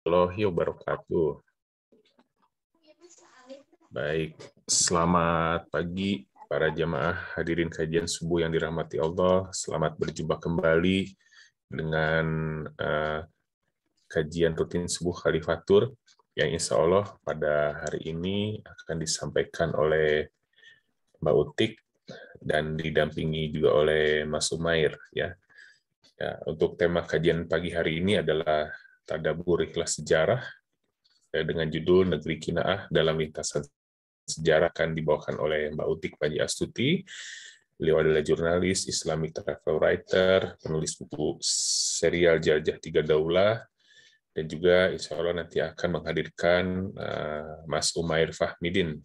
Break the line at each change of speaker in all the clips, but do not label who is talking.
Warahmatullahi wabarakatuh. Baik, selamat pagi para jamaah hadirin kajian subuh yang dirahmati Allah. Selamat berjumpa kembali dengan kajian rutin subuh Khalifatur yang insya Allah pada hari ini akan disampaikan oleh Mbak Utik dan didampingi juga oleh Mas Umair. Ya, untuk tema kajian pagi hari ini adalah Tadabbur Ikhlas Sejarah dengan judul Negeri Kinaah dalam Lintasan Sejarah, akan dibawakan oleh Mbak Utik Panji Astuti. Beliau adalah jurnalis, Islamic travel writer, penulis buku serial Jelajah Tiga Daulah, dan juga insya Allah nanti akan menghadirkan Mas Umair Fahmidin.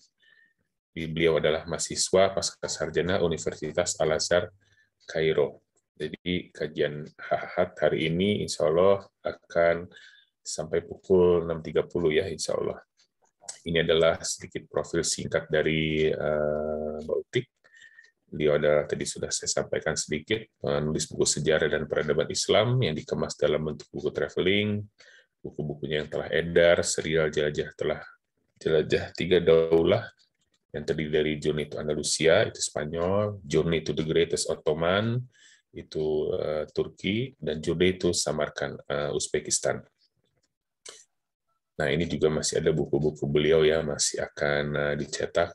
Beliau adalah mahasiswa pasca sarjana Universitas Al-Azhar, Kairo. Jadi kajian hari ini insya Allah akan sampai pukul 6.30 ya insya Allah. Ini adalah sedikit profil singkat dari Mbak Utik. Beliau adalah, tadi sudah saya sampaikan sedikit, penulis buku sejarah dan peradaban Islam yang dikemas dalam bentuk buku traveling, buku-bukunya yang telah edar, serial Jelajah Tiga Daulah, yang terdiri dari Journey to Andalusia, itu Spanyol, Journey to the Greatest Ottoman, itu Turki, dan Journey to Samarkand, Uzbekistan. Nah, ini juga masih ada buku-buku beliau ya, masih akan dicetak,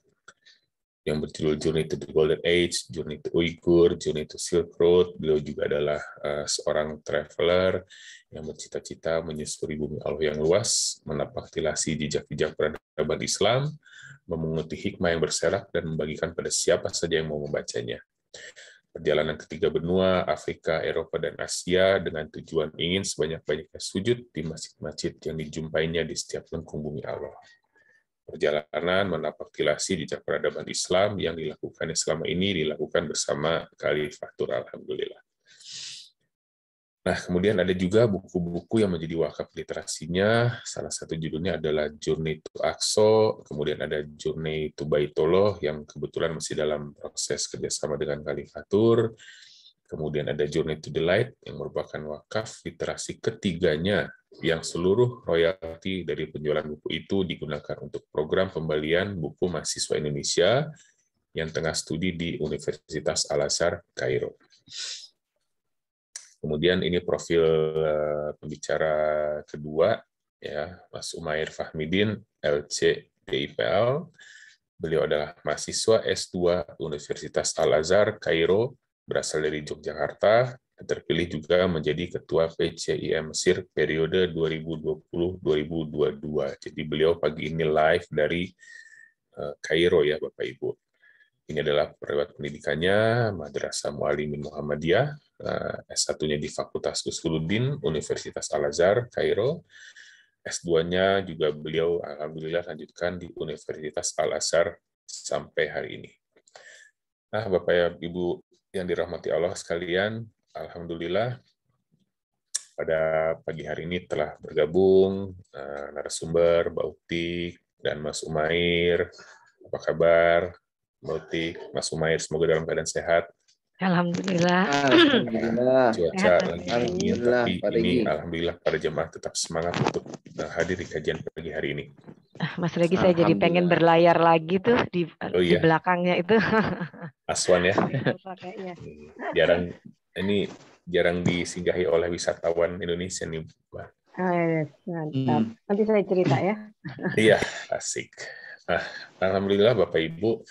yang berjudul Journey to the Golden Age, Journey to Uyghur, Journey to Silk Road. Beliau juga adalah seorang traveler yang bercita-cita menyusuri bumi Allah yang luas, menapaktilasi jejak-jejak peradaban Islam, memunguti hikmah yang berserak, dan membagikan pada siapa saja yang mau membacanya. Perjalanan ke 3 benua, Afrika, Eropa, dan Asia, dengan tujuan ingin sebanyak-banyaknya sujud di masjid-masjid yang dijumpainya di setiap lengkung bumi Allah. Perjalanan menapaktilasi jejak peradaban Islam yang dilakukannya selama ini dilakukan bersama Khalifatur, alhamdulillah. Nah, kemudian ada juga buku-buku yang menjadi wakaf literasinya. Salah satu judulnya adalah Journey to Aqsa, kemudian ada Journey to Baitullah yang kebetulan masih dalam proses kerjasama dengan Khalifatur. Kemudian ada Journey to the Light yang merupakan wakaf literasi ketiganya, yang seluruh royalti dari penjualan buku itu digunakan untuk program pembelian buku mahasiswa Indonesia yang tengah studi di Universitas Al-Azhar, Kairo. Kemudian ini profil pembicara kedua, ya, Mas Umair Fahmidin, LC DIPL. Beliau adalah mahasiswa S2 Universitas Al-Azhar, Kairo, berasal dari Yogyakarta, terpilih juga menjadi Ketua PCIM Mesir periode 2020-2022. Jadi beliau pagi ini live dari Kairo ya Bapak Ibu. Ini adalah riwayat pendidikannya, Madrasah Muallimin Muhammadiyah, S1-nya di Fakultas Usuluddin, Universitas Al-Azhar, Kairo. S2-nya juga beliau alhamdulillah lanjutkan di Universitas Al-Azhar sampai hari ini. Nah, Bapak Ibu yang dirahmati Allah sekalian, alhamdulillah pada pagi hari ini telah bergabung narasumber Mbak Utik dan Mas Umair. Apa kabar Mbak Utik, Mas Umair? Semoga dalam keadaan sehat.
Alhamdulillah.
Cuaca lagi dingin, tapi ini alhamdulillah para jemaah tetap semangat untuk hadir di kajian pagi hari ini.
Mas Regi, saya jadi pengen berlayar lagi tuh di belakangnya itu.
Aswan ya. Jarang disinggahi oleh wisatawan Indonesia nih, Mbak.
Mantap. Nanti saya cerita ya.
Iya, asik. Alhamdulillah Bapak Ibu,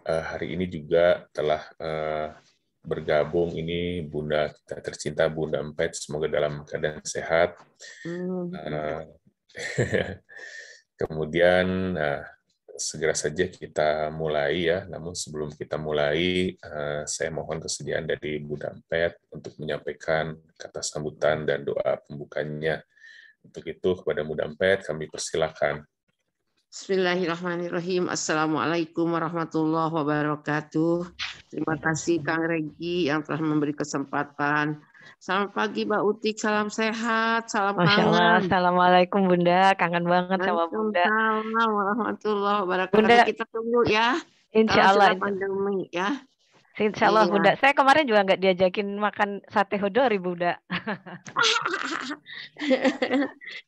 hari ini juga telah bergabung ini Bunda kita tercinta Bunda Empet, semoga dalam keadaan sehat. Kemudian segera saja kita mulai ya. Namun sebelum kita mulai, saya mohon kesediaan dari Bunda Empet untuk menyampaikan kata sambutan dan doa pembukanya. Untuk itu kepada Bunda Empet kami persilakan.
Bismillahirrahmanirrahim. Assalamualaikum warahmatullahi wabarakatuh. Terima kasih Kang Regi yang telah memberi kesempatan. Selamat pagi Mbak Utik, salam sehat, salam kangen.
Assalamualaikum Bunda, kangen banget sama Bunda.
Waalaikumsalam warahmatullahi wabarakatuh.
Bunda,
kita tunggu ya.
Insya Allah.
Pandemi ya.
Insya Allah,
Iya.
Bunda. Saya kemarin juga nggak diajakin makan sate hodori, Bunda.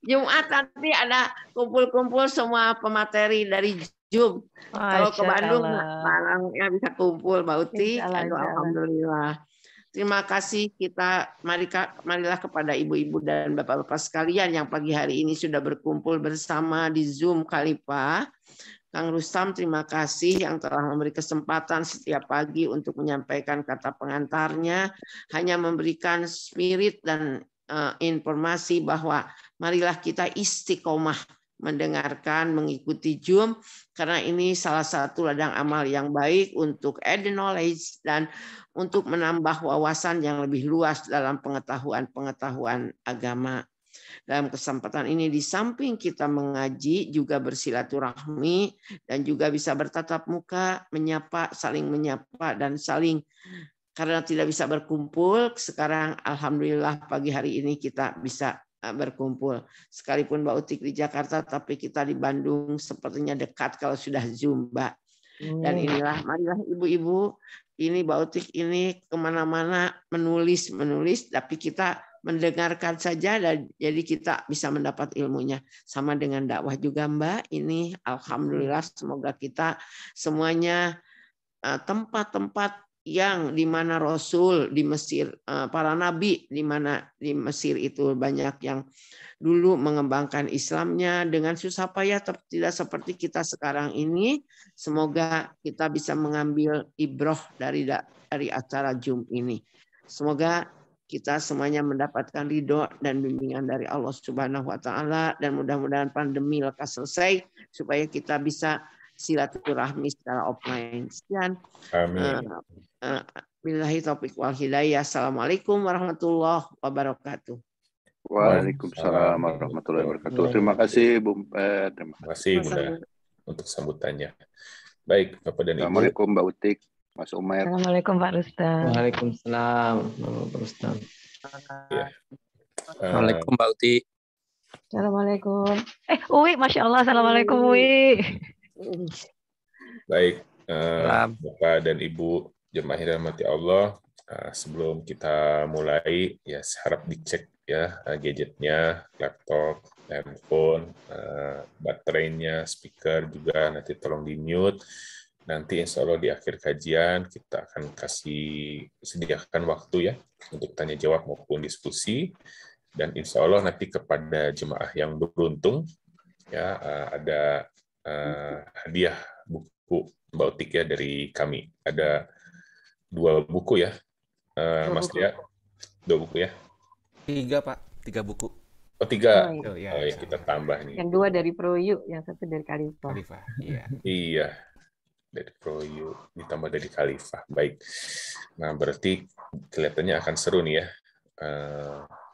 Jumat nanti ada kumpul-kumpul semua pemateri dari Zoom. Kalau ke Bandung, malangnya bisa kumpul, Mbak Uti. Aduh, alhamdulillah. Terima kasih, marilah kepada ibu-ibu dan bapak-bapak sekalian yang pagi hari ini sudah berkumpul bersama di Zoom Khalifah. Kang Rustam, terima kasih yang telah memberi kesempatan setiap pagi untuk menyampaikan kata pengantarnya, hanya memberikan spirit dan informasi bahwa marilah kita istiqomah mendengarkan, mengikuti Zoom, karena ini salah satu ladang amal yang baik untuk add knowledge dan untuk menambah wawasan yang lebih luas dalam pengetahuan agama. Dalam kesempatan ini, di samping kita mengaji, juga bersilaturahmi dan juga bisa bertatap muka, saling menyapa dan saling, karena tidak bisa berkumpul. Sekarang alhamdulillah pagi hari ini kita bisa berkumpul. Sekalipun Mbak Utik di Jakarta, tapi kita di Bandung sepertinya dekat kalau sudah Zoom, Mbak. Dan inilah, marilah ibu-ibu, ini Mbak Utik ini kemana-mana menulis, tapi kita mendengarkan saja, dan jadi kita bisa mendapat ilmunya. Sama dengan dakwah juga, Mbak. Ini alhamdulillah, semoga kita semuanya tempat-tempat yang di mana Rasul di Mesir, para nabi di mana di Mesir itu banyak yang dulu mengembangkan Islamnya dengan susah payah, tidak seperti kita sekarang ini. Semoga kita bisa mengambil ibroh dari acara Zoom ini. Semoga kita semuanya mendapatkan ridho dan bimbingan dari Allah Subhanahu wa taala, dan mudah-mudahan pandemi lekas selesai supaya kita bisa silaturahmi secara offline. Sekian.
Amin.
Billahi taufiq wal hidayah. Assalamualaikum warahmatullahi wabarakatuh.
Waalaikumsalam warahmatullahi wabarakatuh. Terima kasih, Bu.
Terima kasih, Bunda, untuk sambutannya. Baik, Bapak dan Ibu.
Assalamualaikum, Mbak Utik, Mas Umair.
Assalamualaikum, Pak Rustam.
Waalaikumsalam, Pak Rustam.
Ya.
Assalamualaikum, Mbak Uti.
Assalamualaikum. Uwi, Masya Allah. Assalamualaikum, Uwi.
Baik, Bapak dan Ibu jemaah yang dirahmati Allah, sebelum kita mulai, ya harap dicek ya gadgetnya, laptop, handphone, baterainya, speaker juga nanti tolong di mute. Nanti insya Allah di akhir kajian kita akan sediakan waktu ya untuk tanya jawab maupun diskusi, dan insya Allah nanti kepada jemaah yang beruntung ya ada hadiah buku Mbak Utik ya dari kami. Ada 2 buku ya, Mas Tia? 2 buku ya?
3, Pak. 3 buku.
Oh, 3.
Oh,
ya, kita tambah nih.
Yang 2 dari Proyu, yang 1 dari Khalifah.
Iya.
Iya, dari Proyu, ditambah dari Khalifah. Baik. Nah, berarti kelihatannya akan seru nih ya,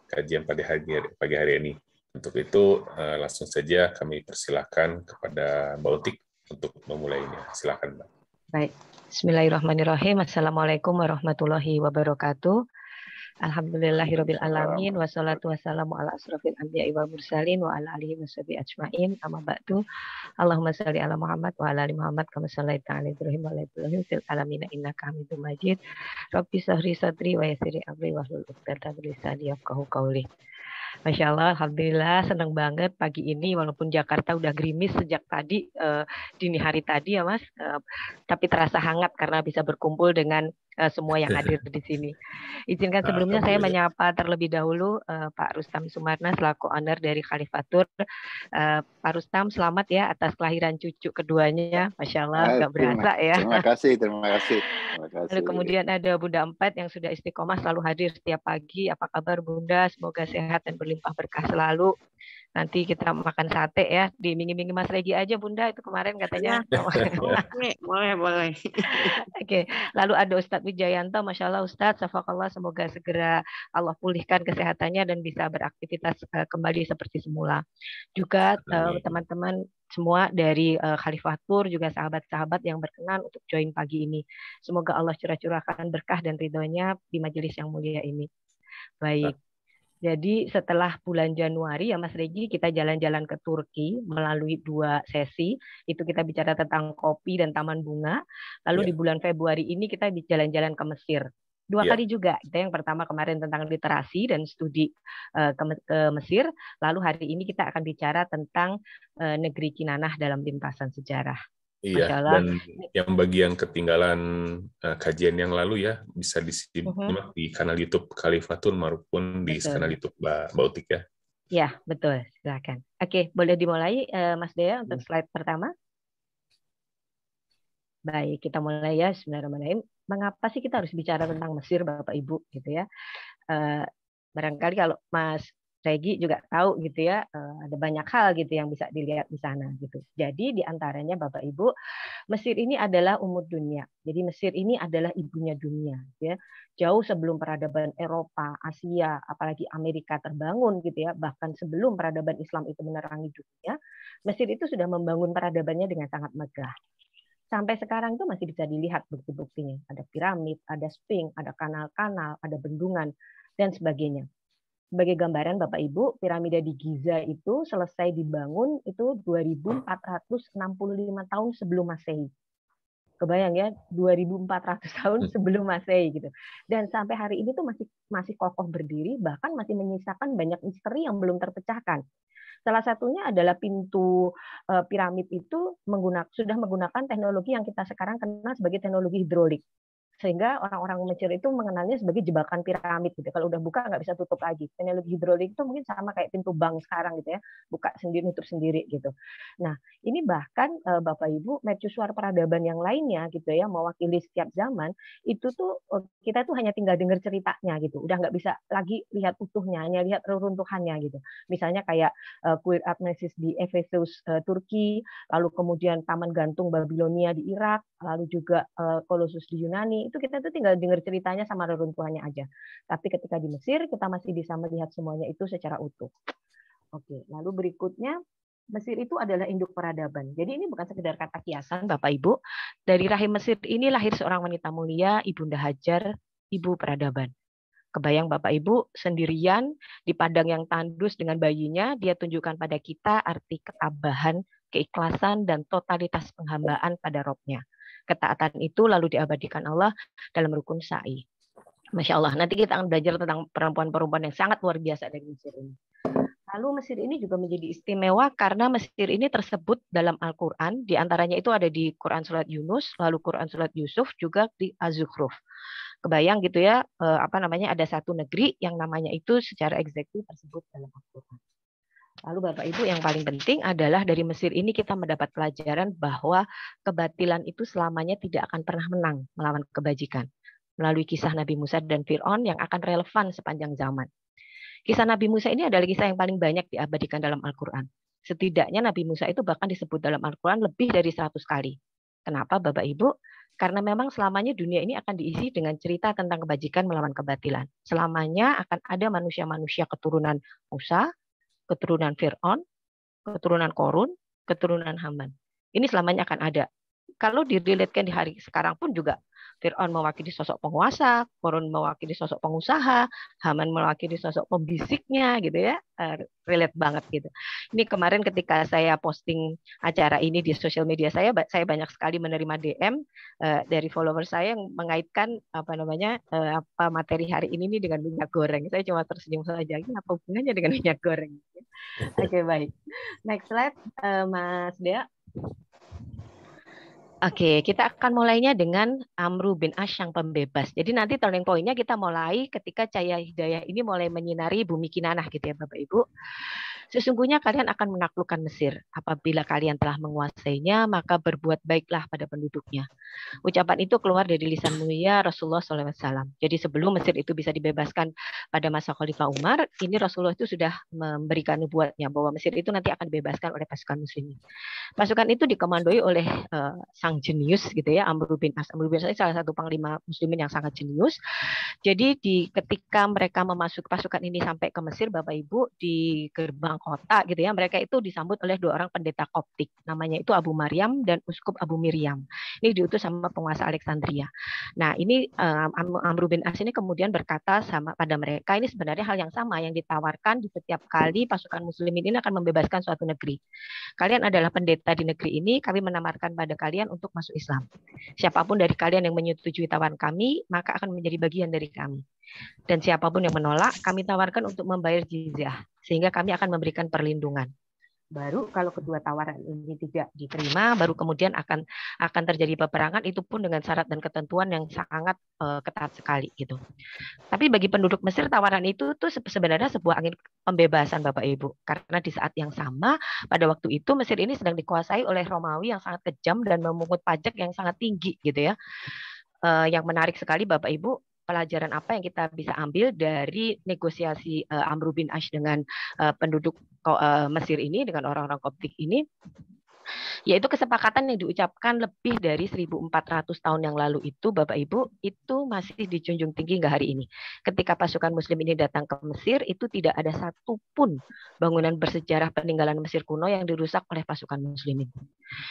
kajian pagi hari ini. Untuk itu, langsung saja kami persilahkan kepada Mbak Utik untuk memulainya. Silakan, Mbak.
Baik. Bismillahirrahmanirrahim. Assalamualaikum warahmatullahi wabarakatuh. Alhamdulillahirabbil alamin, wassalatu wassalamu ala asrofil anbiya'i wal mursalin wa ala alihi washabihi ajmain. Amma ba'du. Allahumma shalli ala Muhammad wa ala ali Muhammad kama shallaita ala Ibrahim wa ala Ibrahim fil alamin innaka Hamidum Majid. Rabbi shrah sadri wa yassir li amri wahlul 'uqdatam min lisani yafqahu qawli. Masya Allah, alhamdulillah senang banget pagi ini, walaupun Jakarta udah gerimis sejak tadi, dini hari tadi ya Mas, tapi terasa hangat karena bisa berkumpul dengan semua yang hadir di sini. Izinkan sebelumnya saya menyapa terlebih dahulu Pak Rustam Sumarna selaku owner dari Khalifatur. Pak Rustam, selamat ya atas kelahiran cucu keduanya, Masya Allah, nggak berasa ya.
Terima kasih.
Lalu kemudian ada Bunda Empat yang sudah istiqomah selalu hadir setiap pagi. Apa kabar Bunda? Semoga sehat dan berlimpah berkah selalu. Nanti kita makan sate ya, diiming-imingi Mas Regi aja Bunda, itu kemarin katanya.
Boleh.
Oke. Lalu ada Ustadz Wijayanto, Masya Allah Ustadz, Safakallah, semoga segera Allah pulihkan kesehatannya dan bisa beraktivitas kembali seperti semula. Juga teman-teman semua dari Khalifatur, juga sahabat-sahabat yang berkenan untuk join pagi ini. Semoga Allah curah-curahkan berkah dan ridhonya di majelis yang mulia ini. Baik. Jadi setelah bulan Januari ya Mas Regi, kita jalan-jalan ke Turki melalui 2 sesi. Itu kita bicara tentang kopi dan taman bunga. Lalu di bulan Februari ini kita jalan-jalan ke Mesir. 2 kali juga. Kita yang pertama kemarin tentang literasi dan studi ke Mesir. Lalu hari ini kita akan bicara tentang negeri Kinanah dalam lintasan sejarah.
Iya, dan yang bagi yang ketinggalan kajian yang lalu ya, bisa disimak di kanal YouTube Khalifatul maupun di kanal YouTube Mbak Utik ya.
Ya, betul. Silakan. Oke, boleh dimulai Mas Dea untuk slide pertama. Baik, kita mulai ya. Bismillahirrahmanirrahim. Mengapa sih kita harus bicara tentang Mesir, Bapak Ibu, gitu ya? Barangkali kalau Mas Regi juga tahu gitu ya, ada banyak hal gitu yang bisa dilihat di sana gitu. Jadi di antaranya Bapak Ibu, Mesir ini adalah umud dunia. Jadi Mesir ini adalah ibunya dunia ya. Jauh sebelum peradaban Eropa, Asia, apalagi Amerika terbangun gitu ya, bahkan sebelum peradaban Islam itu menerangi dunia, Mesir itu sudah membangun peradabannya dengan sangat megah. Sampai sekarang itu masih bisa dilihat bukti-buktinya. Ada piramid, ada sphinx, ada kanal-kanal, ada bendungan dan sebagainya. Sebagai gambaran Bapak Ibu, piramida di Giza itu selesai dibangun itu 2465 tahun sebelum Masehi. Kebayang ya, 2400 tahun sebelum Masehi gitu. Dan sampai hari ini tuh masih kokoh berdiri, bahkan masih menyisakan banyak misteri yang belum terpecahkan. Salah satunya adalah pintu piramid itu sudah menggunakan teknologi yang kita sekarang kenal sebagai teknologi hidrolik. Sehingga orang-orang Mesir itu mengenalnya sebagai jebakan piramid gitu. Kalau udah buka nggak bisa tutup lagi. Teknologi hidrolik itu mungkin sama kayak pintu bank sekarang gitu ya, buka sendiri nutup sendiri gitu. Nah ini bahkan Bapak Ibu mercusuar peradaban yang lainnya gitu ya, mewakili setiap zaman itu tuh kita tuh hanya tinggal dengar ceritanya gitu. Udah nggak bisa lagi lihat utuhnya, hanya lihat reruntuhannya gitu. Misalnya kayak kuil Atnesis di Efesus Turki, lalu kemudian Taman Gantung Babilonia di Irak, lalu juga Colossus di Yunani. Itu kita tuh tinggal dengar ceritanya sama reruntuhannya aja. Tapi ketika di Mesir kita masih bisa melihat semuanya itu secara utuh. Oke, lalu berikutnya Mesir itu adalah induk peradaban. Jadi ini bukan sekedar kata kiasan Bapak Ibu. Dari rahim Mesir ini lahir seorang wanita mulia, Ibunda Hajar, ibu peradaban. Kebayang Bapak Ibu sendirian di padang yang tandus dengan bayinya, dia tunjukkan pada kita arti ketabahan, keikhlasan, dan totalitas penghambaan pada Robnya. Ketaatan itu lalu diabadikan Allah dalam rukun sa'i. Masya Allah, nanti kita akan belajar tentang perempuan-perempuan yang sangat luar biasa dari Mesir ini. Lalu Mesir ini juga menjadi istimewa karena Mesir ini tersebut dalam Al-Quran, diantaranya itu ada di Quran Surat Yunus, lalu Quran Surat Yusuf, juga di Az-Zukhruf. Kebayang gitu ya, ada satu negeri yang namanya itu secara eksaktif tersebut dalam Al-Quran. Lalu Bapak Ibu yang paling penting adalah dari Mesir ini kita mendapat pelajaran bahwa kebatilan itu selamanya tidak akan pernah menang melawan kebajikan. Melalui kisah Nabi Musa dan Fir'aun yang akan relevan sepanjang zaman. Kisah Nabi Musa ini adalah kisah yang paling banyak diabadikan dalam Al-Quran. Setidaknya Nabi Musa itu bahkan disebut dalam Al-Quran lebih dari 100 kali. Kenapa Bapak Ibu? Karena memang selamanya dunia ini akan diisi dengan cerita tentang kebajikan melawan kebatilan. Selamanya akan ada manusia-manusia keturunan Musa, keturunan Fir'aun, keturunan Korun, keturunan Haman. Ini selamanya akan ada. Kalau diriletkan di hari sekarang pun juga Fir'aun mewakili sosok penguasa, Korun mewakili sosok pengusaha, Haman mewakili sosok pembisiknya gitu ya. Relate banget gitu. Ini kemarin ketika saya posting acara ini di sosial media saya banyak sekali menerima DM dari follower saya yang mengaitkan materi hari ini nih dengan minyak goreng. Saya cuma tersenyum saja, ini apa hubungannya dengan minyak goreng? Oke, baik. Next slide, Mas Dea. Oke, kita akan mulainya dengan Amru bin As yang pembebas. Jadi nanti turning point-nya kita mulai ketika cahaya hidayah ini mulai menyinari bumi Kinanah gitu ya Bapak Ibu. Sesungguhnya kalian akan menaklukkan Mesir. Apabila kalian telah menguasainya, maka berbuat baiklah pada penduduknya. Ucapan itu keluar dari lisan mulia Rasulullah SAW. Jadi sebelum Mesir itu bisa dibebaskan pada masa Khalifah Umar, ini Rasulullah itu sudah memberikan nubuatnya bahwa Mesir itu nanti akan dibebaskan oleh pasukan muslimin. Pasukan itu dikomandoi oleh sang jenius gitu ya, Amru bin As. Amru bin As salah satu panglima muslimin yang sangat jenius. Jadi ketika mereka memasuki pasukan ini sampai ke Mesir, Bapak Ibu, di gerbang kota gitu ya, mereka itu disambut oleh 2 orang pendeta Koptik, namanya itu Abu Maryam dan Uskup Abu Miriam. Ini diutus sama penguasa Alexandria. Nah, ini Amr bin As ini kemudian berkata sama pada mereka, ini sebenarnya hal yang sama yang ditawarkan di setiap kali pasukan muslimin ini akan membebaskan suatu negeri. Kalian adalah pendeta di negeri ini, kami menawarkan pada kalian untuk masuk Islam. Siapapun dari kalian yang menyetujui tawaran kami, maka akan menjadi bagian dari kami. Dan siapapun yang menolak, kami tawarkan untuk membayar jizyah, sehingga kami akan memberikan perlindungan. Baru kalau kedua tawaran ini tidak diterima, baru kemudian akan terjadi peperangan, itu pun dengan syarat dan ketentuan yang sangat ketat sekali gitu. Tapi bagi penduduk Mesir tawaran itu tuh sebenarnya sebuah angin pembebasan Bapak Ibu, karena di saat yang sama pada waktu itu Mesir ini sedang dikuasai oleh Romawi yang sangat kejam dan memungut pajak yang sangat tinggi gitu ya. Yang menarik sekali Bapak Ibu, pelajaran apa yang kita bisa ambil dari negosiasi Amr bin As dengan penduduk Mesir ini, dengan orang-orang Koptik ini, yaitu kesepakatan yang diucapkan lebih dari 1.400 tahun yang lalu itu, Bapak Ibu, itu masih dijunjung tinggi hingga hari ini. Ketika pasukan Muslim ini datang ke Mesir, itu tidak ada satupun bangunan bersejarah peninggalan Mesir kuno yang dirusak oleh pasukan Muslimin.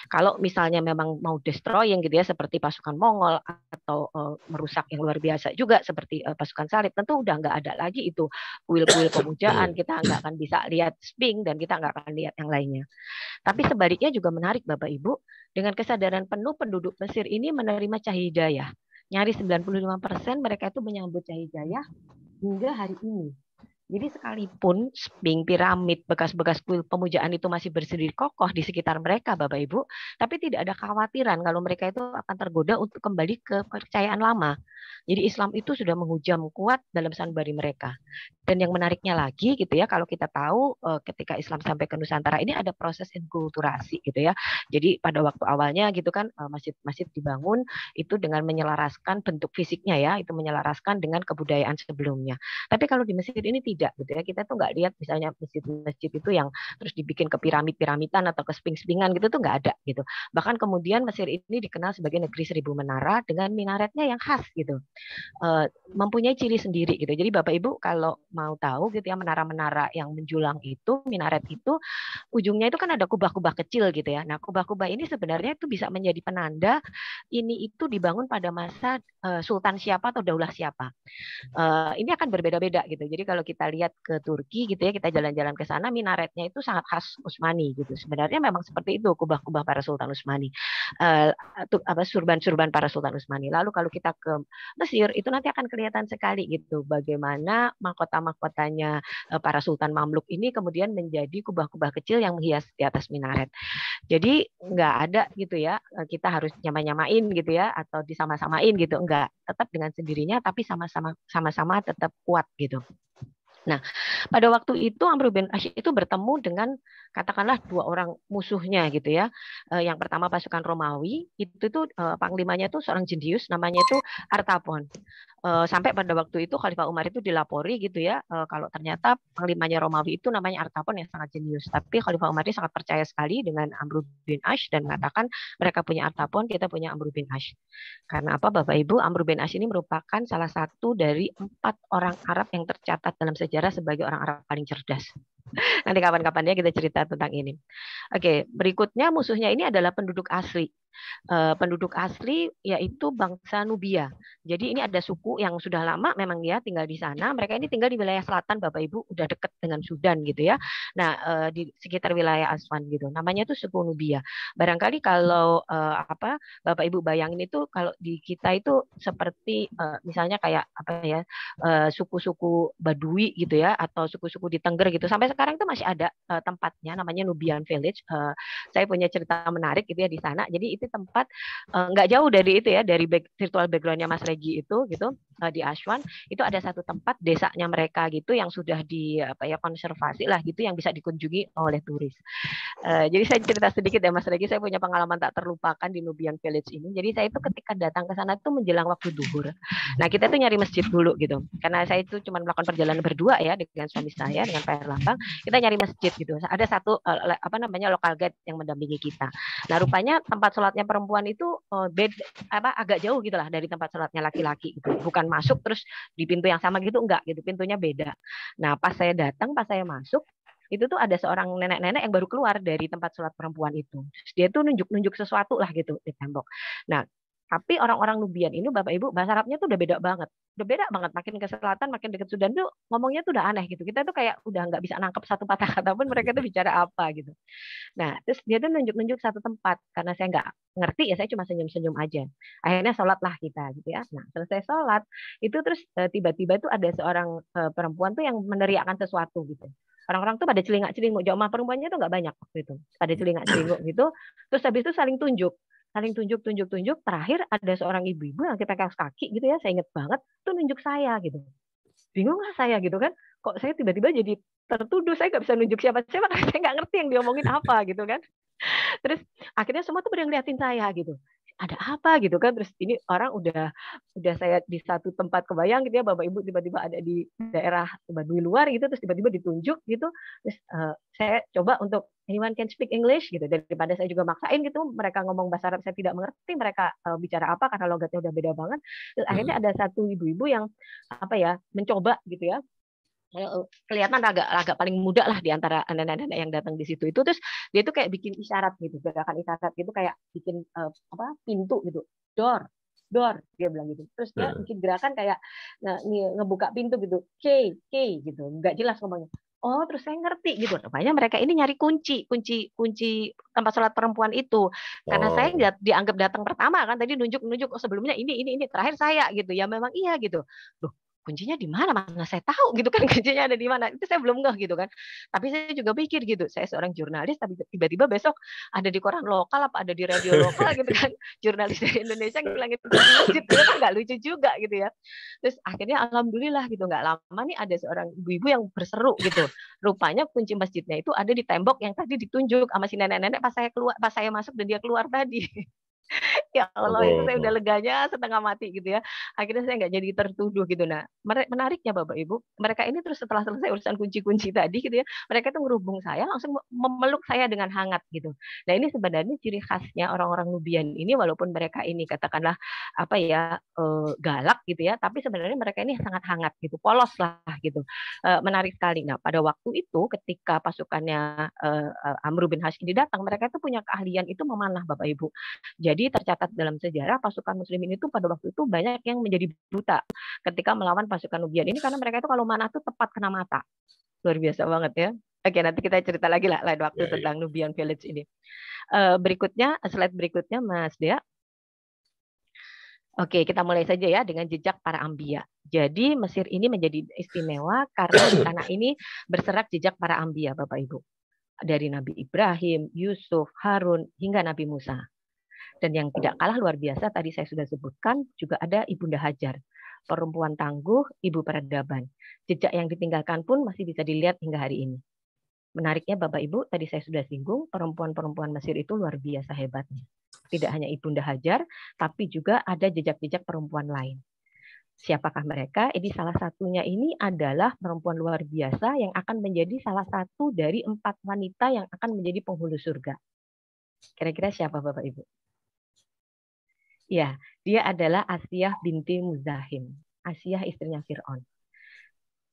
Kalau misalnya memang mau destroying gitu ya, seperti pasukan Mongol atau merusak yang luar biasa juga seperti pasukan Salib, tentu udah nggak ada lagi itu kuil-kuil pemujaan, kita nggak akan bisa lihat Sphinx dan kita nggak akan lihat yang lainnya. Tapi sebaliknya juga menarik Bapak Ibu, dengan kesadaran penuh penduduk Mesir ini menerima Cahidayah. Nyaris 95% mereka itu menyambut Cahidayah hingga hari ini. Jadi sekalipun Sphinx, piramid, bekas-bekas kuil pemujaan itu masih berdiri kokoh di sekitar mereka Bapak Ibu, tapi tidak ada kekhawatiran kalau mereka itu akan tergoda untuk kembali ke kepercayaan lama. Jadi Islam itu sudah menghujam kuat dalam sanubari mereka. Dan yang menariknya lagi gitu ya, kalau kita tahu ketika Islam sampai ke Nusantara ini ada proses inkulturasi gitu ya. Jadi pada waktu awalnya gitu kan masjid-masjid dibangun itu dengan menyelaraskan bentuk fisiknya ya, itu menyelaraskan dengan kebudayaan sebelumnya. Tapi kalau di Mesir ini tidak gitu ya, kita tuh nggak lihat misalnya masjid-masjid itu yang terus dibikin ke piramid-piramidan atau ke sphinx-sphinxan gitu tuh nggak ada gitu. Bahkan kemudian Mesir ini dikenal sebagai negeri 1000 menara dengan minaretnya yang khas gitu. Mempunyai ciri sendiri gitu. Jadi Bapak Ibu kalau mau tahu gitu ya, menara-menara yang menjulang itu, minaret itu ujungnya itu kan ada kubah-kubah kecil gitu ya. Nah, kubah-kubah ini sebenarnya itu bisa menjadi penanda ini itu dibangun pada masa sultan siapa atau daulah siapa. Ini akan berbeda-beda gitu. Jadi kalau kita lihat ke Turki gitu ya, kita jalan-jalan ke sana, minaretnya itu sangat khas Utsmani gitu. Sebenarnya memang seperti itu kubah-kubah para sultan Utsmani. Surban-surban para sultan Utsmani. Lalu kalau kita ke Mesir itu nanti akan kelihatan sekali gitu bagaimana mahkota-mahkotanya para sultan Mamluk ini kemudian menjadi kubah-kubah kecil yang menghias di atas minaret. Jadi nggak ada gitu ya kita harus nyama-nyamain gitu ya atau disama-samain gitu, enggak, tetap dengan sendirinya tapi sama-sama tetap kuat gitu. Nah, pada waktu itu Amr bin As itu bertemu dengan katakanlah 2 orang musuhnya gitu ya. Yang pertama pasukan Romawi, itu tuh panglimanya tuh seorang jenius namanya itu Artapon. Sampai pada waktu itu Khalifah Umar itu dilapori gitu ya, kalau ternyata panglimanya Romawi itu namanya Artapon yang sangat jenius. Tapi Khalifah Umar ini sangat percaya sekali dengan Amr bin As dan mengatakan mereka punya Artapon, kita punya Amr bin As. Karena apa Bapak Ibu? Amr bin As ini merupakan salah satu dari 4 orang Arab yang tercatat dalam sejarah sebagai orang Arab paling cerdas. Nanti kapan-kapan ya kita cerita tentang ini. Oke, berikutnya musuhnya ini adalah penduduk asli. Penduduk asli yaitu bangsa Nubia. Jadi ini ada suku yang sudah lama memang ya tinggal di sana. Mereka ini tinggal di wilayah selatan Bapak Ibu, udah dekat dengan Sudan gitu ya. Nah, di sekitar wilayah Aswan gitu. Namanya itu suku Nubia. Barangkali kalau Bapak Ibu bayangin itu kalau di kita itu seperti misalnya kayak apa ya, suku-suku Badui gitu ya atau suku-suku di Tengger gitu. Sampai sekarang itu masih ada tempatnya namanya Nubian Village. Saya punya cerita menarik gitu ya di sana. Jadi itu tempat nggak jauh dari itu ya, dari virtual backgroundnya Mas Regi itu gitu, di Aswan itu ada satu tempat desanya mereka gitu yang sudah di konservasi lah gitu yang bisa dikunjungi oleh turis. Jadi saya cerita sedikit ya Mas Regi, saya punya pengalaman tak terlupakan di Nubian Village ini. Jadi saya itu ketika datang ke sana itu menjelang waktu duhur. Nah kita tuh nyari masjid dulu gitu, karena saya itu cuma melakukan perjalanan berdua ya dengan suami saya dengan Pak Erlambang. Kita nyari masjid gitu. Ada satu local guide yang mendampingi kita. Nah rupanya tempat sholatnya perempuan itu agak jauh gitu lah dari tempat sholatnya laki-laki gitu. Bukan masuk terus di pintu yang sama gitu, enggak gitu, pintunya beda. Nah pas saya datang, pas saya masuk, itu tuh ada seorang nenek-nenek yang baru keluar dari tempat sholat perempuan itu. Terus dia tuh nunjuk-nunjuk sesuatu lah gitu di tembok. Nah, tapi orang-orang Nubian ini Bapak Ibu bahasa Arabnya tuh udah beda banget. Udah beda banget, makin ke selatan, makin dekat Sudan tuh ngomongnya tuh udah aneh gitu. Kita tuh kayak udah nggak bisa nangkep satu patah kata pun mereka tuh bicara apa gitu. Nah, terus dia tuh nunjuk-nunjuk satu tempat karena saya nggak ngerti ya saya cuma senyum-senyum aja. Akhirnya sholatlah kita gitu ya. Nah, selesai sholat itu terus tiba-tiba tuh ada seorang perempuan tuh yang meneriakkan sesuatu gitu. Orang-orang tuh pada celingak-celinguk, jamaah perempuannya tuh nggak banyak waktu itu. Pada celingak-celinguk gitu. Terus habis itu saling tunjuk. Saling tunjuk. Terakhir ada seorang ibu-ibu yang pakai kaos kaki gitu ya. Saya inget banget tuh nunjuk saya gitu. Bingung lah saya gitu kan. Kok saya tiba-tiba jadi tertuduh, saya nggak bisa nunjuk siapa-siapa karena saya nggak ngerti yang diomongin apa gitu kan. Terus akhirnya semua tuh pada ngeliatin saya gitu. Ada apa gitu kan, terus ini orang udah saya di satu tempat kebayang gitu ya, Bapak Ibu tiba-tiba ada di daerah Baduy luar gitu, terus tiba-tiba ditunjuk gitu, terus saya coba untuk anyone can speak English gitu, daripada saya juga maksain gitu, mereka ngomong bahasa Arab saya tidak mengerti, mereka bicara apa karena logatnya udah beda banget, terus akhirnya ada satu ibu-ibu yang apa ya mencoba gitu ya, kelihatan agak paling muda lah di antara nenek-nenek yang datang di situ itu, terus dia tuh kayak bikin isyarat gitu, gerakan isyarat gitu, kayak bikin apa pintu gitu, door dia bilang gitu, terus dia bikin gerakan kayak ngebuka pintu gitu, key gitu, nggak jelas ngomongnya. Oh, terus saya ngerti gitu. Rupanya mereka ini nyari kunci tempat sholat perempuan itu. Karena saya dianggap datang pertama kan, tadi nunjuk sebelumnya ini terakhir saya gitu. Ya memang iya gitu. Loh, kuncinya di mana? Mana saya tahu gitu kan kuncinya ada di mana. Itu saya belum ngeh gitu kan. Tapi saya juga pikir gitu, saya seorang jurnalis tapi tiba-tiba besok ada di koran lokal apa ada di radio lokal gitu kan. Jurnalis dari Indonesia ngilangin kunci masjid gitu kan, nggak lucu juga gitu ya. Terus akhirnya alhamdulillah gitu, nggak lama nih ada seorang ibu-ibu yang berseru gitu. Rupanya kunci masjidnya itu ada di tembok yang tadi ditunjuk sama si nenek-nenek pas saya masuk dan dia keluar tadi. Ya Allah, itu saya udah leganya setengah mati gitu ya. Akhirnya saya nggak jadi tertuduh gitu. Nah, menariknya Bapak Ibu, mereka ini terus setelah selesai urusan kunci-kunci tadi gitu ya, mereka tuh ngerubung saya, langsung memeluk saya dengan hangat gitu. Nah, ini sebenarnya ciri khasnya orang-orang Nubian ini, walaupun mereka ini katakanlah apa ya galak gitu ya, tapi sebenarnya mereka ini sangat hangat gitu, polos lah gitu. Menarik sekali. Nah, pada waktu itu ketika pasukannya Amr bin Hashim ini datang, mereka itu punya keahlian itu memanah Bapak Ibu. Jadi tercatat dalam sejarah pasukan muslimin itu pada waktu itu banyak yang menjadi buta ketika melawan pasukan Nubian ini, karena mereka itu kalau manah tuh tepat kena mata. Luar biasa banget ya. Oke, nanti kita cerita lagi lah lain waktu tentang Nubian Village ini. Berikutnya, slide berikutnya Mas Dea. Oke, kita mulai saja ya dengan jejak para Ambiya. Jadi Mesir ini menjadi istimewa karena di tanah ini berserak jejak para Ambiya Bapak Ibu. Dari Nabi Ibrahim, Yusuf, Harun, hingga Nabi Musa. Dan yang tidak kalah luar biasa, tadi saya sudah sebutkan, juga ada Ibunda Hajar, perempuan tangguh, ibu peradaban. Jejak yang ditinggalkan pun masih bisa dilihat hingga hari ini. Menariknya Bapak Ibu, tadi saya sudah singgung, perempuan-perempuan Mesir itu luar biasa hebatnya. Tidak hanya Ibunda Hajar, tapi juga ada jejak-jejak perempuan lain. Siapakah mereka? Ini salah satunya ini adalah perempuan luar biasa yang akan menjadi salah satu dari 4 wanita yang akan menjadi penghulu surga. Kira-kira siapa Bapak Ibu? Ya, dia adalah Asiyah binti Muzahim. Asiyah istrinya Fir'aun.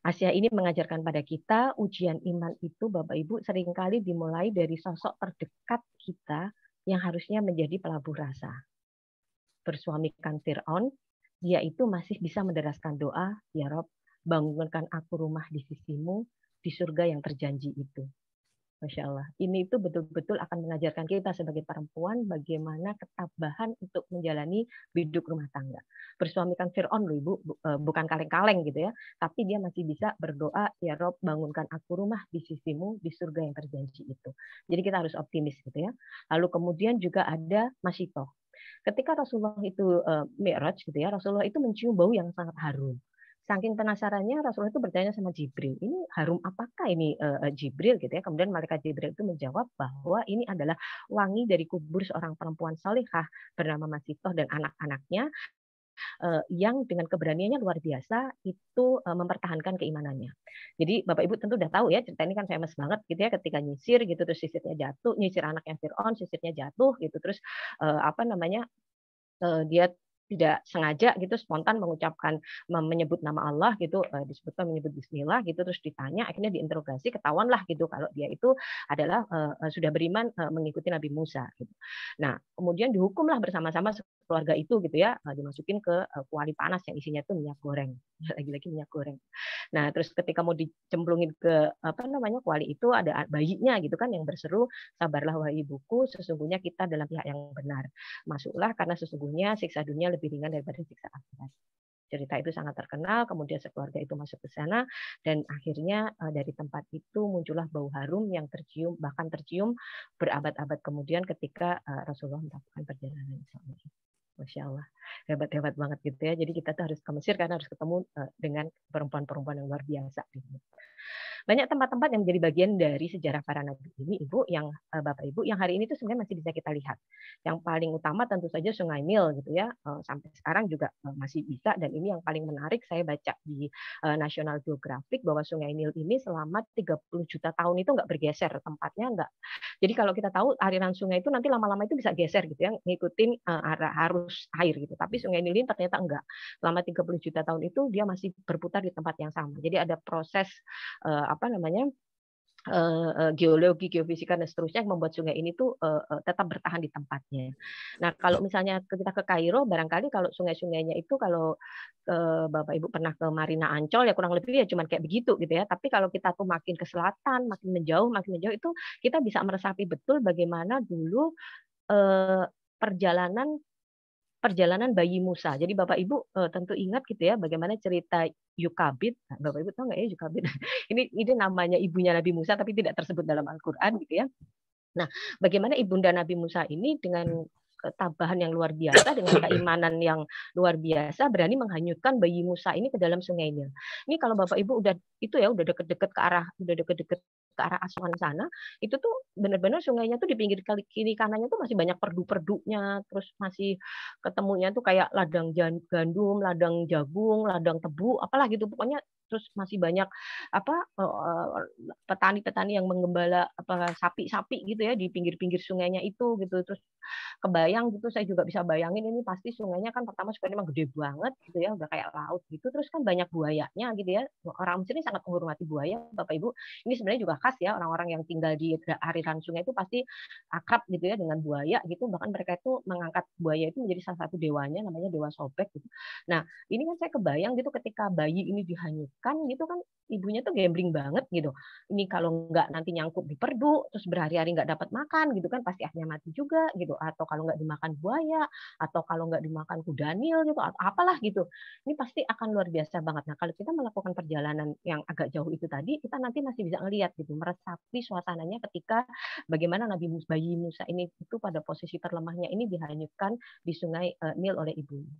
Asiyah ini mengajarkan pada kita ujian iman itu Bapak Ibu seringkali dimulai dari sosok terdekat kita yang harusnya menjadi pelabuh rasa. Bersuamikan Fir'aun, dia itu masih bisa menderaskan doa, ya Rob, bangunkan aku rumah di sisimu, di surga yang terjanji itu. Masya Allah. Ini itu betul-betul akan mengajarkan kita sebagai perempuan bagaimana ketabahan untuk menjalani hidup rumah tangga. Bersuamikan Fir'aun loh Ibu, bukan kaleng-kaleng gitu ya, tapi dia masih bisa berdoa, ya Rob bangunkan aku rumah di sisimu, di surga yang terjanji itu. Jadi kita harus optimis gitu ya. Lalu kemudian juga ada Masyitoh. Ketika Rasulullah itu Mi'raj gitu ya, Rasulullah itu mencium bau yang sangat harum. Saking penasarannya Rasulullah itu bertanya sama Jibril, ini harum apakah ini Jibril gitu ya. Kemudian malaikat Jibril itu menjawab bahwa ini adalah wangi dari kubur seorang perempuan salihah bernama Masyitoh dan anak-anaknya yang dengan keberaniannya luar biasa itu mempertahankan keimanannya. Jadi Bapak Ibu tentu udah tahu ya, cerita ini kan famous banget gitu ya, ketika nyisir gitu terus sisirnya jatuh, nyisir anaknya Fir'aun, sisirnya jatuh gitu terus dia tidak sengaja gitu spontan mengucapkan menyebut nama Allah gitu, disebutkan menyebut bismillah gitu, terus ditanya, akhirnya diinterogasi, ketahuan lah gitu kalau dia itu adalah sudah beriman mengikuti Nabi Musa gitu. Nah, kemudian dihukumlah bersama-sama keluarga itu gitu ya, dimasukin ke kuali panas yang isinya itu minyak goreng. Lagi-lagi minyak goreng. Nah, terus ketika mau dicemplungin ke kuali itu, ada bayinya gitu kan yang berseru, sabarlah wahai ibuku, sesungguhnya kita dalam pihak yang benar. Masuklah karena sesungguhnya siksa dunia lebih ringan daripada siksa akhirat. Cerita itu sangat terkenal, kemudian sekeluarga itu masuk ke sana, dan akhirnya dari tempat itu muncullah bau harum yang bahkan tercium berabad-abad kemudian ketika Rasulullah melakukan perjalanan Isra. Masya Allah, hebat-hebat banget gitu ya. Jadi kita tuh harus ke Mesir karena harus ketemu dengan perempuan-perempuan yang luar biasa. Gitu. Banyak tempat-tempat yang menjadi bagian dari sejarah para nabi ini, Ibu, yang Bapak Ibu, yang hari ini tuh sebenarnya masih bisa kita lihat. Yang paling utama tentu saja Sungai Nil gitu ya, sampai sekarang juga masih bisa, dan ini yang paling menarik saya baca di National Geographic bahwa Sungai Nil ini selama 30 juta tahun itu nggak bergeser tempatnya, nggak. Jadi kalau kita tahu aliran sungai itu nanti lama-lama itu bisa geser gitu ya, ngikutin arah arus air gitu. Tapi Sungai Nil ini ternyata enggak. Selama 30 juta tahun itu dia masih berputar di tempat yang sama. Jadi ada proses geologi, geofisika dan seterusnya yang membuat sungai ini tuh tetap bertahan di tempatnya. Nah, kalau misalnya kita ke Kairo, barangkali kalau sungai-sungainya itu kalau Bapak Ibu pernah ke Marina Ancol ya kurang lebih ya cuman kayak begitu gitu ya. Tapi kalau kita tuh makin ke selatan, makin menjauh itu kita bisa meresapi betul bagaimana dulu perjalanan bayi Musa. Jadi Bapak Ibu tentu ingat gitu ya bagaimana cerita Yukabid. Bapak Ibu tahu nggak ya Yukabid? Ini namanya ibunya Nabi Musa tapi tidak tersebut dalam Al-Qur'an gitu ya. Nah, bagaimana ibunda Nabi Musa ini dengan ketabahan yang luar biasa, dengan keimanan yang luar biasa, berani menghanyutkan bayi Musa ini ke dalam Sungai Nil. Ini kalau Bapak Ibu udah deket-deket ke arah Aswan sana, itu tuh benar-benar sungainya tuh di pinggir kiri kanannya tuh masih banyak perdu-perdunya, terus masih ketemunya tuh kayak ladang gandum, ladang jagung, ladang tebu, apalah gitu pokoknya, terus masih banyak petani-petani yang menggembala sapi-sapi gitu ya di pinggir-pinggir sungainya itu gitu. Terus kebayang gitu, saya juga bisa bayangin ini pasti sungainya kan pertama sungainya memang gede banget gitu ya, udah kayak laut gitu, terus kan banyak buayanya gitu ya. Orang Mesir ini sangat menghormati buaya, Bapak Ibu. Ini sebenarnya juga khas ya, orang-orang yang tinggal di aliran sungai itu pasti akrab gitu ya dengan buaya gitu, bahkan mereka itu mengangkat buaya itu menjadi salah satu dewanya, namanya Dewa Sobek gitu. Nah, ini kan saya kebayang gitu ketika bayi ini dihanyutkan gitu kan, ibunya tuh gambling banget gitu. Ini kalau nggak nanti nyangkut di perdu, terus berhari-hari nggak dapat makan gitu kan, pasti akhirnya mati juga gitu. Atau kalau nggak dimakan buaya, atau kalau nggak dimakan kudanil gitu, atau apalah gitu. Ini pasti akan luar biasa banget. Nah, kalau kita melakukan perjalanan yang agak jauh itu tadi, kita nanti masih bisa ngelihat gitu, meresapi suasananya ketika bagaimana bayi Musa ini itu pada posisi terlemahnya ini dihanyutkan di Sungai Nil oleh ibunya.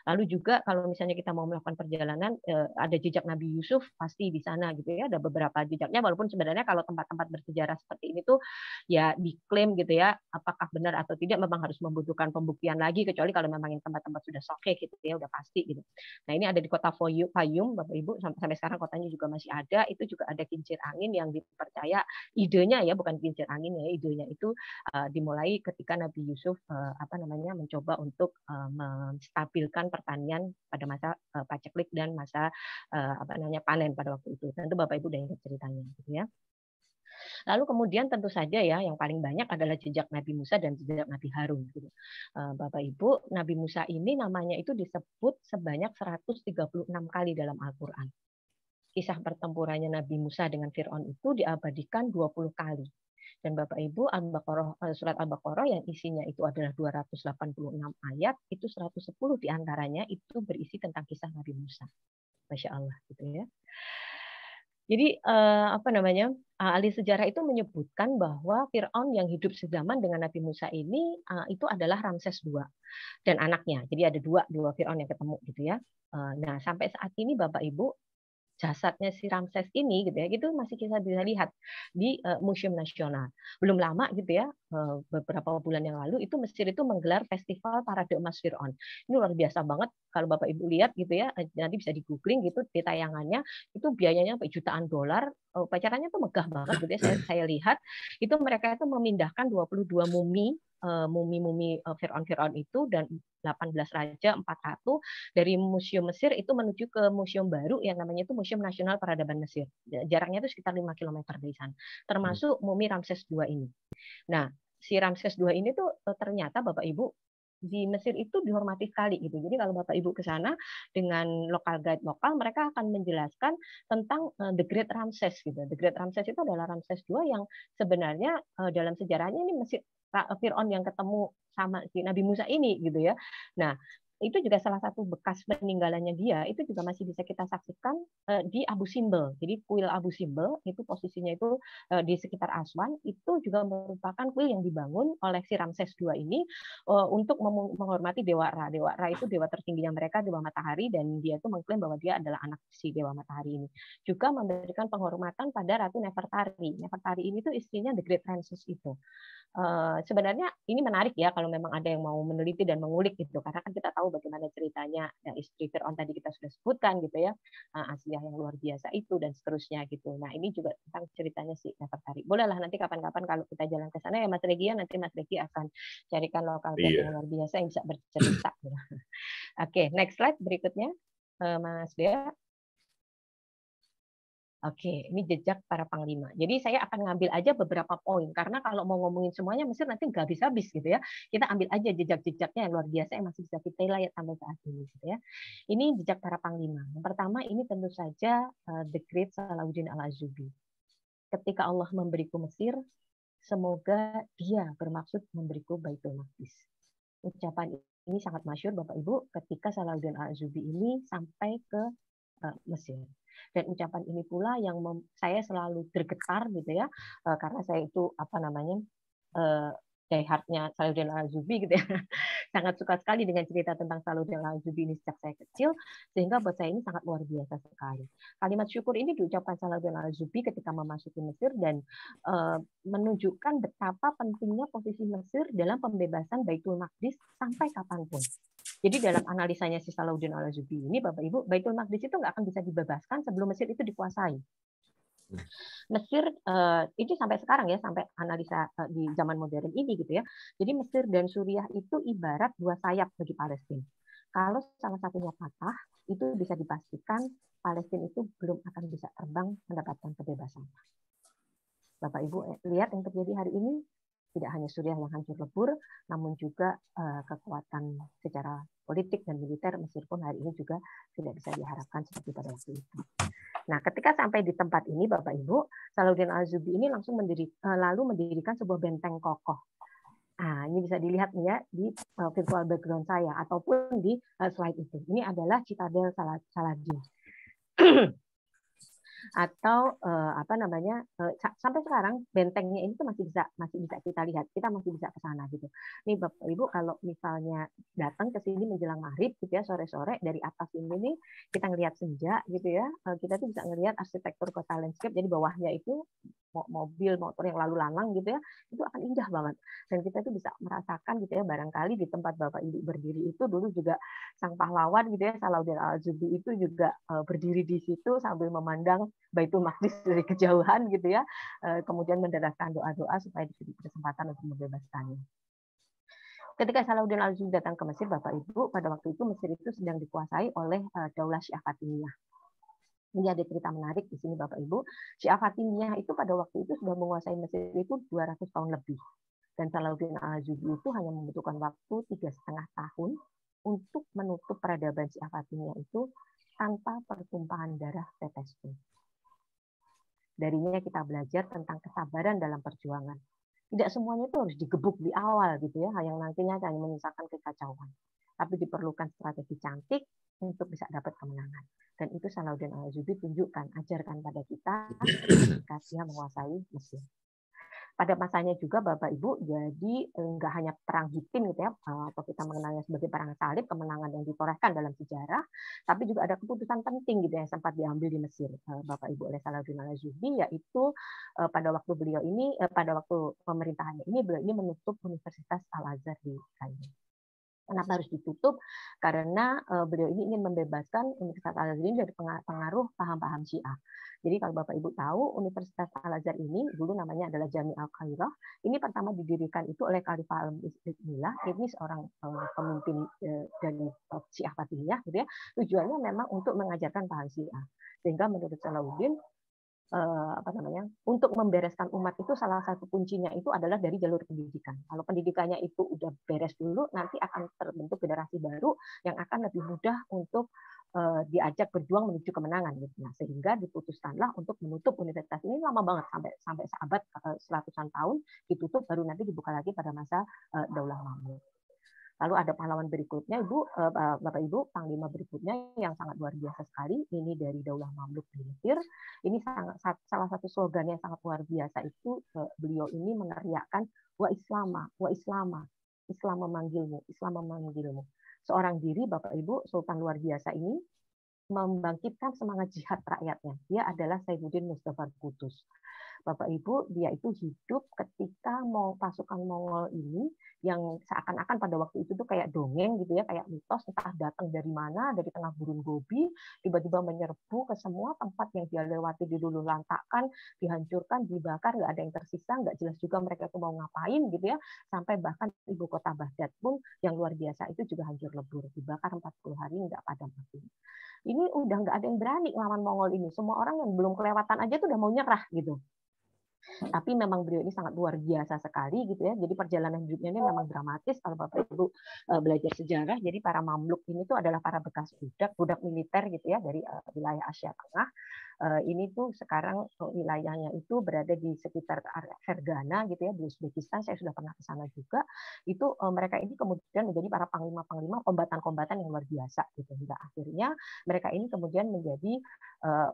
Lalu juga kalau misalnya kita mau melakukan perjalanan, ada jejak Nabi Yusuf pasti di sana gitu ya, ada beberapa jejaknya, walaupun sebenarnya kalau tempat-tempat bersejarah seperti ini tuh ya diklaim gitu ya, apakah benar atau tidak memang harus membutuhkan pembuktian lagi, kecuali kalau memang yang tempat-tempat sudah sahih gitu ya, udah pasti gitu. Nah, ini ada di kota Fayum, Bapak Ibu, sampai sekarang kotanya juga masih ada, itu juga ada kincir angin yang dipercaya idenya ya, bukan kincir angin ya, idenya itu dimulai ketika Nabi Yusuf mencoba untuk menstabilkan pertanian pada masa paceklik dan masa panen pada waktu itu. Tentu Bapak Ibu udah ingat ceritanya gitu ya. Lalu kemudian tentu saja ya yang paling banyak adalah jejak Nabi Musa dan jejak Nabi Harun gitu. Bapak Ibu, Nabi Musa ini namanya itu disebut sebanyak 136 kali dalam Al-Qur'an. Kisah pertempurannya Nabi Musa dengan Fir'aun itu diabadikan 20 kali. Dan Bapak Ibu, surat Al-Baqarah yang isinya itu adalah 286 ayat, itu 110 diantaranya itu berisi tentang kisah Nabi Musa. Masya Allah gitu ya. Jadi ahli sejarah itu menyebutkan bahwa Fir'aun yang hidup sezaman dengan Nabi Musa ini itu adalah Ramses II dan anaknya. Jadi ada dua Fir'aun yang ketemu gitu ya. Nah, sampai saat ini Bapak Ibu, jasadnya si Ramses ini gitu ya, itu masih kita bisa lihat di Museum Nasional. Belum lama gitu ya, beberapa bulan yang lalu itu Mesir itu menggelar festival Parade Emas Fir'aun. Ini luar biasa banget kalau Bapak Ibu lihat gitu ya, nanti bisa di googling gitu di tayangannya, itu biayanya sampai jutaan dolar upacaranya tuh megah banget gitu ya. Saya lihat itu mereka itu memindahkan 22 mumi Firaun itu dan 18 raja 4 ratu dari Museum Mesir itu menuju ke museum baru yang namanya itu Museum Nasional Peradaban Mesir. Jaraknya itu sekitar 5 km dari sana. Termasuk mumi Ramses II ini. Nah, si Ramses II ini tuh ternyata Bapak Ibu di Mesir itu dihormati sekali gitu. Jadi kalau Bapak Ibu ke sana dengan lokal guide lokal, mereka akan menjelaskan tentang The Great Ramses gitu. The Great Ramses itu adalah Ramses II yang sebenarnya dalam sejarahnya ini Mesir Fir'aun yang ketemu sama si Nabi Musa ini gitu ya. Nah, itu juga salah satu bekas peninggalannya dia, itu juga masih bisa kita saksikan di Abu Simbel. Jadi kuil Abu Simbel itu posisinya itu di sekitar Aswan, itu juga merupakan kuil yang dibangun oleh si Ramses II ini untuk menghormati Dewa Ra. Dewa Ra itu dewa tertingginya mereka, dewa matahari, dan dia itu mengklaim bahwa dia adalah anak si dewa matahari ini. Juga memberikan penghormatan pada Ratu Nefertari. Nefertari ini tuh istrinya The Great Ramses itu. Sebenarnya ini menarik ya kalau memang ada yang mau meneliti dan mengulik gitu, karena kan kita tahu bagaimana ceritanya istri Fir'aun tadi kita sudah sebutkan gitu ya, Asiah yang luar biasa itu dan seterusnya gitu. Nah ini juga tentang ceritanya si Nefertari. Bolehlah nanti kapan-kapan kalau kita jalan ke sana ya Mas Regi, nanti Mas Regi akan carikan lokal guide yang luar biasa yang bisa bercerita. Oke, next slide berikutnya Mas Dea. Oke, ini jejak para panglima. Jadi saya akan ngambil aja beberapa poin karena kalau mau ngomongin semuanya Mesir nanti nggak habis-habis gitu ya. Kita ambil aja jejak-jejaknya yang luar biasa yang masih bisa kita lihat sampai saat ini gitu ya. Ini jejak para panglima. Yang pertama ini tentu saja The Great Salahuddin Al-Ayyubi. Ketika Allah memberiku Mesir, semoga dia bermaksud memberiku Baitul Maqdis. Ucapan ini sangat masyhur Bapak Ibu ketika Salahuddin Al-Ayyubi ini sampai ke Mesir. Dan ucapan ini pula yang saya selalu bergetar gitu ya, karena saya itu apa namanya diehardnya Salahuddin Al-Ayyubi gitu ya. Sangat suka sekali dengan cerita tentang Salahuddin Al-Ayyubi ini sejak saya kecil, sehingga buat saya ini sangat luar biasa sekali. Kalimat syukur ini diucapkan Salahuddin Al-Ayyubi ketika memasuki Mesir dan menunjukkan betapa pentingnya posisi Mesir dalam pembebasan Baitul Maqdis sampai kapanpun. Jadi dalam analisanya si Salahuddin Al-Ayyubi ini, Bapak Ibu, Baitul Maqdis itu nggak akan bisa dibebaskan sebelum Mesir itu dikuasai. Mesir itu sampai sekarang ya, sampai analisa di zaman modern ini gitu ya. Jadi Mesir dan Suriah itu ibarat dua sayap bagi Palestina. Kalau salah satunya patah, itu bisa dipastikan Palestina itu belum akan bisa terbang mendapatkan kebebasan. Bapak Ibu lihat yang terjadi hari ini, tidak hanya Suriah yang hancur lebur, namun juga kekuatan secara politik dan militer Mesir pun hari ini juga tidak bisa diharapkan seperti pada waktu itu. Nah, ketika sampai di tempat ini, Bapak Ibu, Salahuddin Al-Ayyubi ini langsung lalu mendirikan sebuah benteng kokoh. Nah, ini bisa dilihat ya di virtual background saya ataupun di slide itu. Ini adalah Citadel Saladin. Atau apa namanya sampai sekarang bentengnya ini tuh masih bisa kita lihat, kita masih bisa ke sana gitu. Nih Bapak Ibu kalau misalnya datang ke sini menjelang maghrib gitu ya, sore-sore dari atas ini nih kita ngelihat senja gitu ya, kita tuh bisa ngelihat arsitektur kota landscape. Jadi bawahnya itu mobil motor yang lalu lalang gitu ya, itu akan indah banget. Dan kita tuh bisa merasakan gitu ya, barangkali di tempat Bapak Ibu berdiri itu dulu juga sang pahlawan gitu ya, Salahuddin Al-Ayyubi itu juga berdiri di situ sambil memandang Baitul Maqdis dari kejauhan gitu ya, kemudian menderaskan doa-doa supaya diberi kesempatan untuk membebaskannya. Ketika Salahuddin Al-Ayyubi datang ke Mesir, Bapak Ibu, pada waktu itu Mesir itu sedang dikuasai oleh Daulah Syiah Fatimiyah. Ini ada cerita menarik di sini Bapak Ibu. Syiah Fatimiyah itu pada waktu itu sudah menguasai Mesir itu 200 tahun lebih. Dan Salahuddin Al-Ayyubi itu hanya membutuhkan waktu 3,5 tahun untuk menutup peradaban Syiah Fatimiyah itu tanpa pertumpahan darah tetes pun. Darinya kita belajar tentang kesabaran dalam perjuangan. Tidak semuanya itu harus digebuk di awal gitu ya, yang nantinya hanya menyisakan kekacauan. Tapi diperlukan strategi cantik untuk bisa dapat kemenangan. Dan itu Salahuddin Al-Ayyubi tunjukkan, ajarkan pada kita ketika dia menguasai Mesir. Pada masanya juga Bapak Ibu, jadi nggak hanya perang Hittin gitu ya, atau kita mengenalnya sebagai perang salib, kemenangan yang ditorehkan dalam sejarah, tapi juga ada keputusan penting gitu yang sempat diambil di Mesir Bapak Ibu oleh Salahuddin Al-Ayyubi, yaitu pada waktu beliau ini, pada waktu pemerintahannya ini, beliau ini menutup Universitas Al-Azhar di Kairo. Kenapa harus ditutup? Karena beliau ini ingin membebaskan Universitas Al-Azhar ini dari pengaruh paham-paham Syiah. Jadi kalau Bapak Ibu tahu, Universitas Al-Azhar ini dulu namanya adalah Jami Al-Qairah. Ini pertama didirikan itu oleh Khalifah Al-Bismillah. Ini seorang pemimpin dari Syiah Fatimiyah, gitu ya. Tujuannya memang untuk mengajarkan paham Syiah. Sehingga menurut Salahuddin, untuk membereskan umat itu salah satu kuncinya itu adalah dari jalur pendidikan. Kalau pendidikannya itu udah beres dulu, nanti akan terbentuk generasi baru yang akan lebih mudah untuk diajak berjuang menuju kemenangan. Gitu. Nah, sehingga diputuskanlah untuk menutup universitas ini lama banget sampai seabad seratusan tahun ditutup, baru nanti dibuka lagi pada masa Daulah Mamluk. Lalu ada pahlawan berikutnya, Bapak Ibu, panglima berikutnya yang sangat luar biasa sekali. Ini dari Daulah Mamluk di Mesir. Ini salah satu slogan yang sangat luar biasa itu beliau ini meneriakkan wa Islama, wa Islama, Islam memanggilmu, Islam memanggilmu. Seorang diri, Bapak Ibu, Sultan luar biasa ini membangkitkan semangat jihad rakyatnya. Dia adalah Saifuddin Mustafa Qutuz. Bapak Ibu, dia itu hidup ketika pasukan Mongol ini yang seakan-akan pada waktu itu tuh kayak dongeng gitu ya, kayak mitos, entah datang dari mana, dari tengah gurun gobi, tiba-tiba menyerbu ke semua tempat yang dia lewati, diluluh lantakkan, dihancurkan, dibakar, nggak ada yang tersisa, nggak jelas juga mereka itu mau ngapain gitu ya, sampai bahkan ibu kota Baghdad pun yang luar biasa itu juga hancur lebur, dibakar 40 hari nggak padam api. Ini udah nggak ada yang berani ngelawan Mongol ini, semua orang yang belum kelewatan aja tuh udah mau nyerah gitu. Tapi memang beliau ini sangat luar biasa sekali gitu ya. Jadi perjalanan hidupnya ini memang dramatis kalau Bapak Ibu belajar sejarah. Jadi para Mamluk ini tuh adalah para bekas budak militer gitu ya dari wilayah Asia Tengah. Ini tuh sekarang wilayahnya itu berada di sekitar Fergana gitu ya, di Uzbekistan. Saya sudah pernah ke sana juga. Itu mereka ini kemudian menjadi para panglima-panglima kombatan-kombatan yang luar biasa gitu. Hingga akhirnya mereka ini kemudian menjadi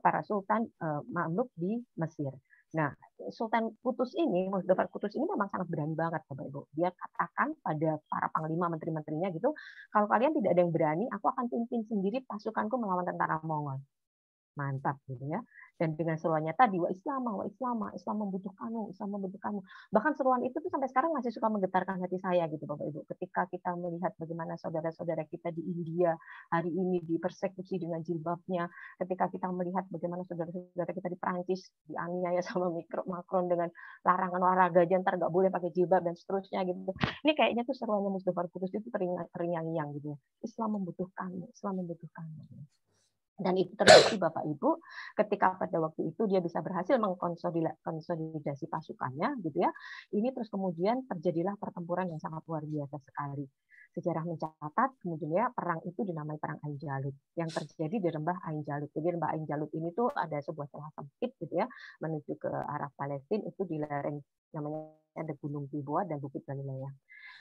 para sultan Mamluk di Mesir. Nah, Sultan Qutuz ini, Mustafa Qutuz ini memang sangat berani banget, Bapak Ibu. Dia katakan pada para panglima menteri-menterinya gitu, kalau kalian tidak ada yang berani, aku akan pimpin sendiri pasukanku melawan tentara Mongol. Mantap gitu ya. Dan dengan seruannya tadi wa Islama, Islam membutuhkanmu, Islam membutuhkanmu. Bahkan seruan itu tuh sampai sekarang masih suka menggetarkan hati saya gitu Bapak Ibu. Ketika kita melihat bagaimana saudara-saudara kita di India hari ini dipersekusi dengan jilbabnya, ketika kita melihat bagaimana saudara-saudara kita di Prancis dianiaya sama Macron dengan larangan olahraga, ntar nggak boleh pakai jilbab dan seterusnya gitu. Ini kayaknya tuh seruannya Mustafa Qutuz itu terngiang-ngiang gitu. Islam membutuhkanmu, Islam membutuhkanmu. Dan itu terbukti Bapak Ibu ketika pada waktu itu dia bisa berhasil mengkonsolidasi pasukannya gitu ya. Ini terus kemudian terjadilah pertempuran yang sangat luar biasa sekali. Sejarah mencatat kemudian ya perang itu dinamai perang Ain Jalut yang terjadi di lembah Ain Jalut. Jadi lembah Ain Jalut ini tuh ada sebuah celah sempit gitu ya menuju ke arah Palestina, itu di lereng namanya ada Gunung Gilboa dan Bukit Galilea.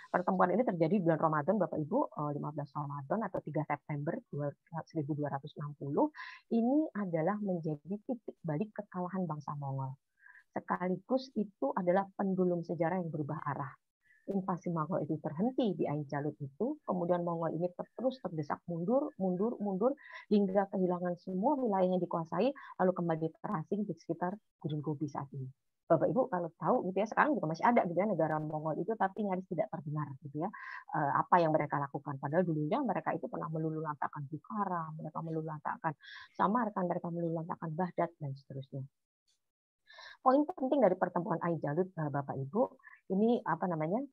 Pertemuan ini terjadi bulan Ramadan, Bapak Ibu, 15 Ramadan atau 3 September 1260. Ini adalah menjadi titik balik kekalahan bangsa Mongol. Sekaligus itu adalah pendulum sejarah yang berubah arah. Invasi Mongol itu terhenti di Ain Jalut itu, kemudian Mongol ini terus terdesak mundur, hingga kehilangan semua wilayah yang dikuasai, lalu kembali terasing di sekitar Gurun Gobi saat ini. Bapak Ibu kalau tahu gitu ya, sekarang juga masih ada gitu ya negara Mongol itu, tapi nyaris tidak terdengar gitu ya apa yang mereka lakukan. Padahal dulunya mereka itu pernah meluluh-lantakkan Bukhara, mereka meluluh-lantakkan Samarkand, mereka meluluh-lantakkan Baghdad dan seterusnya. Poin penting dari pertempuran Ain Jalut, Bapak Ibu, ini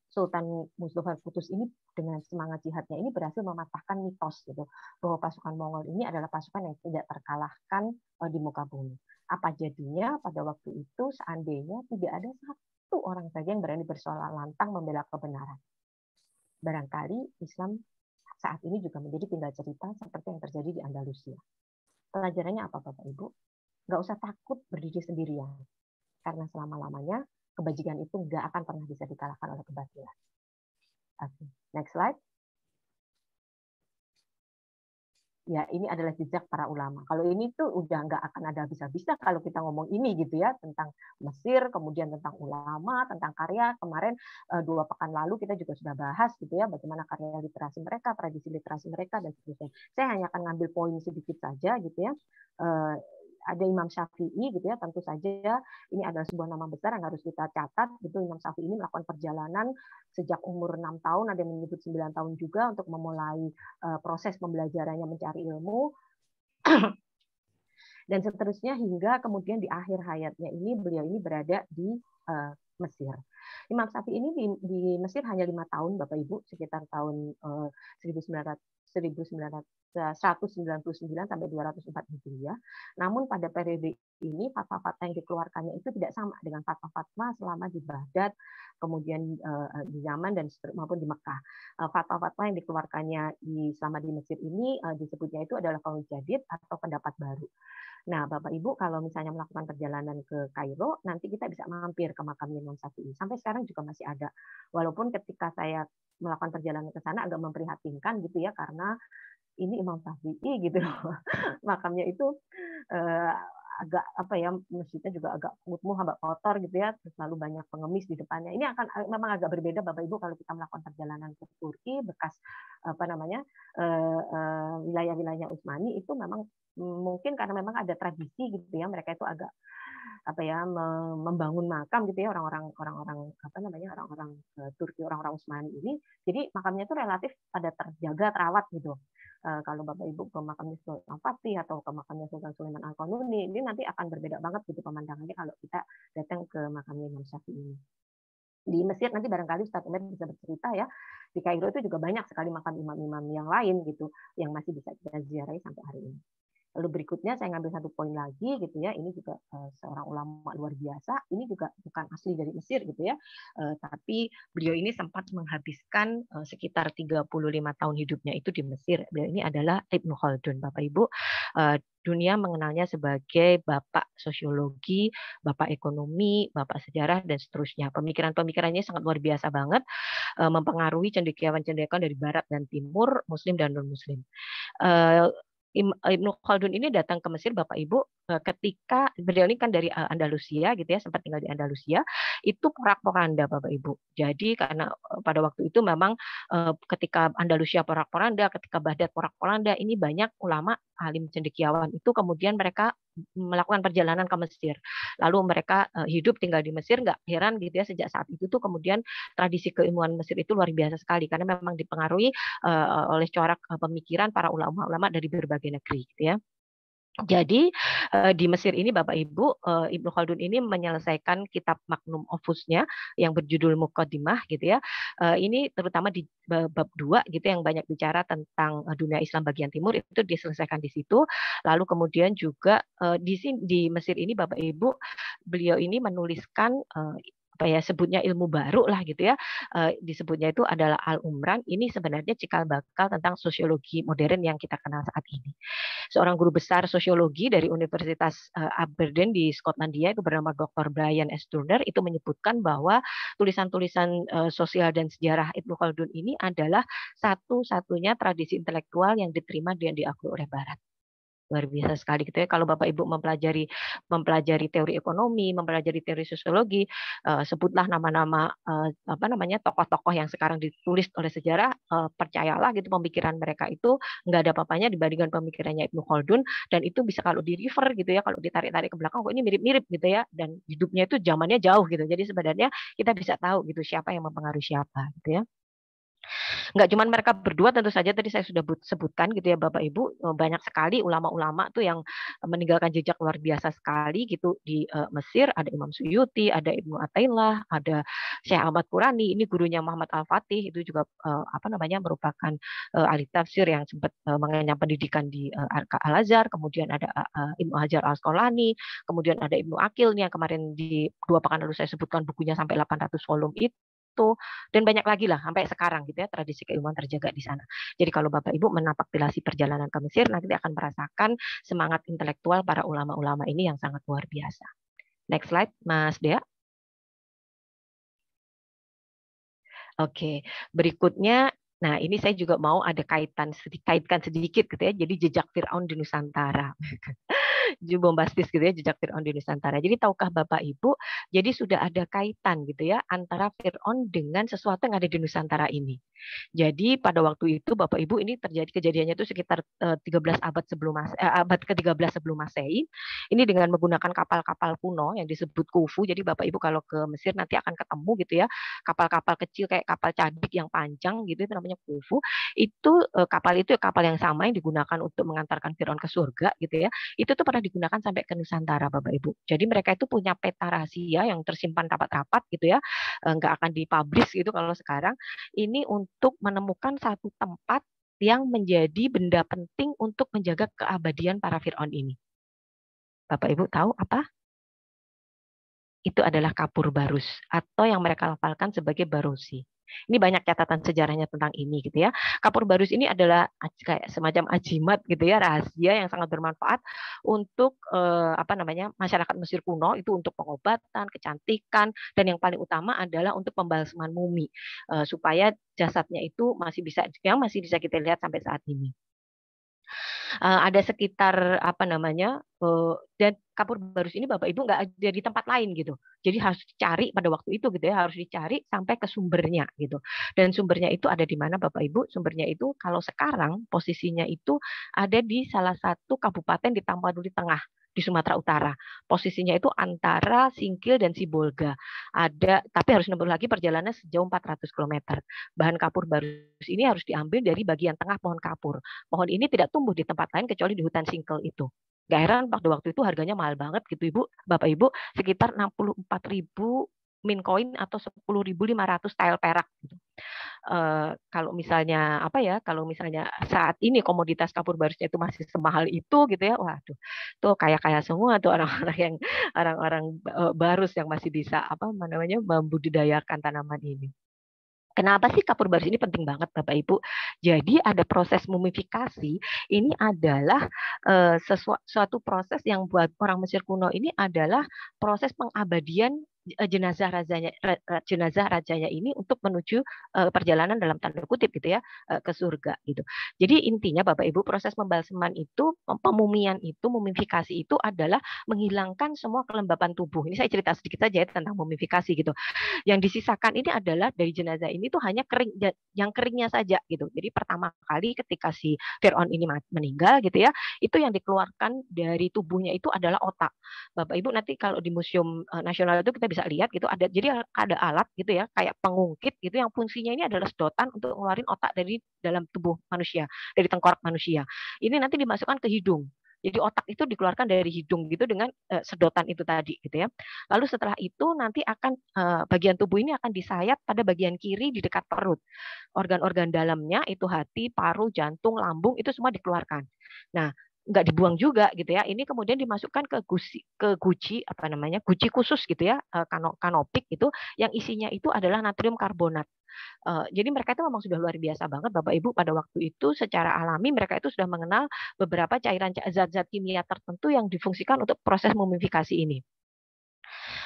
Sultan Mustafa Qutuz ini dengan semangat jihadnya ini berhasil mematahkan mitos gitu bahwa pasukan Mongol ini adalah pasukan yang tidak terkalahkan di muka bumi. Apa jadinya pada waktu itu seandainya tidak ada satu orang saja yang berani bersuara lantang membela kebenaran. Barangkali Islam saat ini juga menjadi tinggal cerita seperti yang terjadi di Andalusia. Pelajarannya apa Bapak Ibu? Nggak usah takut berdiri sendirian. Karena selama-lamanya kebajikan itu nggak akan pernah bisa dikalahkan oleh kebatilan. Oke, next slide. Ya, ini adalah jejak para ulama. Kalau ini tuh udah nggak akan ada habis-habisnya kalau kita ngomong ini gitu ya, tentang Mesir, kemudian tentang ulama, tentang karya. Kemarin 2 pekan lalu kita juga sudah bahas gitu ya, bagaimana karya literasi mereka, tradisi literasi mereka dan seterusnya. Saya hanya akan ngambil poin sedikit saja gitu ya. ada Imam Syafi'i gitu ya, tentu saja ini adalah sebuah nama besar yang harus kita catat gitu. Imam Syafi'i ini melakukan perjalanan sejak umur 6 tahun, ada yang menyebut 9 tahun juga untuk memulai proses pembelajarannya mencari ilmu. Dan seterusnya hingga kemudian di akhir hayatnya ini beliau ini berada di Mesir. Imam Syafi'i ini di Mesir hanya 5 tahun, Bapak Ibu, sekitar tahun 1999 sampai 204 Hijriah. Namun pada periode ini fatwa-fatwa yang dikeluarkannya itu tidak sama dengan fatwa-fatwa selama di Baghdad, kemudian di Yaman dan maupun di Mekah. Fatwa-fatwa yang dikeluarkannya selama di Mesir ini disebutnya itu adalah qaul jadid atau pendapat baru. Nah, Bapak Ibu kalau misalnya melakukan perjalanan ke Kairo, nanti kita bisa mampir ke makamnya Imam Syafi'i. Sampai sekarang juga masih ada. Walaupun ketika saya melakukan perjalanan ke sana agak memprihatinkan gitu ya, karena ini Imam Syafi'i gitu loh. Makamnya itu agak apa ya, masjidnya juga agak kumuh, agak kotor gitu ya, terus lalu banyak pengemis di depannya. Ini akan memang agak berbeda Bapak Ibu kalau kita melakukan perjalanan ke Turki bekas apa namanya wilayah-wilayah Utsmani, itu memang mungkin karena memang ada tradisi gitu ya, mereka itu agak apa ya membangun makam gitu ya, orang-orang apa namanya orang-orang Turki, orang-orang Utsmani ini. Jadi makamnya itu relatif pada terjaga, terawat gitu. Kalau Bapak Ibu ke makamnya Sultan Fatih atau ke makamnya Sultan Sulaiman Al-Qanuni, ini nanti akan berbeda banget gitu pemandangannya kalau kita datang ke makamnya Imam Syafi'i. Di Mesir nanti barangkali Ustaz Umar bisa bercerita ya, di Kairo itu juga banyak sekali makam imam-imam yang lain gitu yang masih bisa kita ziarahi sampai hari ini. Lalu berikutnya saya ngambil satu poin lagi gitu ya, ini juga seorang ulama luar biasa, ini juga bukan asli dari Mesir gitu ya, tapi beliau ini sempat menghabiskan sekitar 35 tahun hidupnya itu di Mesir. Beliau ini adalah Ibnu Khaldun, Bapak Ibu. Dunia mengenalnya sebagai bapak sosiologi, bapak ekonomi, bapak sejarah, dan seterusnya. Pemikiran-pemikirannya sangat luar biasa banget, mempengaruhi cendekiawan-cendekiawan dari barat dan timur, muslim dan non-muslim. Ibnu Khaldun ini datang ke Mesir Bapak Ibu ketika beliau ini kan dari Andalusia gitu ya, sempat tinggal di Andalusia, itu porak-poranda Bapak Ibu. Jadi karena pada waktu itu memang ketika Andalusia porak-poranda, ketika Baghdad porak-poranda, ini banyak ulama alim cendekiawan itu kemudian mereka melakukan perjalanan ke Mesir. Lalu mereka hidup tinggal di Mesir, nggak heran gitu ya, sejak saat itu tuh kemudian tradisi keilmuan Mesir itu luar biasa sekali karena memang dipengaruhi oleh corak pemikiran para ulama-ulama dari berbagai negeri gitu ya. Jadi di Mesir ini Bapak Ibu, Ibnu Khaldun ini menyelesaikan kitab magnum opusnya yang berjudul Muqaddimah gitu ya. Ini terutama di bab 2 gitu yang banyak bicara tentang dunia Islam bagian timur, itu diselesaikan di situ. Lalu kemudian juga di Mesir ini Bapak Ibu, beliau ini menuliskan apa ya sebutnya ilmu baru lah gitu ya, disebutnya itu adalah Al-Umran. Ini sebenarnya cikal bakal tentang sosiologi modern yang kita kenal saat ini. Seorang guru besar sosiologi dari Universitas Aberdeen di Skotlandia itu bernama Dr. Brian S. Turner itu menyebutkan bahwa tulisan-tulisan sosial dan sejarah Ibnu Khaldun ini adalah satu-satunya tradisi intelektual yang diterima dan diakui oleh Barat. Luar biasa sekali gitu ya. Kalau Bapak Ibu mempelajari teori ekonomi, mempelajari teori sosiologi, sebutlah nama-nama apa namanya tokoh-tokoh yang sekarang ditulis oleh sejarah, percayalah gitu pemikiran mereka itu nggak ada apa-apanya dibandingkan pemikirannya Ibnu Khaldun, dan itu bisa kalau di-refer gitu ya, kalau ditarik-tarik ke belakang kok ini mirip-mirip gitu ya, dan hidupnya itu zamannya jauh gitu. Jadi sebenarnya kita bisa tahu gitu siapa yang mempengaruhi siapa gitu ya. Nggak cuma mereka berdua, tentu saja tadi saya sudah sebutkan gitu ya Bapak Ibu, banyak sekali ulama-ulama tuh yang meninggalkan jejak luar biasa sekali gitu di Mesir. Ada Imam Suyuti, ada Ibnu Athaillah, ada Syekh Ahmad Qurani, ini gurunya Muhammad Al-Fatih, itu juga apa namanya merupakan ahli tafsir yang sempat mengenyam pendidikan di Al-Azhar. Kemudian ada Ibnu Hajar Al-Asqalani, kemudian ada Ibnu Aqil yang kemarin di 2 pekan lalu saya sebutkan bukunya sampai 800 volume itu, dan banyak lagi lah sampai sekarang gitu ya, tradisi keilmuan terjaga di sana. Jadi kalau Bapak Ibu menapak tilasi perjalanan ke Mesir, nanti akan merasakan semangat intelektual para ulama-ulama ini yang sangat luar biasa. Next slide, Mas Dea. Oke, berikutnya, nah ini saya juga mau ada kaitkan sedikit gitu ya, jadi jejak Firaun di Nusantara. bombastis gitu ya, jejak Fir'aun di Nusantara. Jadi tahukah Bapak Ibu, jadi sudah ada kaitan gitu ya antara Fir'aun dengan sesuatu yang ada di Nusantara ini. Jadi pada waktu itu Bapak Ibu ini terjadi kejadiannya itu sekitar 13 abad abad ke-13 sebelum Masehi. Ini dengan menggunakan kapal-kapal kuno yang disebut kufu. Jadi Bapak Ibu kalau ke Mesir nanti akan ketemu gitu ya, kapal-kapal kecil kayak kapal cadik yang panjang gitu itu namanya kufu. Itu kapal itu kapal yang sama yang digunakan untuk mengantarkan Firaun ke surga gitu ya. Itu tuh pernah digunakan sampai ke Nusantara Bapak Ibu. Jadi mereka itu punya peta rahasia yang tersimpan rapat-rapat gitu ya. Nggak akan dipublish gitu kalau sekarang. Ini untuk menemukan satu tempat yang menjadi benda penting untuk menjaga keabadian para Firaun ini. Bapak Ibu tahu apa? Itu adalah kapur barus atau yang mereka lafalkan sebagai barosi. Ini banyak catatan sejarahnya tentang ini gitu ya. Kapur barus ini adalah kayak semacam ajimat gitu ya, rahasia yang sangat bermanfaat untuk masyarakat Mesir kuno, itu untuk pengobatan, kecantikan, dan yang paling utama adalah untuk pembalseman mumi supaya jasadnya itu masih bisa kita lihat sampai saat ini. Ada sekitar dan kapur barus ini Bapak Ibu nggak ada di tempat lain gitu. Jadi harus dicari pada waktu itu gitu ya, harus dicari sampai ke sumbernya gitu. Dan sumbernya itu ada di mana Bapak Ibu? Sumbernya itu kalau sekarang posisinya itu ada di salah satu kabupaten di Tapanuli Tengah di Sumatera Utara. Posisinya itu antara Singkil dan Sibolga. Tapi harus nempuh lagi perjalanan sejauh 400 km. Bahan kapur barus ini harus diambil dari bagian tengah pohon kapur. Pohon ini tidak tumbuh di tempat lain kecuali di hutan Singkil itu. Gak heran pada waktu itu harganya mahal banget gitu Ibu, Bapak Ibu, sekitar 64.000 min koin atau 10.500 tael perak gitu. Kalau misalnya kalau misalnya saat ini komoditas kapur barusnya itu masih semahal itu gitu ya, waduh, tuh kaya-kaya semua tuh orang-orang barus yang masih bisa membudidayakan tanaman ini. Kenapa sih kapur barus ini penting banget Bapak Ibu? Jadi ada proses mumifikasi, ini adalah suatu proses yang buat orang Mesir kuno ini adalah proses pengabadian jenazah rajanya ini untuk menuju perjalanan dalam tanda kutip gitu ya ke surga gitu. Jadi intinya Bapak Ibu proses pembalseman itu, pemumian itu, mumifikasi itu adalah menghilangkan semua kelembapan tubuh. Ini saya cerita sedikit saja ya tentang mumifikasi gitu. Yang disisakan ini adalah dari jenazah ini tuh hanya yang keringnya saja gitu. Jadi pertama kali ketika si Firaun ini meninggal gitu ya, itu yang dikeluarkan dari tubuhnya itu adalah otak. Bapak Ibu nanti kalau di Museum Nasional itu kita bisa lihat gitu, jadi ada alat gitu ya kayak pengungkit gitu yang fungsinya ini adalah sedotan untuk ngeluarin otak dari dalam tubuh manusia, dari tengkorak manusia. Ini nanti dimasukkan ke hidung. Jadi otak itu dikeluarkan dari hidung gitu dengan sedotan itu tadi gitu ya. Lalu setelah itu nanti akan bagian tubuh ini akan disayat pada bagian kiri di dekat perut. Organ-organ dalamnya itu hati, paru, jantung, lambung itu semua dikeluarkan. Nah, nggak dibuang juga gitu ya. Ini kemudian dimasukkan ke guci guci khusus gitu ya, kanopik itu yang isinya itu adalah natrium karbonat. Jadi mereka itu memang sudah luar biasa banget Bapak Ibu pada waktu itu secara alami mereka itu sudah mengenal beberapa cairan zat-zat kimia tertentu yang difungsikan untuk proses mumifikasi ini.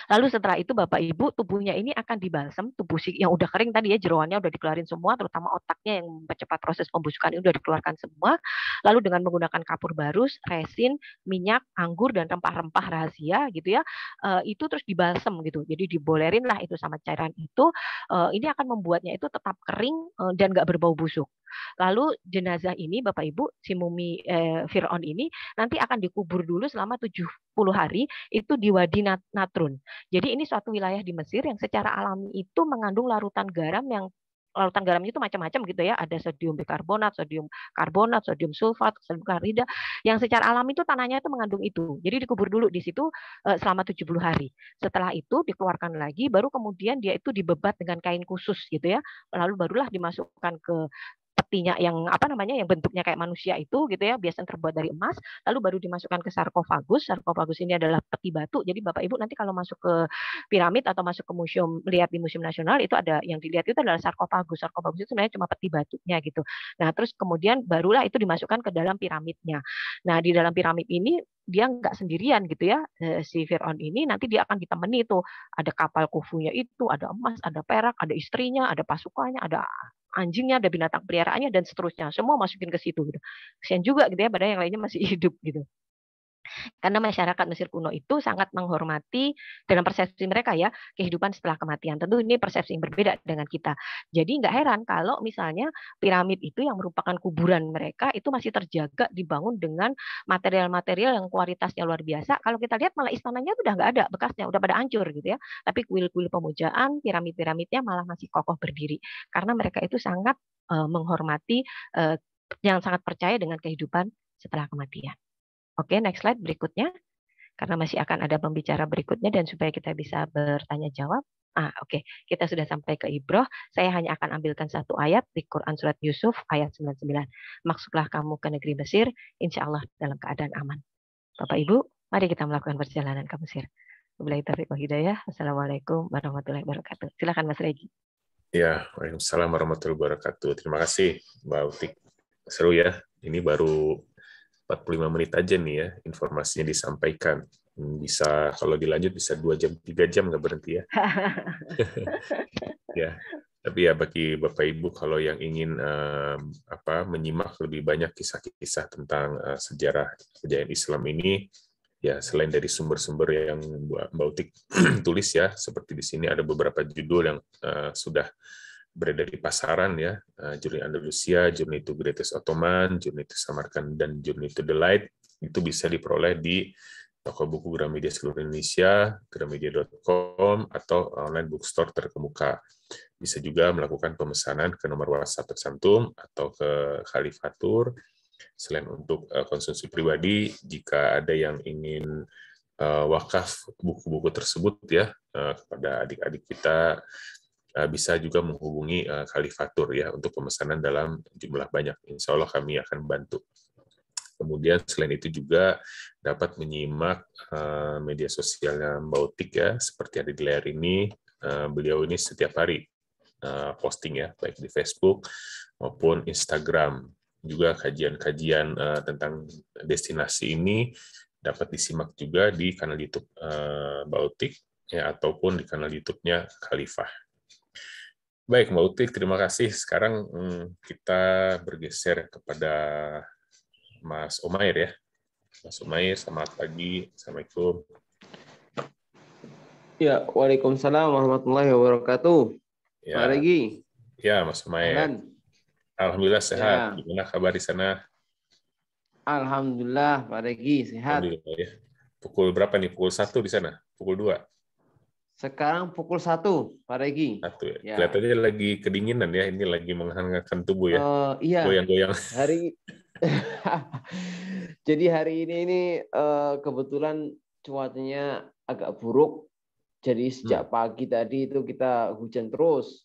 Lalu setelah itu Bapak Ibu tubuhnya ini akan dibalsem, tubuh yang udah kering tadi ya, jeroannya udah dikeluarin semua, terutama otaknya yang mempercepat proses pembusukan ini udah dikeluarkan semua. Lalu dengan menggunakan kapur barus, resin, minyak, anggur dan rempah-rempah rahasia gitu ya, itu terus dibalsem gitu. Jadi dibolerin lah itu sama cairan itu, ini akan membuatnya itu tetap kering dan nggak berbau busuk. Lalu jenazah ini Bapak Ibu si mumi Firaun ini nanti akan dikubur dulu selama 70 hari itu di Wadi Natrun. Jadi ini suatu wilayah di Mesir yang secara alami itu mengandung larutan garam yang larutan garamnya itu macam-macam gitu ya, ada sodium bikarbonat, sodium sulfat, sodium klorida yang secara alami itu tanahnya itu mengandung itu. Jadi dikubur dulu di situ selama 70 hari. Setelah itu dikeluarkan lagi baru kemudian dia itu dibebat dengan kain khusus gitu ya. Lalu barulah dimasukkan ke petinya yang yang bentuknya kayak manusia itu gitu ya, biasanya terbuat dari emas, lalu baru dimasukkan ke sarkofagus. Sarkofagus ini adalah peti batu. Jadi Bapak Ibu nanti kalau masuk ke piramid atau masuk ke museum, lihat di Museum Nasional itu ada yang dilihat itu adalah sarkofagus. Sarkofagus itu sebenarnya cuma peti batunya gitu. Nah, terus kemudian barulah itu dimasukkan ke dalam piramidnya. Nah, di dalam piramid ini dia nggak sendirian gitu ya, si Firaun ini nanti dia akan ditemani itu ada kapal kufunya itu, ada emas, ada perak, ada istrinya, ada pasukannya, ada anjingnya, ada binatang peliharaannya dan seterusnya, semua masukin ke situ gitu. Kesian juga gitu ya, padahal yang lainnya masih hidup gitu. Karena masyarakat Mesir kuno itu sangat menghormati dalam persepsi mereka ya kehidupan setelah kematian. Tentu ini persepsi yang berbeda dengan kita. Jadi nggak heran kalau misalnya piramid itu yang merupakan kuburan mereka itu masih terjaga dibangun dengan material-material yang kualitasnya luar biasa. Kalau kita lihat malah istananya udah nggak ada bekasnya, udah pada hancur gitu ya. Tapi kuil-kuil pemujaan, piramid-piramidnya malah masih kokoh berdiri karena mereka itu sangat menghormati yang sangat percaya dengan kehidupan setelah kematian. Oke, next slide berikutnya. Karena masih akan ada pembicara berikutnya dan supaya kita bisa bertanya jawab. Oke. Kita sudah sampai ke Ibroh. Saya hanya akan ambilkan satu ayat di Quran Surat Yusuf ayat 99. Masuklah kamu ke negeri Mesir, insya Allah dalam keadaan aman. Bapak Ibu, mari kita melakukan perjalanan ke Mesir. Wabillahi taufiq wal hidayah. Wassalamualaikum warahmatullahi wabarakatuh. Silakan Mas Regi.
Ya, waalaikumsalam warahmatullahi wabarakatuh. Terima kasih Mbak Utik. Seru ya. Ini baru 45 menit aja nih ya informasinya disampaikan. Bisa kalau dilanjut bisa 2 jam 3 jam nggak berhenti ya. Ya, tapi ya bagi Bapak Ibu kalau yang ingin menyimak lebih banyak kisah-kisah tentang sejarah kejayaan Islam ini, ya selain dari sumber-sumber yang Mbak Utik tulis ya, seperti di sini ada beberapa judul yang sudah beredar di pasaran ya, Journey Andalusia, Journey to Greatest Ottoman, Journey to Samarkand, dan Journey to the Light, itu bisa diperoleh di toko buku Gramedia seluruh Indonesia, gramedia.com, atau online bookstore terkemuka. Bisa juga melakukan pemesanan ke nomor WhatsApp tercantum atau ke Khalifatur. Selain untuk konsumsi pribadi, jika ada yang ingin wakaf buku-buku tersebut ya kepada adik-adik kita, bisa juga menghubungi Khalifatur ya untuk pemesanan dalam jumlah banyak. Insya Allah kami akan bantu. Kemudian selain itu juga dapat menyimak media sosialnya Mbak Utik ya, seperti ada di layar ini. Beliau ini setiap hari posting ya, baik di Facebook maupun Instagram. Juga kajian-kajian tentang destinasi ini dapat disimak juga di kanal YouTube Mbak Utik ya, ataupun di kanal YouTube-nya Khalifah. Baik, Mbak Utik, terima kasih. Sekarang kita bergeser kepada Mas Umair ya. Mas Umair, selamat pagi. Assalamualaikum.
Ya, waalaikumsalam warahmatullahi wabarakatuh.
Ya.
Pak Regi.
Ya, Mas Umair. Alhamdulillah sehat. Ya. Gimana kabar di sana?
Alhamdulillah, Pak Regi, sehat.
Alhamdulillah ya. Pukul berapa nih? Pukul 1 di sana? Pukul 2?
Sekarang pukul 1, Pak Regi.
1 ya. Ya. Kelihatannya lagi kedinginan ya. Ini lagi menghangatkan tubuh ya.
Iya.
Goyang-goyang.
Jadi hari ini kebetulan cuacanya agak buruk. Jadi sejak pagi tadi itu kita hujan terus.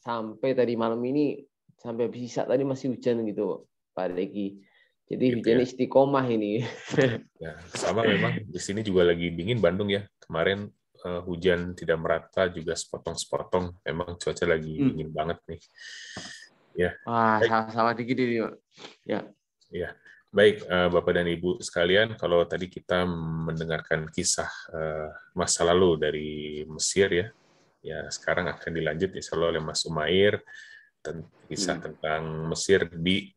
Sampai tadi malam ini, sampai bisa tadi masih hujan gitu, Pak Regi. Jadi gitu hujan ya. Istiqomah ini.
Ya, sama memang. Di sini juga lagi dingin Bandung ya. Kemarin hujan tidak merata, juga sepotong-sepotong. Memang cuaca lagi dingin banget nih. Ya.
Wah, sama-sama dikit ini, Pak. Ya.
Ya. Baik, Bapak dan Ibu sekalian, kalau tadi kita mendengarkan kisah masa lalu dari Mesir ya. Ya, sekarang akan dilanjut insya Allah oleh Mas Umair kisah tentang Mesir di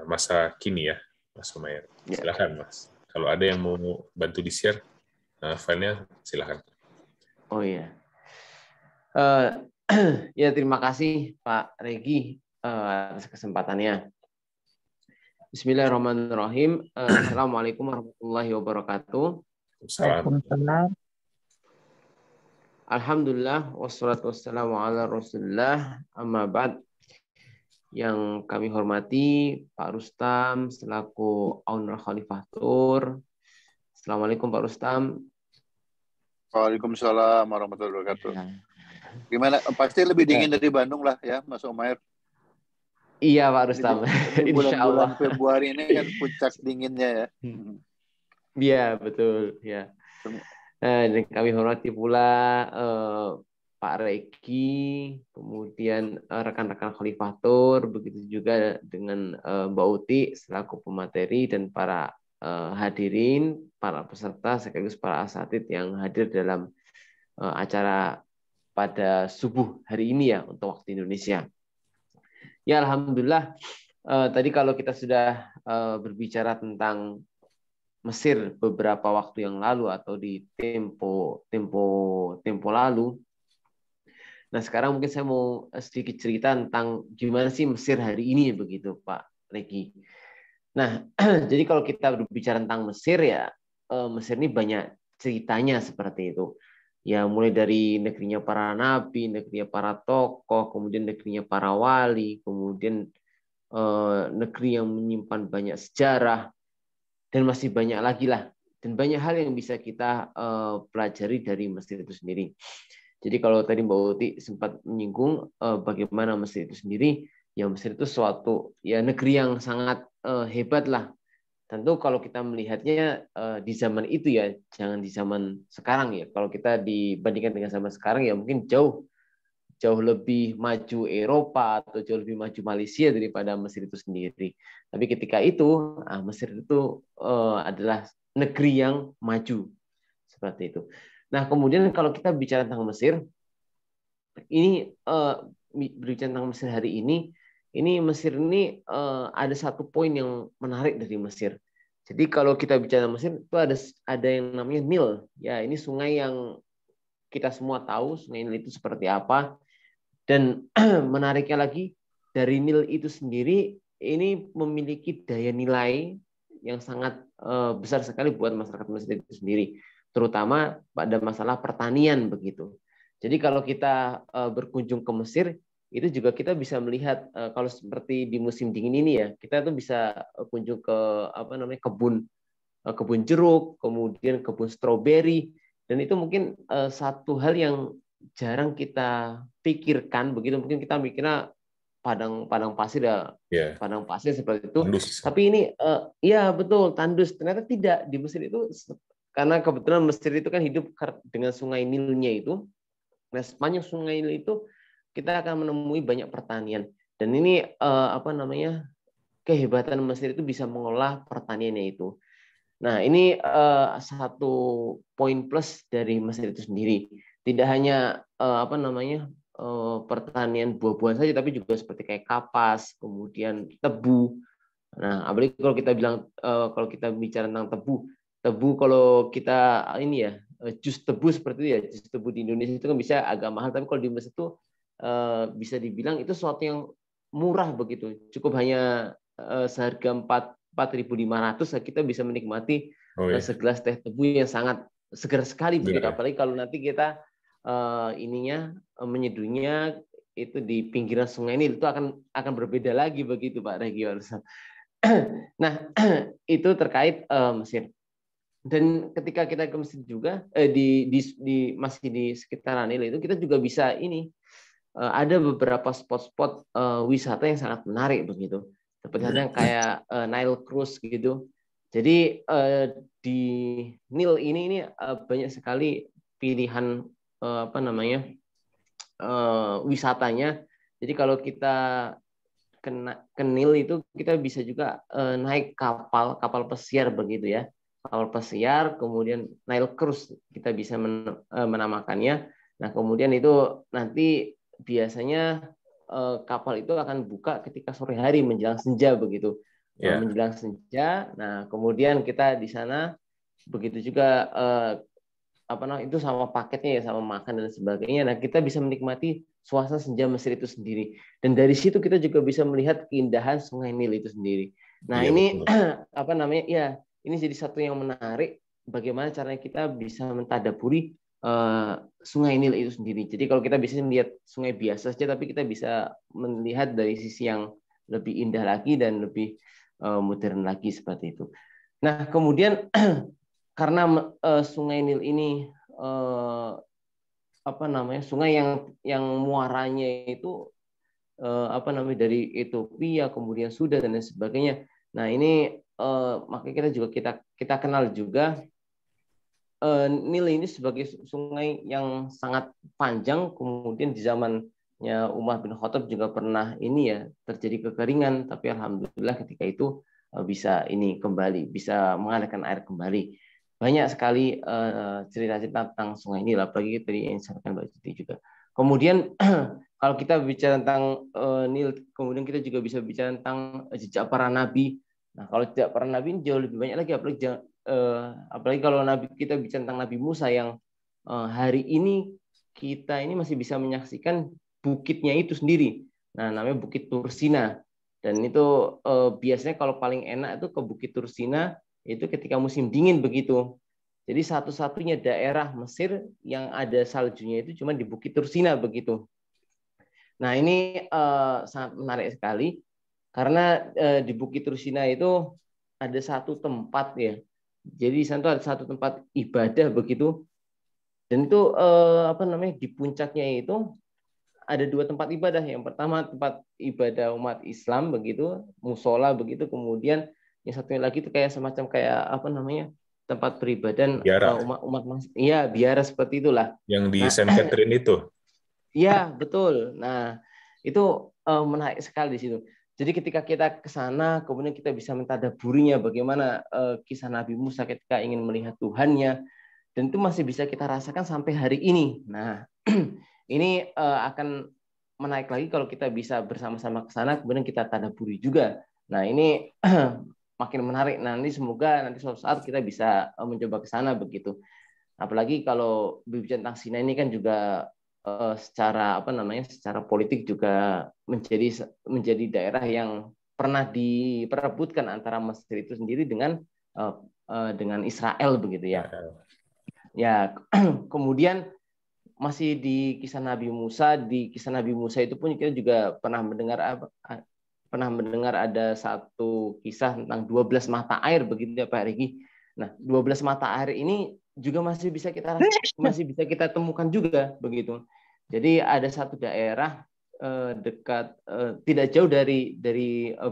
masa kini ya, Mas Umair. Silakan, Mas. Kalau ada yang mau bantu di-share filenya, silakan.
Oh iya. Ya, terima kasih Pak Regi atas kesempatannya. Bismillahirrahmanirrahim. Assalamualaikum warahmatullahi wabarakatuh.
Waalaikumsalam.
Alhamdulillah, wassalatu wassalamu ala rasulillah, amma ba'd. Yang kami hormati Pak Rustam selaku owner Khalifatur. Assalamualaikum Pak Rustam.
Waalaikumsalam warahmatullahi wabarakatuh. Gimana? Pasti lebih dingin dari Bandung lah ya, Mas Umair.
Iya Pak Rustam.
Bulan-bulan Februari ini kan puncak dinginnya ya.
Iya betul ya. Dan kami hormati pula Pak Regi, kemudian rekan-rekan Khalifatur, begitu juga dengan Mbak Uti selaku pemateri dan para hadirin, para peserta sekaligus para asatid yang hadir dalam acara pada subuh hari ini ya untuk waktu Indonesia. Ya alhamdulillah tadi kalau kita sudah berbicara tentang Mesir beberapa waktu yang lalu atau di tempo lalu. Nah, sekarang mungkin saya mau sedikit cerita tentang gimana sih Mesir hari ini begitu, Pak Regi. Nah, jadi kalau kita berbicara tentang Mesir ya, Mesir ini banyak ceritanya seperti itu. Ya, mulai dari negerinya para nabi, negerinya para tokoh, kemudian negerinya para wali, kemudian negeri yang menyimpan banyak sejarah, dan masih banyak lagi lah. Dan banyak hal yang bisa kita pelajari dari Mesir itu sendiri. Jadi kalau tadi Mbak Uti sempat menyinggung bagaimana Mesir itu sendiri, ya Mesir itu suatu ya negeri yang sangat hebat lah. Tentu kalau kita melihatnya di zaman itu ya, jangan di zaman sekarang ya. Kalau kita dibandingkan dengan zaman sekarang ya mungkin jauh lebih maju Eropa atau jauh lebih maju Malaysia daripada Mesir itu sendiri. Tapi ketika itu Mesir itu adalah negeri yang maju seperti itu. Nah, kemudian kalau kita bicara tentang Mesir, ini berbicara tentang Mesir hari ini Mesir ini ada satu poin yang menarik dari Mesir. Jadi kalau kita bicara Mesir itu ada yang namanya Nil. Ya, ini sungai yang kita semua tahu sungai Nil itu seperti apa. Dan menariknya lagi dari Nil itu sendiri ini memiliki daya nilai yang sangat besar sekali buat masyarakat Mesir itu sendiri, terutama pada masalah pertanian begitu. Jadi kalau kita berkunjung ke Mesir, itu juga kita bisa melihat kalau seperti di musim dingin ini ya, kita tuh bisa kunjung ke kebun jeruk, kemudian kebun stroberi, dan itu mungkin satu hal yang jarang kita pikirkan begitu. Mungkin kita mikirnya padang pasir ya, padang pasir seperti itu. Tandus. Tapi ini ya betul tandus. Ternyata tidak, di Mesir itu karena kebetulan Mesir itu kan hidup dengan sungai Nilnya itu. Nah, sepanjang sungai Nil itu kita akan menemui banyak pertanian. Dan ini kehebatan Mesir itu bisa mengolah pertaniannya itu. Nah, ini satu poin plus dari Mesir itu sendiri. Tidak hanya pertanian buah-buahan saja, tapi juga seperti kayak kapas, kemudian tebu. Nah, apalagi kalau kita bicara tentang tebu kalau kita jus tebu seperti itu ya, jus tebu di Indonesia itu kan bisa agak mahal, tapi kalau di Mesir itu bisa dibilang itu sesuatu yang murah begitu. Cukup hanya seharga 4.500 kita bisa menikmati segelas teh tebu yang sangat segar sekali begitu. Apalagi kalau nanti kita menyeduhnya itu di pinggiran sungai ini, itu akan berbeda lagi begitu Pak Regio. Nah, itu terkait Mesir. Dan ketika kita ke Mesir juga masih di sekitaran Nil itu kita juga bisa ada beberapa spot-spot wisata yang sangat menarik begitu. Seperti halnya kayak Nile Cruise gitu. Jadi di Nil ini banyak sekali pilihan wisatanya. Jadi kalau kita ke Nil itu kita bisa juga naik kapal pesiar begitu ya. Kapal pesiar, kemudian Nile Cruise kita bisa menamakannya. Nah, kemudian itu nanti biasanya kapal itu akan buka ketika sore hari menjelang senja begitu. Menjelang senja. Nah, kemudian kita di sana begitu juga itu sama paketnya ya, sama makan dan sebagainya. Nah, kita bisa menikmati suasana senja Mesir itu sendiri. Dan dari situ kita juga bisa melihat keindahan Sungai Nil itu sendiri. Nah, ini ini jadi satu yang menarik bagaimana caranya kita bisa mentadaburi Sungai Nil itu sendiri. Jadi kalau kita bisa melihat sungai biasa saja, tapi kita bisa melihat dari sisi yang lebih indah lagi dan lebih modern lagi seperti itu. Nah, kemudian karena Sungai Nil ini sungai yang muaranya itu dari Ethiopia, kemudian Sudan dan lain sebagainya. Nah, ini makanya kita kenal juga Nil ini sebagai sungai yang sangat panjang. Kemudian di zamannya Umar bin Khattab juga pernah terjadi kekeringan, tapi alhamdulillah ketika itu bisa bisa mengalirkan air kembali. Banyak sekali cerita-cerita tentang sungai Nil, apalagi tadi yang disampaikan Mbak Siti juga. Kemudian kalau kita bicara tentang Nil, kemudian kita juga bisa bicara tentang jejak para nabi. Nah, kalau jejak para nabi ini jauh lebih banyak lagi, apalagi apalagi kalau kita bicara tentang Nabi Musa yang hari ini kita ini masih bisa menyaksikan bukitnya itu sendiri. Nah, namanya Bukit Tursina. Dan itu biasanya kalau paling enak itu ke Bukit Tursina itu ketika musim dingin begitu. Jadi satu-satunya daerah Mesir yang ada saljunya itu cuma di Bukit Tursina begitu. Nah, ini sangat menarik sekali karena di Bukit Tursina itu ada satu tempat ya. Jadi di sana ada satu tempat ibadah begitu. Dan itu di puncaknya itu ada dua tempat ibadah. Yang pertama tempat ibadah umat Islam begitu, musola begitu. Kemudian yang satunya lagi itu kayak semacam tempat beribadah umat iya, biara seperti itulah.
Yang di Saint Catherine itu.
Iya, betul. Nah, itu menarik sekali di situ. Jadi ketika kita ke sana, kemudian kita bisa mentadaburinya bagaimana kisah Nabi Musa ketika ingin melihat Tuhannya, dan itu masih bisa kita rasakan sampai hari ini. Nah, ini akan menaik lagi kalau kita bisa bersama-sama ke sana, kemudian kita tadaburi juga. Nah, ini makin menarik. Nanti semoga nanti suatu saat kita bisa mencoba ke sana begitu. Apalagi kalau berbicara tentang Sinai ini kan juga secara secara politik juga menjadi daerah yang pernah diperebutkan antara Mesir itu sendiri dengan Israel begitu ya. Ya, kemudian masih di kisah Nabi Musa, itu pun kita juga pernah mendengar ada satu kisah tentang 12 mata air begitu ya Pak Riki. Nah, 12 mata air ini juga masih bisa kita temukan juga begitu. Jadi ada satu daerah dekat tidak jauh dari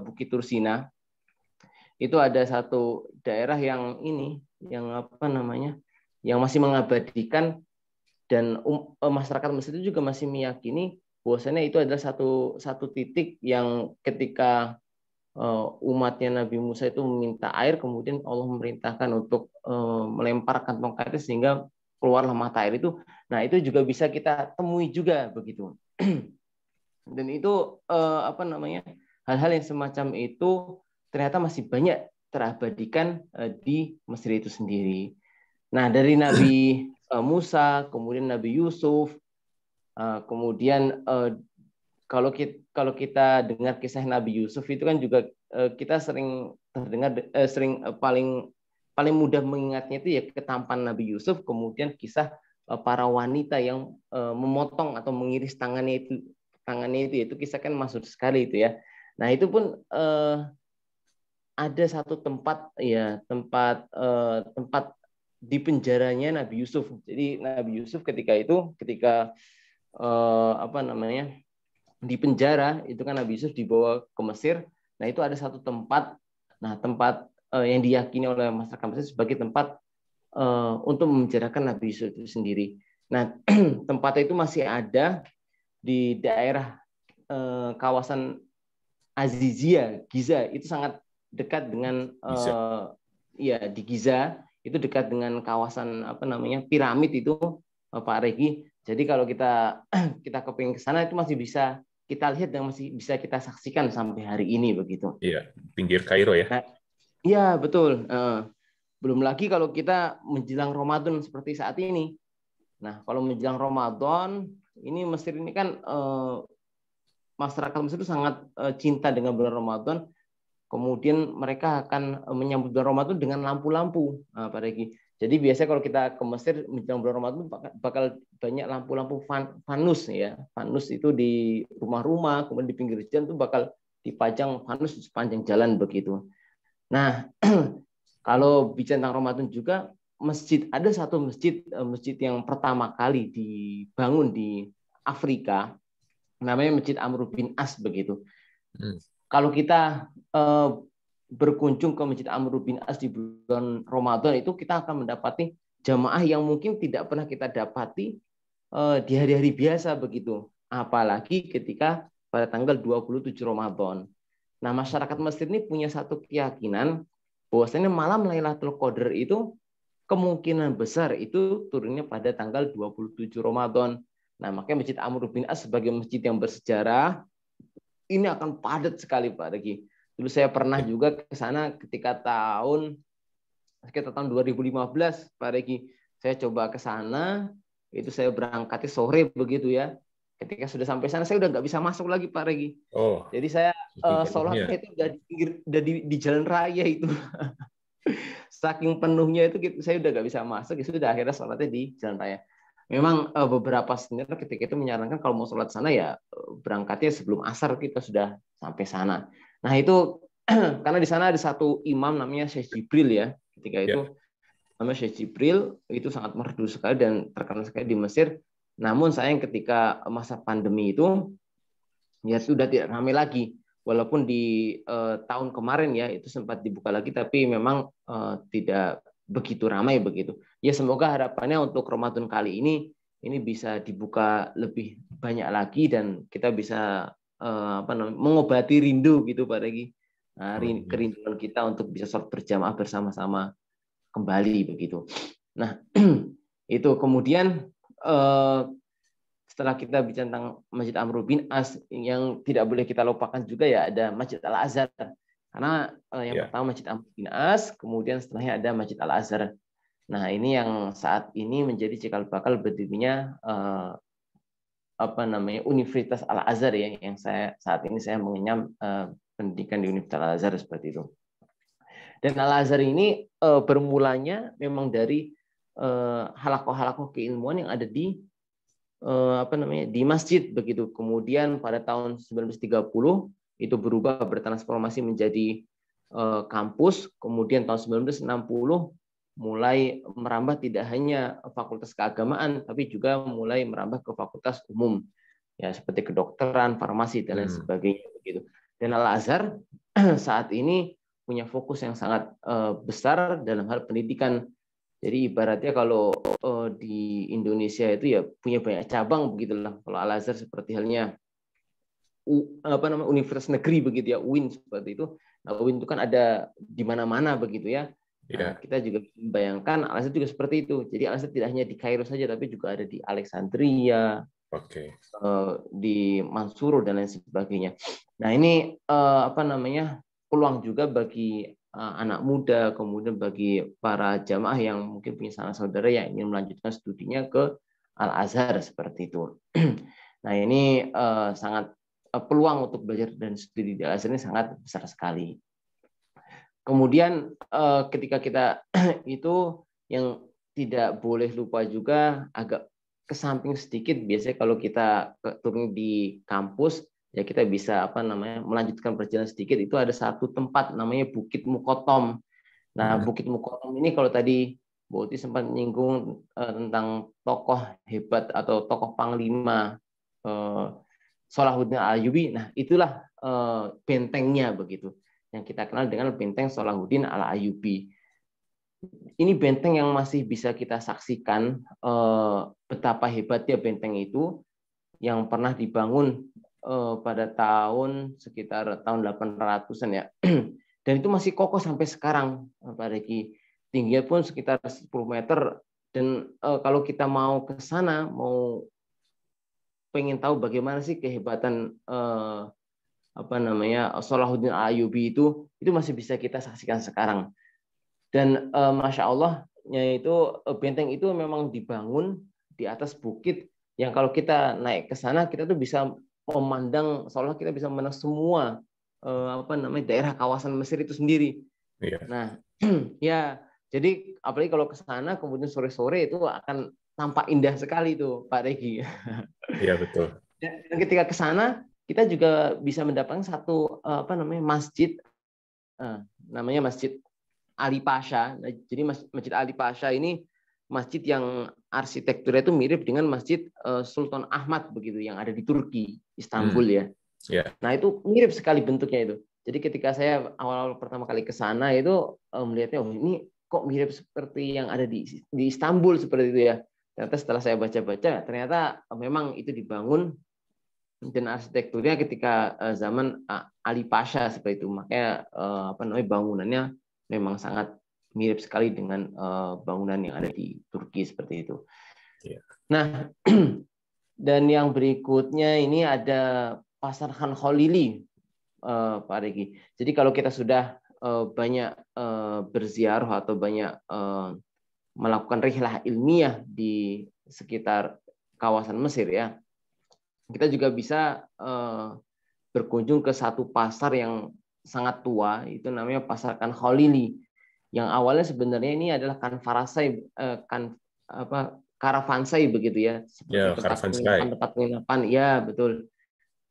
Bukit Tursina. Itu ada satu daerah yang yang masih mengabadikan, dan masyarakat Mesir itu juga masih meyakini bahwasanya itu adalah satu titik yang ketika umatnya Nabi Musa itu meminta air, kemudian Allah memerintahkan untuk melemparkan tongkatnya sehingga keluarlah mata air itu. Nah, itu juga bisa kita temui juga begitu. Dan itu hal-hal yang semacam itu ternyata masih banyak terabadikan di Mesir itu sendiri. Nah, dari Nabi Musa, kemudian Nabi Yusuf, kemudian kalau kita dengar kisah Nabi Yusuf itu kan juga kita sering terdengar paling mudah mengingatnya itu ya ketampanan Nabi Yusuf, kemudian kisah para wanita yang memotong atau mengiris tangannya itu kisah kan masuk sekali itu ya. Nah, itu pun ada satu tempat di penjaranya Nabi Yusuf. Jadi Nabi Yusuf ketika di penjara itu kan Nabi Yusuf dibawa ke Mesir. Nah, itu ada satu tempat. Nah, tempat yang diyakini oleh masyarakat Mesir sebagai tempat untuk memenjarakan Nabi Yusuf itu sendiri. Nah, tempatnya itu masih ada di daerah kawasan Azizia, Giza. Itu sangat dekat dengan di Giza. Itu dekat dengan kawasan piramid itu Pak Regi. Jadi kalau kita kepingin ke sana itu masih bisa kita lihat dan masih bisa kita saksikan sampai hari ini begitu.
Iya, pinggir Kairo ya.
Nah, iya, betul. Belum lagi kalau kita menjelang Ramadan seperti saat ini. Nah, kalau menjelang Ramadan, ini Mesir ini kan masyarakat Mesir itu sangat cinta dengan bulan Ramadan. Kemudian mereka akan menyambut bulan Ramadan dengan lampu-lampu, Pak Regi. Jadi biasanya kalau kita ke Mesir menjelang bulan Ramadan bakal banyak lampu-lampu fanus ya. Fanus itu di rumah-rumah, kemudian di pinggir jalan itu bakal dipajang fanus di sepanjang jalan begitu. Nah, kalau bicara tentang Ramadan juga ada satu masjid yang pertama kali dibangun di Afrika, namanya Masjid Amr bin As begitu. Kalau kita berkunjung ke Masjid Amr bin As di bulan Ramadan itu kita akan mendapati jamaah yang mungkin tidak pernah kita dapati di hari-hari biasa begitu. Apalagi ketika pada tanggal 27 Ramadan. Nah, masyarakat Mesir ini punya satu keyakinan bahwasanya malam Lailatul Qadar itu kemungkinan besar itu turunnya pada tanggal 27 Ramadan. Nah, makanya Masjid Amr bin As sebagai masjid yang bersejarah ini akan padat sekali Pak Regi. Dulu saya pernah juga ke sana ketika tahun sekitar tahun 2015 Pak Regi. Saya coba ke sana, itu saya berangkatnya sore begitu ya. Ketika sudah sampai sana saya udah nggak bisa masuk lagi Pak Regi.
Oh.
Jadi saya sholatnya itu udah di jalan raya itu. Saking penuhnya itu saya udah nggak bisa masuk, ya sudah akhirnya sholatnya di jalan raya. Memang beberapa senior ketika itu menyarankan kalau mau sholat sana ya berangkatnya sebelum asar kita sudah sampai sana. Nah itu karena di sana ada satu imam namanya Syekh Jibril ya. Ketika itu namanya Syekh Jibril itu sangat merdu sekali dan terkenal sekali di Mesir. Namun sayang ketika masa pandemi itu ya sudah tidak ramai lagi. Walaupun di tahun kemarin ya itu sempat dibuka lagi, tapi memang tidak begitu ramai begitu. Ya semoga harapannya untuk Ramadan kali ini bisa dibuka lebih banyak lagi dan kita bisa mengobati rindu gitu Pak Regi. Nah, kerinduan kita untuk bisa sholat berjamaah bersama-sama kembali begitu. Nah itu kemudian setelah kita bicara tentang Masjid Amr bin As, yang tidak boleh kita lupakan juga ya ada Masjid Al-Azhar. Karena yang pertama Masjid Amr bin As, kemudian setelahnya ada Masjid Al-Azhar. Nah ini yang saat ini menjadi cikal bakal berdirinya Universitas Al-Azhar ya, yang saat ini saya mengenyam pendidikan di Universitas Al-Azhar seperti itu. Dan Al-Azhar ini bermulanya memang dari halakoh-halakoh keilmuan yang ada di di masjid begitu. Kemudian pada tahun 1930 itu berubah bertransformasi menjadi kampus. Kemudian tahun 1960 mulai merambah tidak hanya fakultas keagamaan tapi juga mulai merambah ke fakultas umum ya seperti kedokteran, farmasi dan lain sebagainya begitu. Dan Al-Azhar saat ini punya fokus yang sangat besar dalam hal pendidikan. Jadi ibaratnya kalau di Indonesia itu ya punya banyak cabang begitulah. Kalau Al-Azhar seperti halnya universitas negeri begitu ya, UIN seperti itu. Nah, UIN itu kan ada di mana-mana begitu ya. Nah, kita juga membayangkan Al-Azhar juga seperti itu. Jadi Al-Azhar tidak hanya di Kairo saja tapi juga ada di Alexandria, di Mansur dan lain sebagainya. Nah, ini peluang juga bagi anak muda, kemudian bagi para jamaah yang mungkin punya sanak saudara yang ingin melanjutkan studinya ke Al-Azhar seperti itu. Nah ini sangat peluang untuk belajar dan studi di Al-Azhar ini sangat besar sekali. Kemudian ketika kita itu yang tidak boleh lupa juga agak ke samping sedikit, biasanya kalau kita turun di kampus ya kita bisa melanjutkan perjalanan sedikit, itu ada satu tempat namanya Bukit Mukotom. Nah Bukit Mukotom ini kalau tadi Bu Uti sempat menyinggung tentang tokoh hebat atau tokoh panglima Salahuddin Al-Ayyubi, nah itulah bentengnya begitu yang kita kenal dengan benteng Salahuddin Al-Ayyubi. Ini benteng yang masih bisa kita saksikan betapa hebatnya benteng itu, yang pernah dibangun pada tahun sekitar tahun 800-an ya. Dan itu masih kokoh sampai sekarang Pak Regi. Tingginya pun sekitar 10 meter dan kalau kita mau ke sana, mau pengen tahu bagaimana sih kehebatan Salahuddin Al-Ayyubi itu masih bisa kita saksikan sekarang. Dan Masya Allah yaitu benteng itu memang dibangun di atas bukit yang kalau kita naik ke sana kita tuh bisa memandang, seolah kita bisa memandang semua daerah kawasan Mesir itu sendiri. Nah, ya jadi apalagi kalau ke sana kemudian sore-sore itu akan tampak indah sekali itu Pak Regi.
Iya betul.
Dan ketika ke sana kita juga bisa mendapatkan satu masjid namanya Masjid Ali Pasha. Nah, jadi Masjid Ali Pasha ini masjid yang arsitekturnya itu mirip dengan Masjid Sultan Ahmad begitu yang ada di Turki, Istanbul ya. Nah itu mirip sekali bentuknya itu. Jadi ketika saya awal-awal pertama kali ke sana itu melihatnya, oh ini kok mirip seperti yang ada di Istanbul seperti itu ya. Ternyata setelah saya baca-baca, ternyata memang itu dibangun dan arsitekturnya ketika zaman Ali Pasha seperti itu. Makanya bangunannya memang sangat mirip sekali dengan bangunan yang ada di Turki seperti itu. Nah, dan yang berikutnya ini ada Pasar Khan Khalili, Pak Regi. Jadi kalau kita sudah banyak berziarah atau banyak melakukan rihlah ilmiah di sekitar kawasan Mesir ya, kita juga bisa berkunjung ke satu pasar yang sangat tua, itu namanya Pasar Khan Khalili, yang awalnya sebenarnya ini adalah karavansai begitu ya, seperti tempat penginapan, ya betul.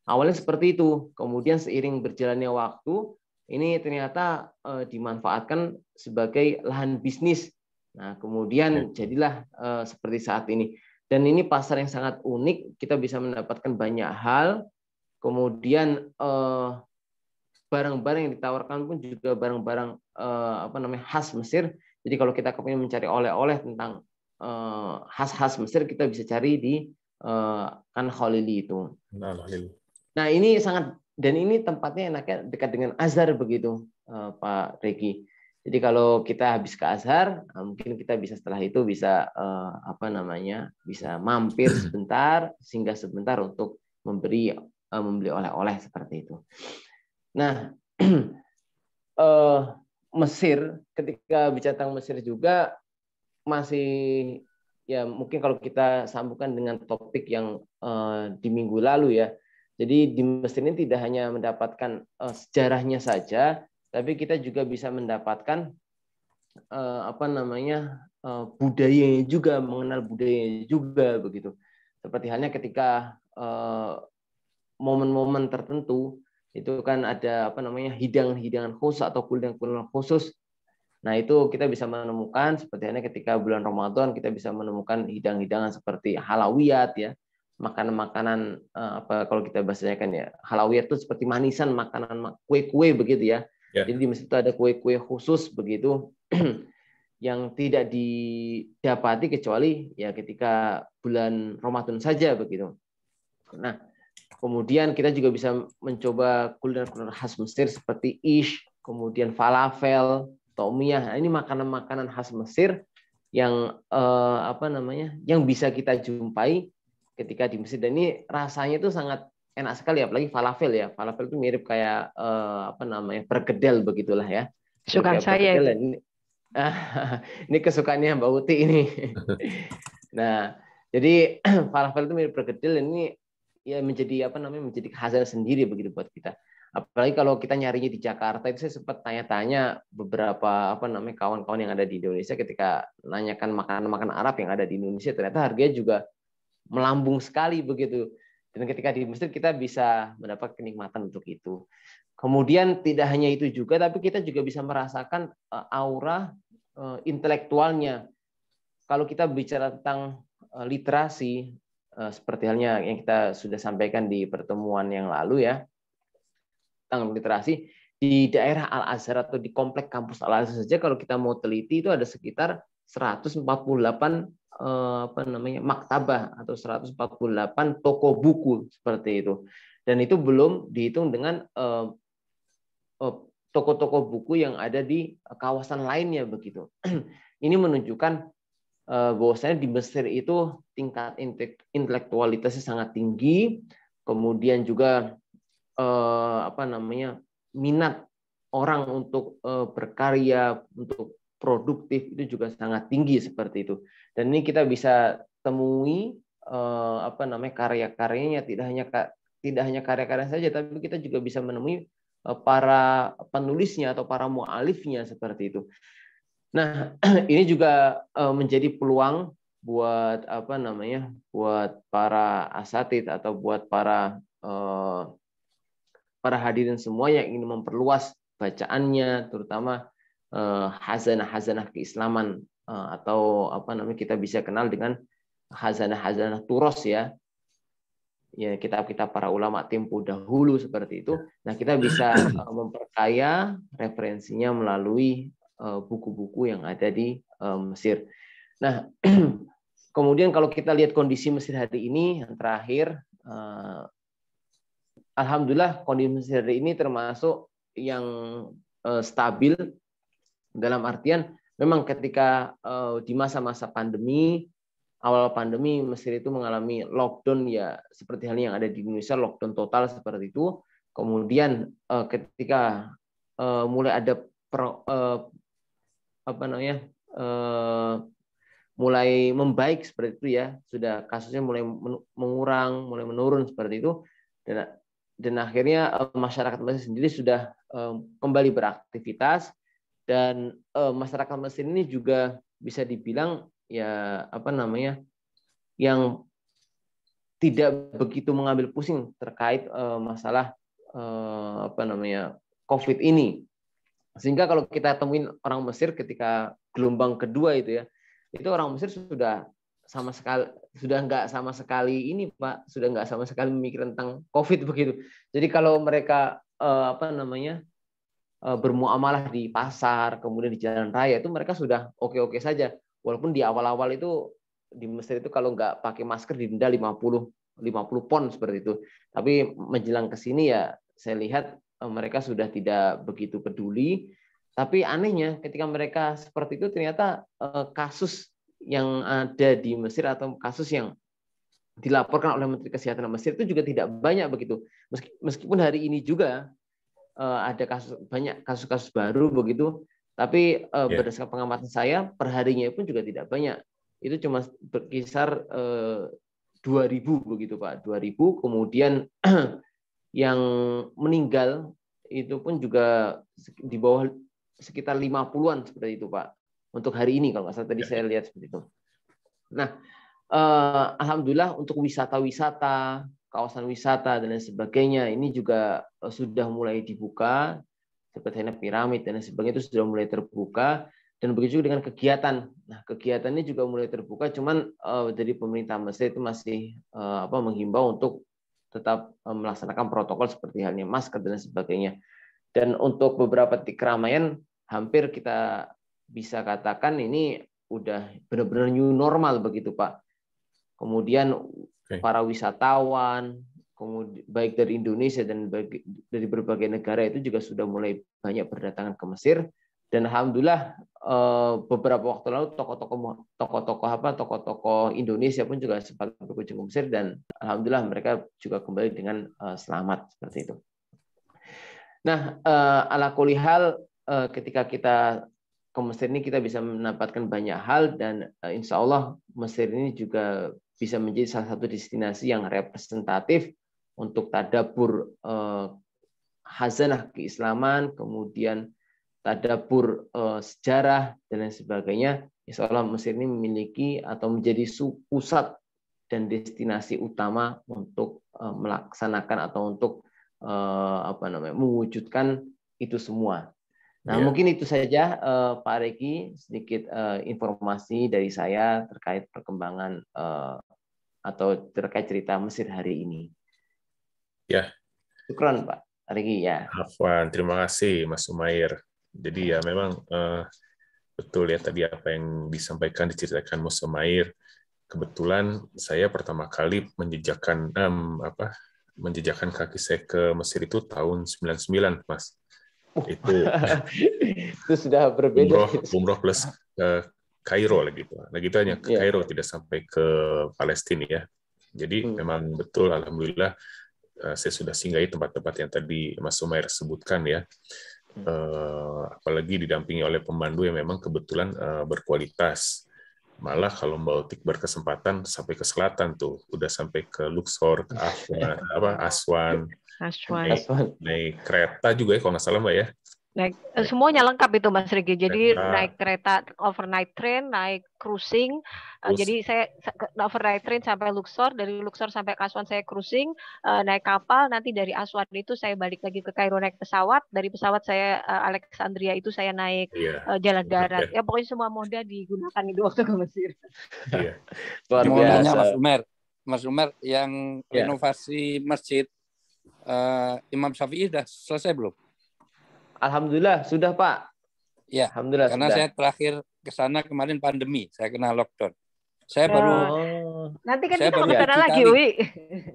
Awalnya seperti itu, kemudian seiring berjalannya waktu, ini ternyata dimanfaatkan sebagai lahan bisnis. Nah, kemudian jadilah seperti saat ini. Dan ini pasar yang sangat unik, kita bisa mendapatkan banyak hal. Kemudian barang-barang yang ditawarkan pun juga barang-barang khas Mesir. Jadi kalau kita ingin mencari oleh-oleh tentang khas-khas Mesir, kita bisa cari di Khan Khalili itu. Nah, ini sangat, dan ini tempatnya enaknya dekat dengan Azhar begitu, Pak Regi. Jadi kalau kita habis ke Azhar, mungkin kita bisa setelah itu bisa bisa mampir sebentar, singgah sebentar untuk membeli oleh-oleh seperti itu. Nah, Mesir, ketika bicara tentang Mesir juga masih, ya mungkin kalau kita sambungkan dengan topik yang di minggu lalu ya. Jadi di Mesir ini tidak hanya mendapatkan sejarahnya saja, tapi kita juga bisa mendapatkan budayanya juga, mengenal budayanya juga begitu. Seperti halnya ketika momen-momen tertentu itu kan ada hidangan-hidangan khusus atau kuliner-kuliner khusus. Nah, itu kita bisa menemukan seperti halnya ketika bulan Ramadan kita bisa menemukan hidangan-hidangan seperti halawiyat ya. Makanan-makanan kalau kita bahasanya kan ya, halawiyat itu seperti manisan, makanan kue-kue begitu ya. Jadi di Mesir itu ada kue-kue khusus begitu yang tidak didapati kecuali ya ketika bulan Ramadan saja begitu. Nah, kemudian kita juga bisa mencoba kuliner-kuliner khas Mesir seperti ish, kemudian falafel, tomiyah. Nah, ini makanan-makanan khas Mesir yang yang bisa kita jumpai ketika di Mesir, dan ini rasanya itu sangat enak sekali, apalagi falafel ya. Falafel itu mirip kayak perkedel begitulah ya.
Suka saya.
Ini kesukaannya Mbak Uti ini. Nah, jadi falafel itu mirip perkedel, ini ya menjadi menjadi khasiat sendiri begitu buat kita. Apalagi kalau kita nyarinya di Jakarta, itu saya sempat tanya-tanya beberapa kawan-kawan yang ada di Indonesia, ketika nanyakan makanan-makanan Arab yang ada di Indonesia, ternyata harganya juga melambung sekali begitu. Dan ketika di Mesir kita bisa mendapat kenikmatan untuk itu. Kemudian tidak hanya itu juga, tapi kita juga bisa merasakan aura intelektualnya. Kalau kita bicara tentang literasi, seperti halnya yang kita sudah sampaikan di pertemuan yang lalu ya, tentang literasi di daerah Al-Azhar atau di komplek kampus Al-Azhar saja, kalau kita mau teliti itu ada sekitar 148 maktabah atau 148 toko buku seperti itu. Dan itu belum dihitung dengan toko-toko buku yang ada di kawasan lainnya begitu. Ini menunjukkan bahwasanya di Mesir itu tingkat intelektualitasnya sangat tinggi, kemudian juga minat orang untuk berkarya, untuk produktif itu juga sangat tinggi seperti itu. Dan ini kita bisa temui karya-karyanya, tidak hanya karya-karya saja, tapi kita juga bisa menemui para penulisnya atau para mu'alifnya seperti itu. Nah, ini juga menjadi peluang buat buat para asatid atau buat para hadirin semua yang ingin memperluas bacaannya, terutama hazanah-hazanah keislaman, atau kita bisa kenal dengan hazanah-hazanah turos ya. Ya, kitab-kitab para ulama tempo dahulu seperti itu. Nah, kita bisa memperkaya referensinya melalui buku-buku yang ada di Mesir. Nah, kemudian kalau kita lihat kondisi Mesir hari ini yang terakhir, alhamdulillah kondisi Mesir hari ini termasuk yang stabil, dalam artian memang ketika di masa-masa pandemi, awal pandemi Mesir itu mengalami lockdown ya seperti halnya yang ada di Indonesia, lockdown total seperti itu. Kemudian ketika mulai ada mulai membaik seperti itu ya, sudah kasusnya mulai mengurang, mulai menurun seperti itu, dan akhirnya masyarakat Mesir sendiri sudah kembali beraktivitas, dan masyarakat Mesir ini juga bisa dibilang ya yang tidak begitu mengambil pusing terkait masalah COVID ini. Sehingga kalau kita temuin orang Mesir ketika gelombang kedua itu ya, itu orang Mesir sudah nggak sama sekali ini Pak, sudah nggak sama sekali memikir tentang COVID begitu. Jadi kalau mereka bermuamalah di pasar, kemudian di jalan raya itu mereka sudah oke-oke saja. Walaupun di awal-awal itu di Mesir itu kalau nggak pakai masker didenda 50 pon seperti itu. Tapi menjelang ke sini ya saya lihat mereka sudah tidak begitu peduli. Tapi anehnya ketika mereka seperti itu ternyata kasus yang ada di Mesir atau kasus yang dilaporkan oleh Menteri Kesehatan Mesir itu juga tidak banyak begitu. Meskipun hari ini juga ada banyak kasus-kasus baru begitu, tapi berdasarkan pengamatan saya perharinya pun juga tidak banyak. Itu cuma berkisar 2.000 begitu Pak, 2.000. Kemudian yang meninggal itu pun juga di bawah sekitar 50-an seperti itu Pak. Untuk hari ini kalau nggak salah tadi saya lihat seperti itu. Nah, alhamdulillah untuk wisata-wisata, kawasan wisata dan lain sebagainya ini juga sudah mulai dibuka, seperti piramid dan lain sebagainya itu sudah mulai terbuka, dan begitu juga dengan kegiatan. Nah, kegiatannya juga mulai terbuka, cuman dari pemerintah Mesir itu masih menghimbau untuk tetap melaksanakan protokol seperti halnya masker dan lain sebagainya. Dan untuk beberapa titik keramaian hampir kita bisa katakan ini udah benar-benar new normal begitu Pak. Kemudian para wisatawan, kemudian baik dari Indonesia dan dari berbagai negara itu juga sudah mulai banyak berdatangan ke Mesir. Dan alhamdulillah beberapa waktu lalu tokoh-tokoh Indonesia pun juga sempat berkunjung ke Mesir, dan alhamdulillah mereka juga kembali dengan selamat seperti itu. Nah, ala kulli hal ketika kita ke Mesir ini kita bisa mendapatkan banyak hal, dan insya Allah Mesir ini juga bisa menjadi salah satu destinasi yang representatif untuk tadabbur khazanah keislaman, kemudian tadabbur sejarah dan lain sebagainya. Insya Allah Mesir ini memiliki atau menjadi pusat dan destinasi utama untuk melaksanakan atau untuk mewujudkan itu semua. Nah, mungkin itu saja Pak Reki, sedikit informasi dari saya terkait perkembangan atau terkait cerita Mesir hari ini.
Ya.
Syukran Pak Reki ya.
Afwan, terima kasih Mas Umair. Jadi ya memang betul ya tadi apa yang disampaikan diceritakan Mas Umair. Kebetulan saya pertama kali menjejakkan kaki saya ke Mesir itu tahun 99, Mas.
Itu sudah berbeda.
Umroh plus Kairo lagi gitu. Nah gitu hanya ke Kairo, tidak sampai ke Palestina ya. Jadi memang betul, alhamdulillah saya sudah singgahi tempat-tempat yang tadi Mas Umair sebutkan ya. Apalagi didampingi oleh pemandu yang memang kebetulan berkualitas. Malah kalau Mbak Utik berkesempatan sampai ke selatan tuh, udah sampai ke Luxor, ke Aswan. Naik kereta juga ya kalau nggak salah Mbak ya.
Semuanya lengkap itu Mas Regi. Jadi naik kereta overnight train, naik cruising. Jadi saya overnight train sampai Luxor, dari Luxor sampai ke Aswan saya cruising, naik kapal. Nanti dari Aswan itu saya balik lagi ke Kairo naik pesawat. Dari pesawat saya Alexandria itu saya naik jalan darat. Ya pokoknya semua moda digunakan itu waktu ke Mesir.
Iya.
Luar biasa.
Mas Umar, yang renovasi masjid Imam Syafi'i sudah selesai belum?
Alhamdulillah sudah Pak.
Ya.
Alhamdulillah.
Karena
sudah.
saya terakhir ke sana kemarin pandemi, saya kena lockdown. Saya baru.
Nanti kan kita mau ke sana lagi, Wi.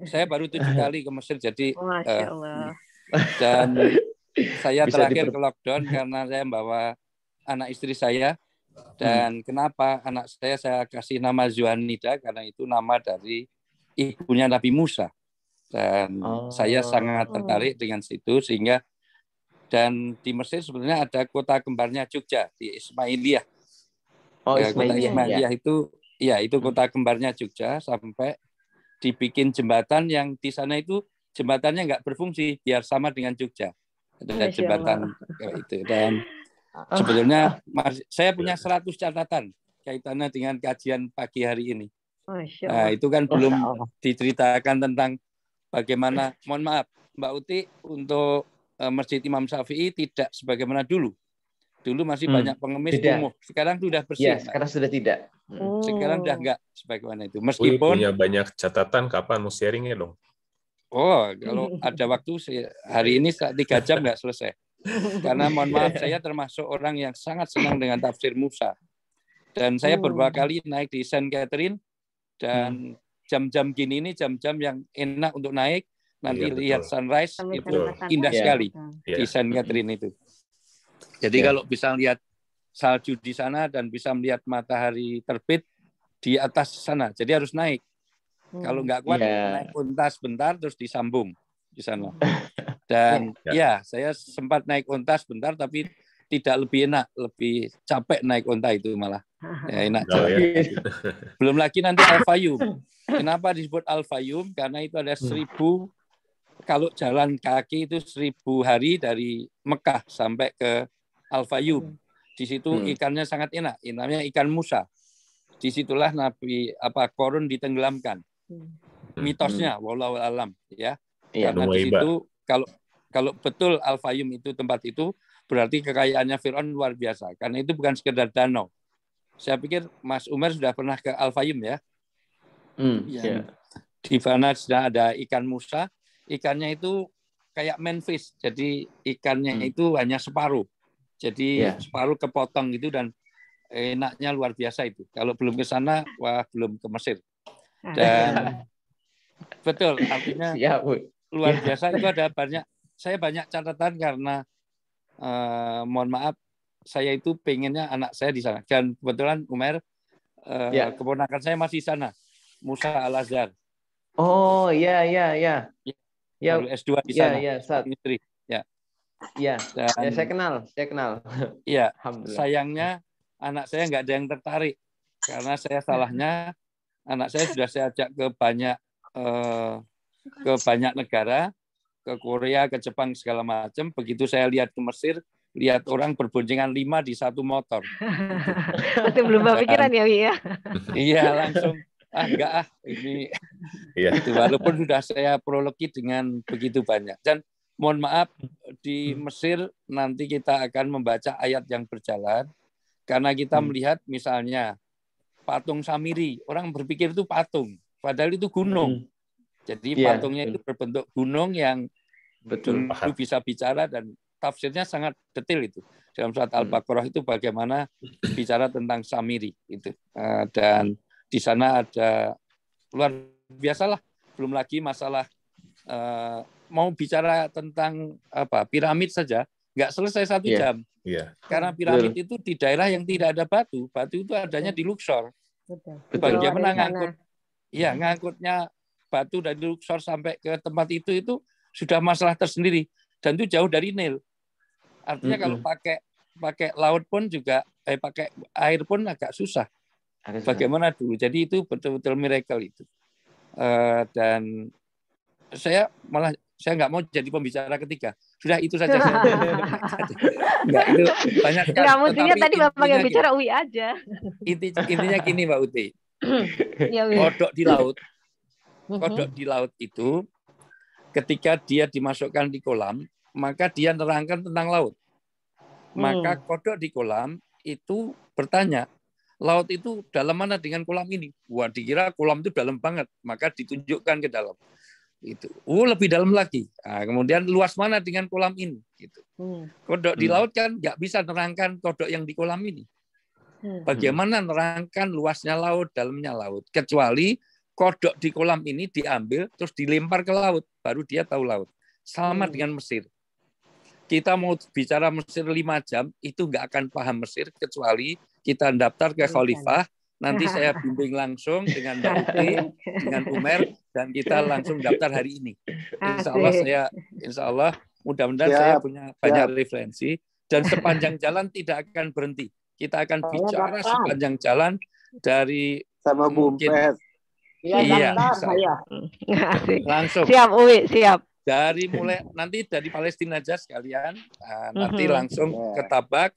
Saya baru 7 kali ke Mesir, jadi.
Masya Allah.
Dan saya terakhir ke lockdown karena saya membawa anak istri saya. Dan kenapa anak saya kasih nama Zuhanida, karena itu nama dari ibunya Nabi Musa. Dan saya sangat tertarik dengan situ, sehingga Dan di Mesir sebenarnya ada kota kembarnya Jogja di Ismailiyah.
Oh,
Ya, kota
Ismailiyah.
Ismailiyah itu kota kembarnya Jogja, sampai dibikin jembatan yang di sana itu jembatannya nggak berfungsi biar sama dengan Jogja. Ada jembatan itu. Dan sebetulnya saya punya 100 catatan kaitannya dengan kajian pagi hari ini. Nah, itu kan belum diceritakan tentang bagaimana, mohon maaf Mbak Uti, untuk Masjid Imam Syafi'i tidak sebagaimana dulu. Dulu masih banyak pengemis kumuh. Sekarang sudah bersih.
Ya, sekarang sudah tidak.
Sekarang sudah enggak sebagaimana itu.
Meskipun
Meskipun
punya banyak catatan, kapan mau sharingnya dong?
Oh, kalau ada waktu hari ini 3 jam nggak selesai. Karena mohon maaf, saya termasuk orang yang sangat senang dengan tafsir Musa. Dan saya beberapa kali naik di Saint Catherine, dan jam-jam gini ini jam-jam yang enak untuk naik. Nanti lihat sunrise, itu indah sekali di Saint Catherine itu. Jadi kalau bisa lihat salju di sana dan bisa melihat matahari terbit di atas sana, jadi harus naik. Kalau nggak kuat, naik unta sebentar terus disambung di sana. Dan saya sempat naik unta sebentar, tapi tidak lebih enak, lebih capek naik unta itu malah. Ya, enak capek. Belum lagi nanti Al-Fayum. Kenapa disebut Al-Fayum? Karena itu ada 1000, kalau jalan kaki itu 1000 hari dari Mekah sampai ke Al-Fayum. Di situ ikannya sangat enak, namanya ikan Musa. Disitulah Nabi Korun ditenggelamkan. Mitosnya, wallahu alam, ya. Karena di situ kalau betul Al-Fayum itu tempat itu, berarti kekayaannya Fir'aun luar biasa. Karena itu bukan sekedar danau. Saya pikir Mas Umar sudah pernah ke Al-Fayum ya. Di mana sudah ada ikan Musa. Ikannya itu kayak manfish, jadi ikannya itu hanya separuh. Jadi separuh kepotong gitu, dan enaknya luar biasa itu. Kalau belum ke sana, wah belum ke Mesir. Dan betul, artinya luar biasa. Itu ada saya banyak catatan karena mohon maaf, saya itu pengennya anak saya di sana. Dan kebetulan Umar, keponakan saya masih di sana, Musa Al-Azhar.
Oh iya.
Baru S2 di sana. Istri.
Dan saya kenal.
Iya. Sayangnya anak saya nggak ada yang tertarik, karena saya salahnya anak saya sudah saya ajak ke banyak negara, ke Korea, ke Jepang segala macam. Begitu saya lihat ke Mesir, lihat orang berboncengan 5 di satu motor.
Masih belum berpikiran ya, Wi ya.
Iya, langsung enggak ini. Itu walaupun sudah saya prologi dengan begitu banyak. Dan mohon maaf, di Mesir nanti kita akan membaca ayat yang berjalan, karena kita melihat misalnya patung Samiri, orang berpikir itu patung, padahal itu gunung. Jadi patungnya itu berbentuk gunung yang dulu bisa bicara, dan tafsirnya sangat detail itu. Dalam surat Al-Baqarah itu bagaimana bicara tentang Samiri itu. Dan di sana ada luar biasa lah. Belum lagi masalah mau bicara tentang piramid saja nggak selesai 1 jam. Karena piramid itu di daerah yang tidak ada batu. Batu itu adanya di Luxor. Bagaimana ngangkutnya batu dari Luxor sampai ke tempat itu sudah masalah tersendiri, dan itu jauh dari Nil. Artinya kalau pakai laut pun juga pakai air pun agak susah. Bagaimana dulu? Jadi itu betul-betul miracle itu. Dan saya nggak mau jadi pembicara ketiga. Sudah itu saja. Nggak, itu banyak sekali.
Nggak, mestinya tadi Bapak yang bicara Uwi aja.
Intinya gini Mbak Uti. Kodok di laut itu ketika dia dimasukkan di kolam, maka dia nerangkan tentang laut. Maka kodok di kolam itu bertanya, laut itu dalam mana dengan kolam ini? Wah, dikira kolam itu dalam banget, maka ditunjukkan ke dalam. Itu. Lebih dalam lagi. Nah, kemudian luas mana dengan kolam ini? Gitu. Kodok di laut kan nggak bisa nerangkan kodok yang di kolam ini. Bagaimana nerangkan luasnya laut, dalamnya laut? Kecuali kodok di kolam ini diambil terus dilempar ke laut, baru dia tahu laut. Sama dengan Mesir. Kita mau bicara Mesir 5 jam, itu nggak akan paham Mesir, kecuali kita daftar ke Khalifah, nanti saya bimbing langsung dengan Mbak Uti, dengan Umar, dan kita langsung daftar hari ini. Insya Allah Mudah-mudahan saya punya banyak referensi dan sepanjang jalan tidak akan berhenti. Kita akan bicara sepanjang jalan dari
sama
mungkin
iya saya.
Langsung.
Siap, Uwi, siap.
Dari mulai nanti dari Palestina aja sekalian, nanti langsung ke Tabak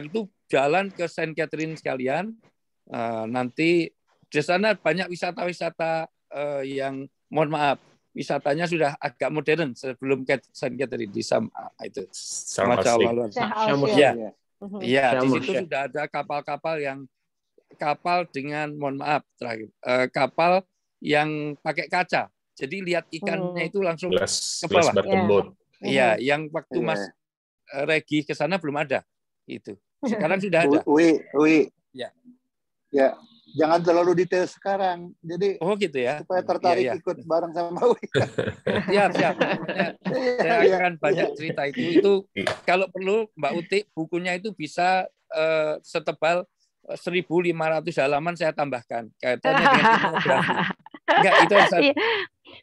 itu jalan ke Saint Catherine sekalian. Nanti di sana banyak wisata-wisata yang mohon maaf wisatanya sudah agak modern sebelum Saint Catherine di itu.
Masya
Allah. Iya, di situ sudah ada kapal-kapal dengan mohon maaf terakhir kapal yang pakai kaca. Jadi lihat ikannya itu langsung ke bawah. Iya, yang waktu Mas Regi ke sana belum ada. Itu. Sekarang sudah ada.
Ya, jangan terlalu detail sekarang. Jadi
gitu ya.
Supaya tertarik ikut bareng sama Uwi.
Siap. Saya akan banyak cerita itu. Kalau perlu Mbak Uti bukunya itu bisa setebal 1.500 halaman saya tambahkan kaitannya dengan etnografi.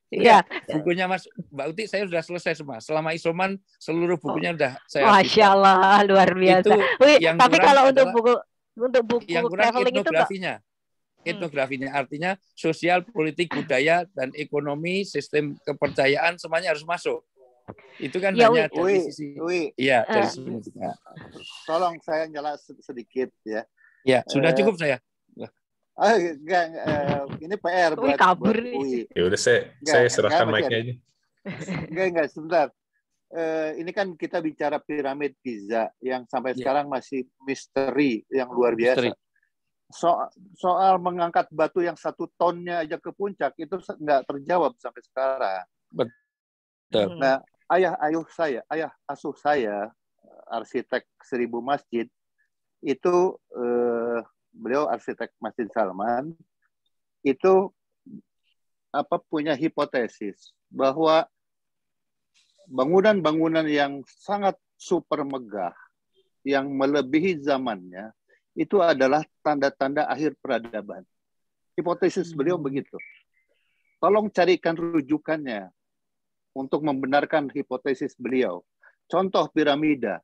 Enggak, itu bukunya Mbak Uti saya sudah selesai semua. Selama isoman seluruh bukunya sudah saya
Masya Allah, luar biasa. Tapi kalau untuk buku
yang kurang etnografinya artinya sosial, politik, budaya dan ekonomi, sistem kepercayaan semuanya harus masuk. Itu kan hanya dari sisi dari sini.
Tolong saya nyala sedikit ya.
Ya, sudah cukup saya.
Ini PR buat Uwi.
Ya udah saya serahkan mic-nya aja.
Enggak, sebentar. Ini kan kita bicara piramid Giza yang sampai sekarang masih misteri yang luar biasa. Soal mengangkat batu yang 1 tonnya aja ke puncak itu nggak terjawab sampai sekarang.
Betul.
Nah, ayah asuh saya, arsitek 1000 masjid, itu beliau arsitek Masjid Salman, itu punya hipotesis bahwa bangunan-bangunan yang sangat super megah, yang melebihi zamannya, itu adalah tanda-tanda akhir peradaban. Hipotesis beliau begitu. Tolong carikan rujukannya untuk membenarkan hipotesis beliau. Contoh piramida.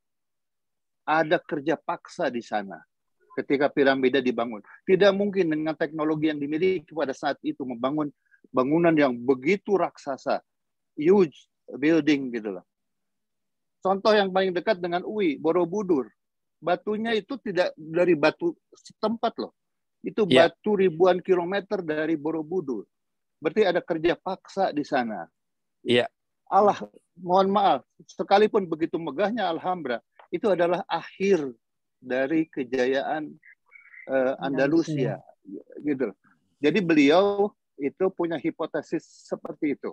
Ada kerja paksa di sana ketika piramida dibangun. Tidak mungkin dengan teknologi yang dimiliki pada saat itu membangun bangunan yang begitu raksasa. Huge building gitu loh. Contoh yang paling dekat dengan Uwi, Borobudur. Batunya itu tidak dari batu setempat loh. Itu batu ribuan kilometer dari Borobudur. Berarti ada kerja paksa di sana.
Iya.
Allah, mohon maaf, sekalipun begitu megahnya Alhambra, itu adalah akhir dari kejayaan Andalusia. Gitu. Jadi beliau itu punya hipotesis seperti itu.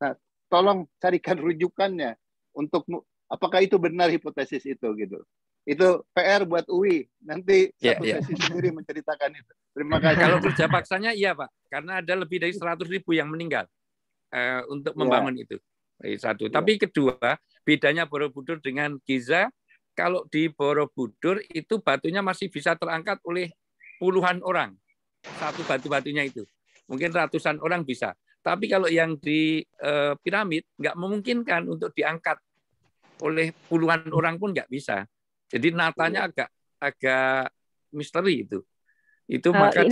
Nah, tolong carikan rujukannya untuk apakah itu benar hipotesis itu gitu. Itu PR buat Uwi. Nanti satu sesi sendiri menceritakan itu. Terima kasih.
Kalau kerja paksanya iya Pak, karena ada lebih dari 100.000 yang meninggal untuk membangun itu. Satu. Tapi kedua, bedanya Borobudur dengan Giza, kalau di Borobudur itu batunya masih bisa terangkat oleh puluhan orang. Satu batu-batunya itu. Mungkin ratusan orang bisa. Tapi kalau yang di piramid nggak memungkinkan untuk diangkat oleh puluhan orang pun nggak bisa. Jadi natanya agak misteri itu. Itu maka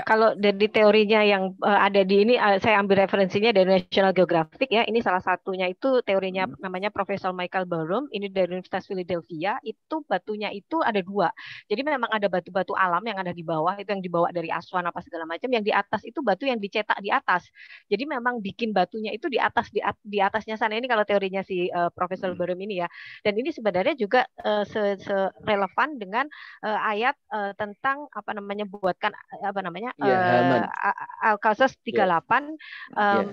kalau dari teorinya yang ada di ini, saya ambil referensinya dari National Geographic ya. Ini salah satunya itu teorinya namanya Profesor Michael Barroom. Ini dari Universitas Philadelphia. Itu batunya itu ada 2. Jadi memang ada batu-batu alam yang ada di bawah, itu yang dibawa dari Aswan apa segala macam. Yang di atas itu batu yang dicetak di atas. Jadi memang bikin batunya itu di atasnya sana. Ini kalau teorinya si Profesor Barroom ini ya. Dan ini sebenarnya juga relevan dengan ayat tentang buatkan Al-Qasas 38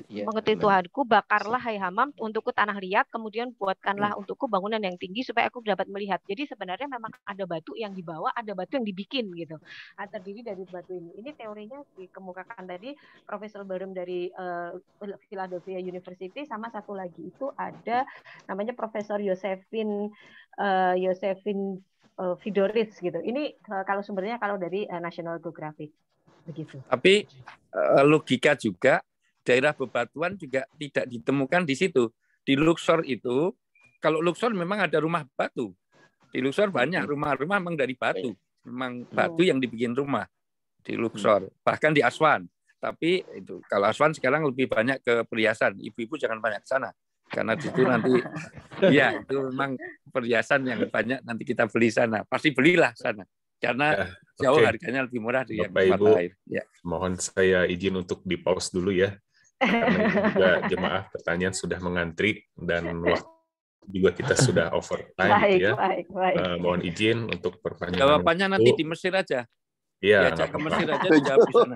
mengerti Tuhanku, bakarlah hai Hamam untukku tanah liat, kemudian buatkanlah untukku bangunan yang tinggi supaya aku dapat melihat. Jadi sebenarnya memang ada batu yang dibawa, ada batu yang dibikin gitu. Terdiri dari batu ini. Ini teorinya dikemukakan tadi Profesor Barroom dari Philadelphia University, sama satu lagi itu ada namanya Profesor Josephine Fidoritz gitu. Ini kalau sumbernya kalau dari National Geographic. Begitu.
Tapi logika juga daerah bebatuan juga tidak ditemukan di situ. Di Luxor itu, kalau Luxor memang ada rumah batu. Di Luxor banyak rumah-rumah memang dari batu. Memang batu yang dibikin rumah di Luxor. Bahkan di Aswan. Tapi itu kalau Aswan sekarang lebih banyak ke perhiasan. Ibu-ibu jangan banyak ke sana. Karena itu nanti, ya itu memang perhiasan yang banyak nanti kita beli sana. Pasti belilah sana. Karena jauh harganya lebih murah di
Bapak Ibu,
lain. Ya.
Mohon saya izin untuk di pause dulu ya. Karena ini juga jemaah pertanyaan sudah mengantri dan waktu juga kita sudah overtime gitu ya. Mohon izin untuk perpanjangan.
Jawabannya nanti di Mesir aja.
Iya,
diajak ke Mesir aja dijawab di sana.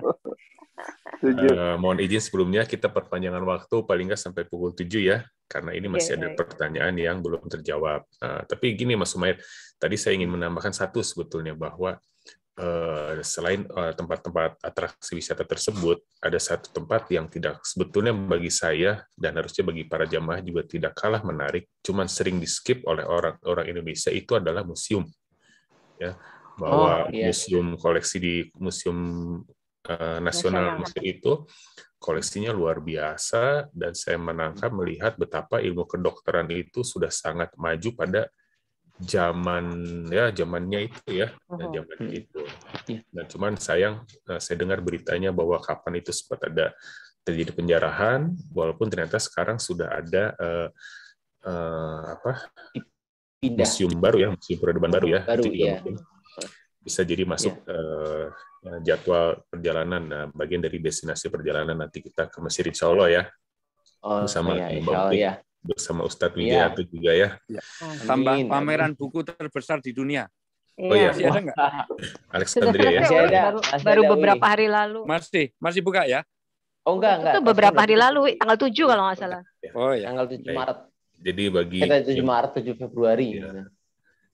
Mohon izin sebelumnya kita perpanjangan waktu paling nggak sampai pukul 7 ya, karena ini masih ada pertanyaan yang belum terjawab. Tapi gini Mas Sumair, tadi saya ingin menambahkan satu sebetulnya bahwa selain tempat-tempat atraksi wisata tersebut, ada satu tempat yang tidak sebetulnya bagi saya dan harusnya bagi para jamaah juga tidak kalah menarik, cuman sering di skip oleh orang Indonesia, itu adalah museum. Ya, bahwa museum koleksi di Museum Nasional Mesir itu koleksinya luar biasa, dan saya menangkap melihat betapa ilmu kedokteran itu sudah sangat maju pada zamannya itu ya, zamannya itu. Dan cuman sayang saya dengar beritanya bahwa kapan itu sempat ada terjadi penjarahan, walaupun ternyata sekarang sudah ada museum baru ya, museum peradaban baru ya, itu juga mungkin bisa jadi masuk jadwal perjalanan, bagian dari destinasi perjalanan nanti kita ke Mesir insya Allah ya, bersama Mbak Utik, bersama Ustadz Wijayanto juga ya.
Tambah pameran buku terbesar di dunia.
Oh iya,
masih ada nggak?
Alexandria ya.
Baru beberapa hari lalu.
Masih buka ya?
Oh enggak. Itu beberapa hari lalu, tanggal 7 kalau nggak salah.
Oh ya. Tanggal 7 Maret.
Jadi bagi
7 Maret, 7 Februari.
Ya.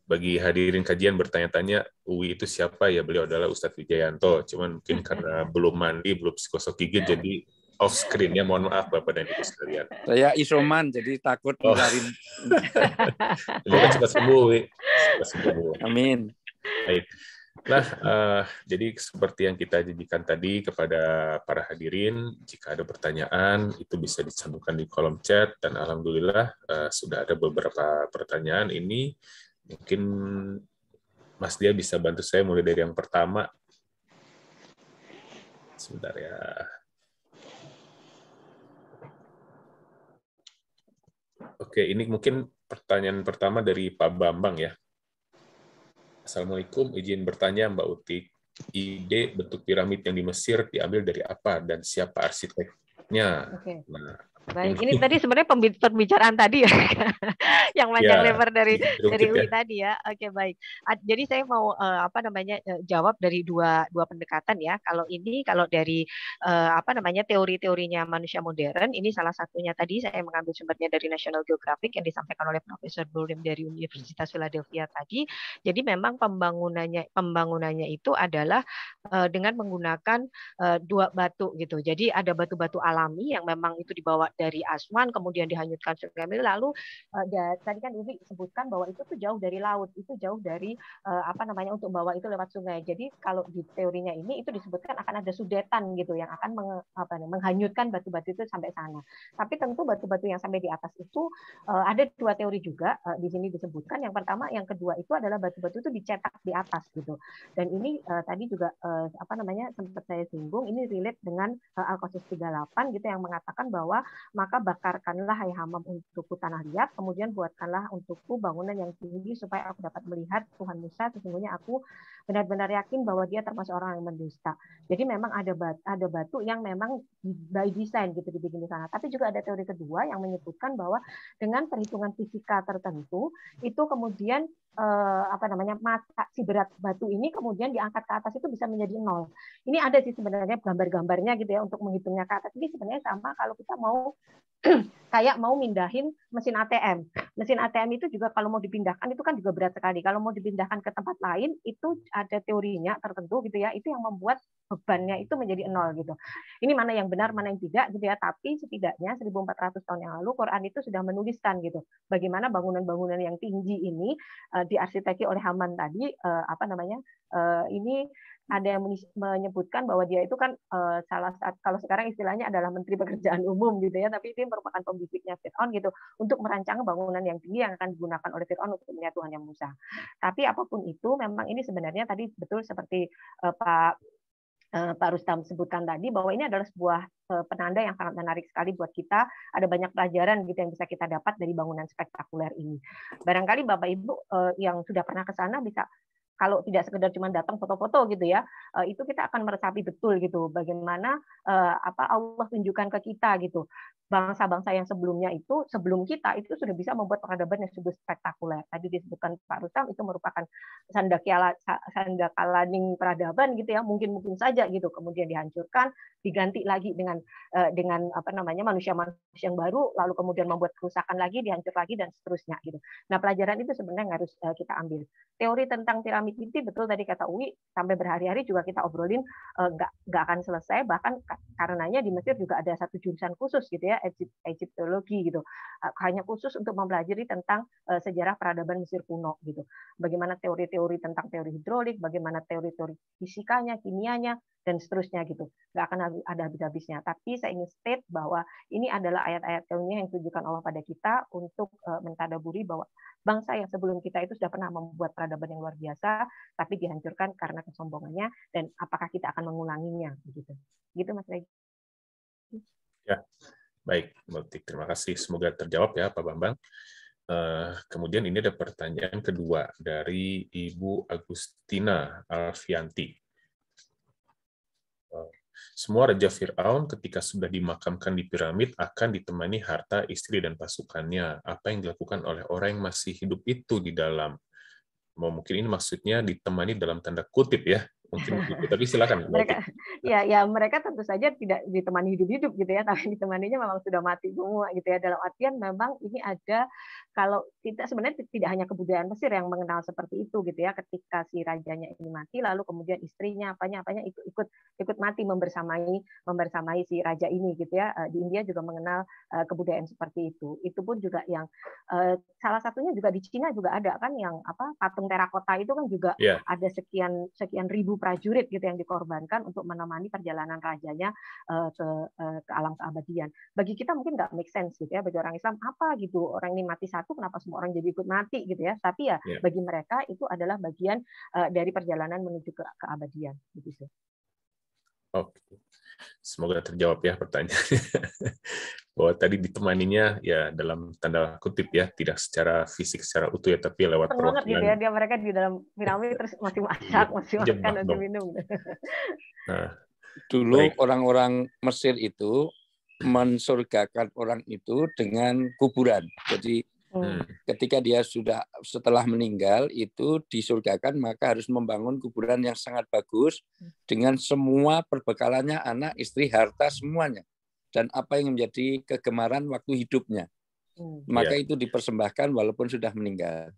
Bagi hadirin kajian bertanya-tanya, Uwi itu siapa ya? Beliau adalah Ustadz Wijayanto. Cuman mungkin karena belum mandi, belum gosok gigi, jadi off screen ya. Mohon maaf Bapak dan Ibu sekalian.
Saya isoman, jadi takut nularin.
Semoga cepat sembuh, Uwi. Cepat sembuh.
Amin.
Baik. Nah, jadi seperti yang kita janjikan tadi kepada para hadirin, jika ada pertanyaan itu bisa disambungkan di kolom chat, dan alhamdulillah sudah ada beberapa pertanyaan ini. Mungkin Mas Dia bisa bantu saya mulai dari yang pertama. Sebentar ya. Oke, ini mungkin pertanyaan pertama dari Pak Bambang ya. Assalamualaikum, izin bertanya Mbak Utik, ide bentuk piramid yang di Mesir diambil dari apa dan siapa arsiteknya?
Oke. Nah, baik, ini tadi sebenarnya pembicaraan tadi ya, yang panjang lebar dari Uwi tadi ya. Oke, baik. Jadi saya mau jawab dari dua pendekatan ya. Kalau dari teori-teorinya manusia modern, ini salah satunya tadi saya mengambil sumbernya dari National Geographic yang disampaikan oleh Profesor Burim dari Universitas Philadelphia tadi. Jadi memang pembangunannya itu adalah dengan menggunakan dua batu gitu. Jadi ada batu-batu alami yang memang itu dibawa dari Aswan, kemudian dihanyutkan Sungai Nil, lalu tadi kan Uwi sebutkan bahwa itu tuh jauh dari laut, itu jauh dari untuk bawa itu lewat sungai. Jadi kalau di teorinya ini itu disebutkan akan ada sudetan gitu yang akan menghanyutkan batu-batu itu sampai sana. Tapi tentu batu-batu yang sampai di atas itu ada dua teori juga di sini disebutkan. Yang pertama, yang kedua itu adalah batu-batu itu dicetak di atas gitu. Dan ini tadi juga sempat saya singgung, ini relate dengan Al-Qasas 38 gitu yang mengatakan bahwa maka bakarkanlah hai Hammam untukku tanah liat, kemudian buatkanlah untukku bangunan yang tinggi supaya aku dapat melihat Tuhan Musa, sesungguhnya aku benar-benar yakin bahwa dia termasuk orang yang mendusta. Jadi memang ada batu yang memang by design gitu dibikin di sana. Tapi juga ada teori kedua yang menyebutkan bahwa dengan perhitungan fisika tertentu itu kemudian masa si berat batu ini kemudian diangkat ke atas itu bisa menjadi 0. Ini ada sih sebenarnya gambar-gambarnya gitu ya untuk menghitungnya ke atas. Ini sebenarnya sama kalau kita mau kayak mau mindahin mesin ATM. Mesin ATM itu juga kalau mau dipindahkan itu kan juga berat sekali. Kalau mau dipindahkan ke tempat lain itu ada teorinya tertentu gitu ya. Itu yang membuat bebannya itu menjadi 0 gitu. Ini mana yang benar, mana yang tidak gitu ya. Tapi setidaknya 1400 tahun yang lalu Quran itu sudah menuliskan gitu. Bagaimana bangunan-bangunan yang tinggi ini diarsiteki oleh Haman tadi ini ada yang menyebutkan bahwa dia itu kan salah satu, kalau sekarang istilahnya adalah Menteri Pekerjaan Umum gitu ya, tapi itu merupakan pembisiknya Fir'aun gitu untuk merancang bangunan yang tinggi yang akan digunakan oleh Fir'aun untuk melihat Tuhan yang Musa. Tapi apapun itu, memang ini sebenarnya tadi betul seperti Pak Rustam sebutkan tadi, bahwa ini adalah sebuah penanda yang sangat menarik sekali buat kita. Ada banyak pelajaran gitu yang bisa kita dapat dari bangunan spektakuler ini. Barangkali Bapak Ibu yang sudah pernah ke sana bisa, kalau tidak sekedar cuma datang foto-foto gitu ya, itu kita akan meresapi betul gitu bagaimana apa Allah tunjukkan ke kita gitu. Bangsa-bangsa yang sebelumnya itu, sebelum kita itu sudah bisa membuat peradaban yang sungguh spektakuler. Tadi disebutkan Pak Rustam itu merupakan sandakalaning peradaban gitu ya, mungkin saja gitu, kemudian dihancurkan, diganti lagi dengan apa namanya manusia-manusia yang baru, lalu kemudian membuat kerusakan lagi, dihancur lagi dan seterusnya gitu. Nah, pelajaran itu sebenarnya harus kita ambil. Teori tentang piramid itu betul tadi kata Uwi, sampai berhari-hari juga kita obrolin, nggak akan selesai, bahkan karenanya di Mesir juga ada satu jurusan khusus gitu ya, Egyptologi gitu, hanya khusus untuk mempelajari tentang sejarah peradaban Mesir kuno gitu. Bagaimana teori-teori tentang teori hidrolik, bagaimana teori-teori fisikanya, kimianya, dan seterusnya gitu. Nggak akan ada habis-habisnya. Tapi saya ingin state bahwa ini adalah ayat-ayat ilmiah yang ditujukan Allah pada kita untuk mentadaburi bahwa bangsa yang sebelum kita itu sudah pernah membuat peradaban yang luar biasa, tapi dihancurkan karena kesombongannya, dan apakah kita akan mengulanginya begitu. Gitu Mas Regi.
Ya. Baik, Mbak Utik, terima kasih. Semoga terjawab ya, Pak Bambang. Kemudian ini ada pertanyaan kedua dari Ibu Agustina Alfianti. Semua Raja Fir'aun ketika sudah dimakamkan di piramid akan ditemani harta, istri, dan pasukannya. Apa yang dilakukan oleh orang yang masih hidup itu di dalam? Mungkin ini maksudnya ditemani dalam tanda kutip ya. Mungkin gitu. Tapi silakan.
Mereka tentu saja tidak ditemani hidup-hidup gitu ya, tapi ditemaninya memang sudah mati semua gitu ya. Dalam artian memang ini ada, kalau kita sebenarnya tidak hanya kebudayaan Mesir yang mengenal seperti itu gitu ya, ketika si rajanya ini mati lalu kemudian istrinya apanya ikut mati membersamai si raja ini gitu ya. Di India juga mengenal kebudayaan seperti itu. Itu pun juga yang salah satunya juga di Cina juga ada kan yang apa patung terakota itu kan juga ada sekian ribu prajurit gitu yang dikorbankan untuk menemani perjalanan rajanya ke alam keabadian. Bagi kita mungkin nggak make sense gitu ya, bagi orang Islam apa gitu, orang ini mati satu kenapa semua orang jadi ikut mati gitu ya, tapi ya bagi mereka itu adalah bagian dari perjalanan menuju ke keabadian begitu.
Oke. Semoga terjawab ya pertanyaannya. Bahwa tadi ditemaninya ya dalam tanda kutip ya, tidak secara fisik secara utuh ya, tapi lewat
perwakilan. Gitu ya, dia mereka di dalam piramid terus masih masak, masih makan, masih minum.
Nah, dulu orang-orang Mesir itu mensurgakan orang itu dengan kuburan. Jadi ketika dia sudah setelah meninggal itu disurgakan, maka harus membangun kuburan yang sangat bagus dengan semua perbekalannya, anak, istri, harta, semuanya. Dan apa yang menjadi kegemaran waktu hidupnya. Maka itu dipersembahkan walaupun sudah meninggal.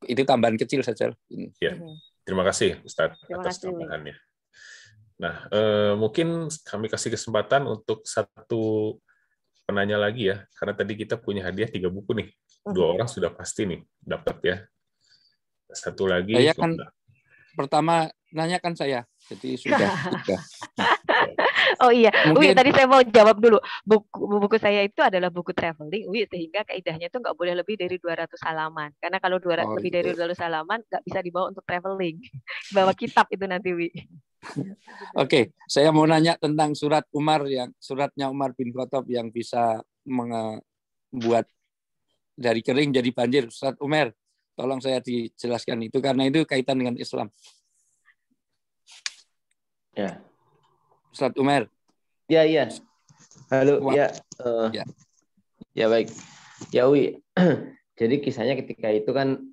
Itu tambahan kecil saja.
Ya. Terima kasih Ustadz atas tambahannya. Nah, mungkin kami kasih kesempatan untuk satu penanya lagi ya, karena tadi kita punya hadiah 3 buku nih. 2 orang sudah pasti nih dapat ya. Satu lagi.
Saya kan pertama nanya kan saya, jadi sudah.
Oh iya, Uwi tadi saya mau jawab dulu. Buku saya itu adalah buku traveling, Uwi, sehingga kaidahnya itu nggak boleh lebih dari 200 halaman. Karena kalau lebih dari 200 halaman nggak bisa dibawa untuk traveling. Bawa kitab itu nanti, Uwi.
Oke, saya mau nanya tentang suratnya Umar bin Khattab yang bisa membuat dari kering jadi banjir. Ustaz Umar, tolong saya dijelaskan itu karena itu kaitan dengan Islam.
Ya.
Ustaz Umar.
Ya. Halo. Ya. Ya baik. Ya Wi. Jadi kisahnya ketika itu kan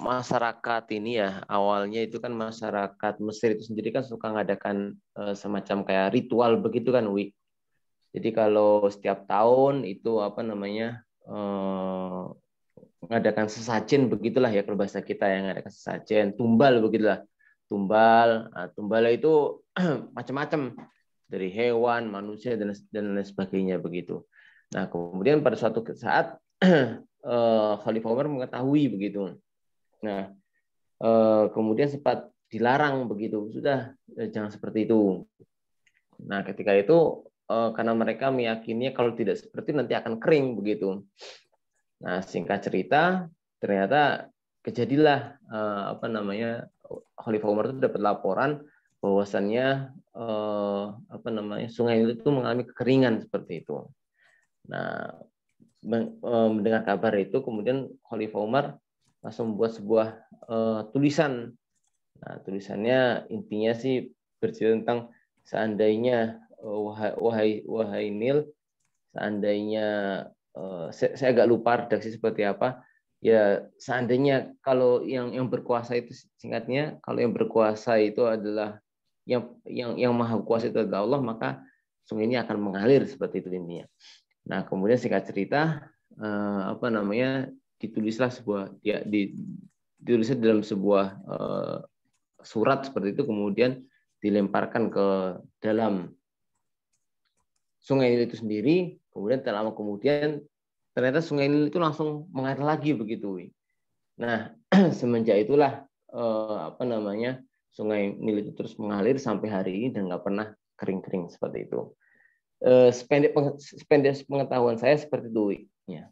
masyarakat ini ya, awalnya itu kan masyarakat Mesir itu sendiri kan suka ngadakan semacam kayak ritual begitu kan Wi. Jadi kalau setiap tahun itu mengadakan sesajen begitulah ya, kalau bahasa kita yang mengadakan sesajen, tumbal begitulah. Tumbal itu macam-macam, dari hewan, manusia dan lain sebagainya begitu. Nah, kemudian pada suatu saat Khalifah Umar mengetahui begitu. Nah, kemudian sempat dilarang begitu, sudah jangan seperti itu. Nah, ketika itu karena mereka meyakini kalau tidak seperti itu nanti akan kering begitu. Nah, singkat cerita, ternyata kejadilah Khalifah Umar itu dapat laporan bahwasannya sungai itu mengalami kekeringan seperti itu. Nah, mendengar kabar itu, kemudian Khalifah Umar langsung membuat sebuah tulisan. Nah, tulisannya intinya sih bercerita tentang seandainya wahai Nil, seandainya saya agak lupa redaksi seperti apa. Ya, seandainya kalau yang berkuasa itu, singkatnya, kalau yang berkuasa itu adalah yang maha kuasa itu adalah Allah, maka sungai ini akan mengalir seperti itu intinya. Nah, kemudian singkat cerita ditulislah ditulisnya dalam sebuah surat seperti itu, kemudian dilemparkan ke dalam sungai Nil itu sendiri. Kemudian tak lama kemudian ternyata sungai Nil itu langsung mengalir lagi begitu. Nah, semenjak itulah sungai Nil itu terus mengalir sampai hari ini dan nggak pernah kering-kering seperti itu. Sependek pengetahuan saya seperti itu. Ya.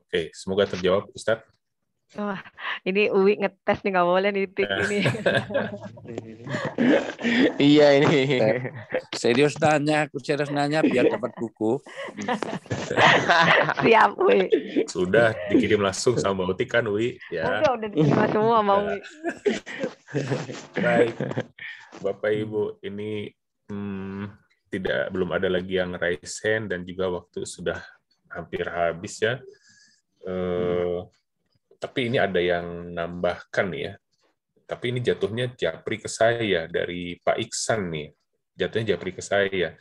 Oke, semoga terjawab, Ustadz.
Wah, ini Uwi ngetes nih, nggak boleh nitik ini.
Iya ini.
Serius nanya biar dapat buku.
Siap, Uwi.
Sudah dikirim langsung sama Mbak Utik kan, Uwi? Ya.
Udah diterima semua sama Uwi.
Baik, Bapak Ibu, ini belum ada lagi yang raise hand dan juga waktu sudah hampir habis ya. Tapi ini ada yang nambahkan ya. Tapi ini jatuhnya japri ke saya dari Pak Iksan nih. Jatuhnya japri ke saya.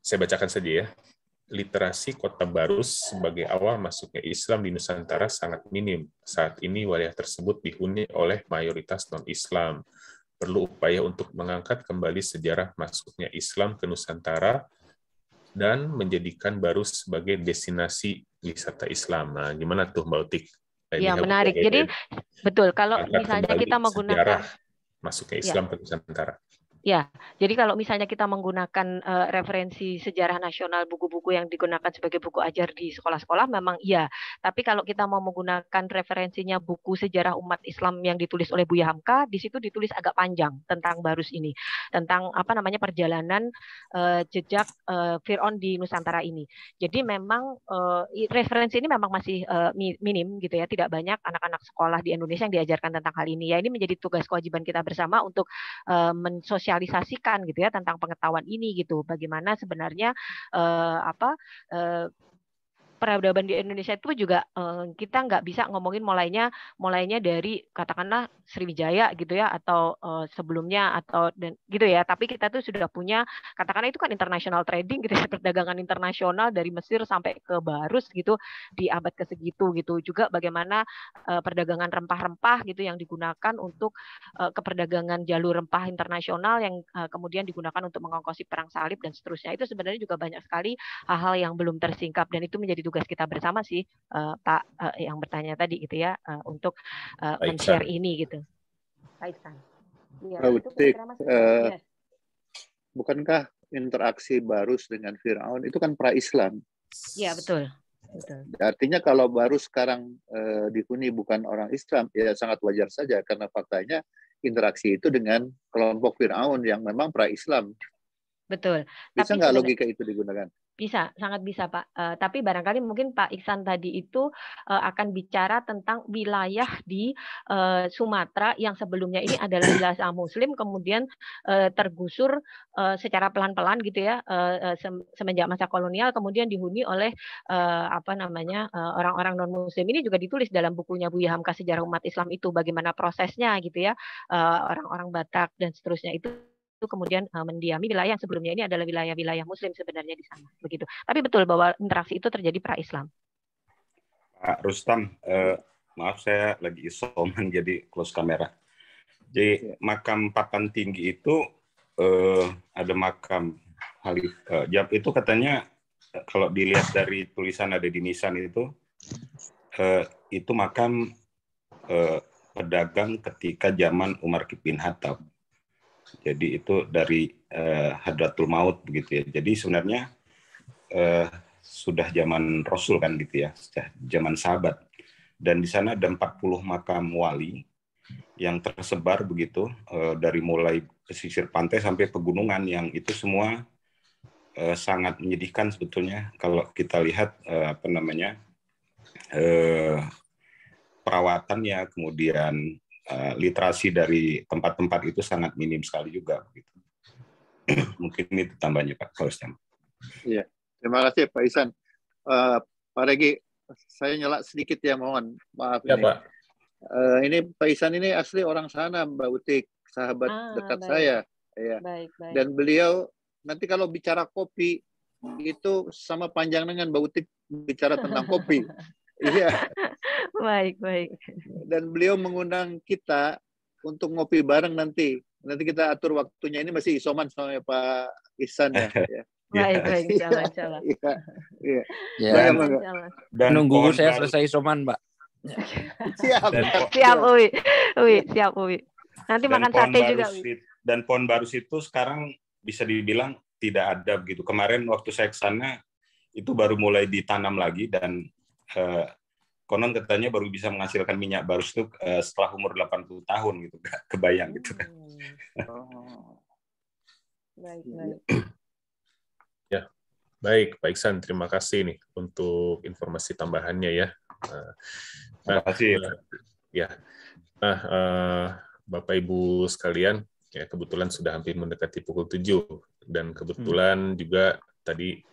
Saya bacakan saja ya. Literasi Kota Barus sebagai awal masuknya Islam di Nusantara sangat minim. Saat ini wilayah tersebut dihuni oleh mayoritas non-Islam. Perlu upaya untuk mengangkat kembali sejarah masuknya Islam ke Nusantara dan menjadikan Barus sebagai destinasi wisata Islam. Nah, gimana tuh Mbak Utik?
Ya, menarik. Jadi betul, kalau misalnya kita menggunakan
masuknya Islam ke Nusantara.
Ya, jadi kalau misalnya kita menggunakan referensi sejarah nasional, buku-buku yang digunakan sebagai buku ajar di sekolah-sekolah, memang iya. Tapi kalau kita mau menggunakan referensinya buku sejarah umat Islam yang ditulis oleh Buya Hamka, di situ ditulis agak panjang tentang Barus ini, tentang perjalanan jejak Fir'aun di Nusantara ini. Jadi memang referensi ini memang masih minim gitu ya, tidak banyak anak-anak sekolah di Indonesia yang diajarkan tentang hal ini. Ya, ini menjadi tugas kewajiban kita bersama untuk mensosialisasikan gitu ya tentang pengetahuan ini gitu. Bagaimana sebenarnya peradaban di Indonesia itu juga kita nggak bisa ngomongin mulainya dari katakanlah Sriwijaya gitu ya, atau sebelumnya atau gitu ya, tapi kita tuh sudah punya, katakanlah itu kan international trading gitu ya, perdagangan internasional dari Mesir sampai ke Barus gitu di abad ke-segitu gitu. Juga bagaimana perdagangan rempah-rempah gitu yang digunakan untuk keperdagangan jalur rempah internasional yang kemudian digunakan untuk mengongkosi perang salib dan seterusnya. Itu sebenarnya juga banyak sekali hal-hal yang belum tersingkap, dan itu menjadi tugas kita bersama sih, Pak yang bertanya tadi gitu ya, untuk men-share ini gitu. Baik, San.
Ya, bukankah interaksi Barus dengan Fir'aun itu kan pra-Islam?
Iya, betul.
Artinya kalau Barus sekarang dihuni bukan orang Islam, ya sangat wajar saja karena faktanya interaksi itu dengan kelompok Fir'aun yang memang pra-Islam.
Betul.
Bisa nggak logika itu digunakan?
Bisa, sangat bisa, Pak. Tapi barangkali mungkin Pak Iksan tadi itu akan bicara tentang wilayah di Sumatera yang sebelumnya ini adalah wilayah Muslim, kemudian tergusur secara pelan-pelan gitu ya, semenjak masa kolonial, kemudian dihuni oleh orang-orang non-Muslim. Ini juga ditulis dalam bukunya Buya Hamka Sejarah Umat Islam itu, bagaimana prosesnya gitu ya, orang-orang Batak dan seterusnya itu kemudian mendiami wilayah yang sebelumnya ini adalah wilayah-wilayah Muslim sebenarnya di sana, begitu. Tapi betul bahwa interaksi itu terjadi pra-Islam.
Pak Rustam, maaf saya lagi isoman jadi close kamera. Jadi makam papan tinggi itu ada makam Khalifah. Itu katanya kalau dilihat dari tulisan ada di nisan itu itu makam pedagang ketika zaman Umar bin Khattab. Jadi itu dari Hadratul Maut begitu ya. Jadi sebenarnya sudah zaman Rasul kan gitu ya, sudah zaman sahabat. Dan di sana ada 40 makam wali yang tersebar begitu dari mulai pesisir pantai sampai pegunungan, yang itu semua sangat menyedihkan sebetulnya kalau kita lihat perawatannya, kemudian literasi dari tempat-tempat itu sangat minim sekali juga begitu. Mungkin itu tambahnya Pak Faustam.
Iya, terima kasih Pak Ihsan. Pak Regi, saya nyela sedikit ya, mohon maaf.
Ya,
ini.
Pak.
Ini Pak Ihsan ini asli orang sana, Mbak Utik, sahabat dekat
baik.
saya. Ya.
Baik.
Dan beliau nanti kalau bicara kopi itu sama panjang dengan Mbak Utik bicara tentang kopi. Iya.
Baik.
Dan beliau mengundang kita untuk ngopi bareng nanti. Nanti kita atur waktunya. Ini masih isoman sama Pak Ihsan ya.
Baik, insyaallah.
Iya.
Dan nunggu saya selesai isoman, Mbak.
Siap, Uwi. Nanti makan sate juga, Uwi.
Dan pohon barus itu sekarang bisa dibilang tidak ada begitu. Kemarin waktu saya ke sana itu baru mulai ditanam lagi, dan konon katanya baru bisa menghasilkan minyak barus itu setelah umur 80 tahun gitu. Kebayang gitu kan.
Baik.
Ya, baik Pak Ihsan, terima kasih nih untuk informasi tambahannya ya.
Terima kasih.
Bapak Ibu sekalian, ya kebetulan sudah hampir mendekati pukul 7, dan kebetulan juga tadi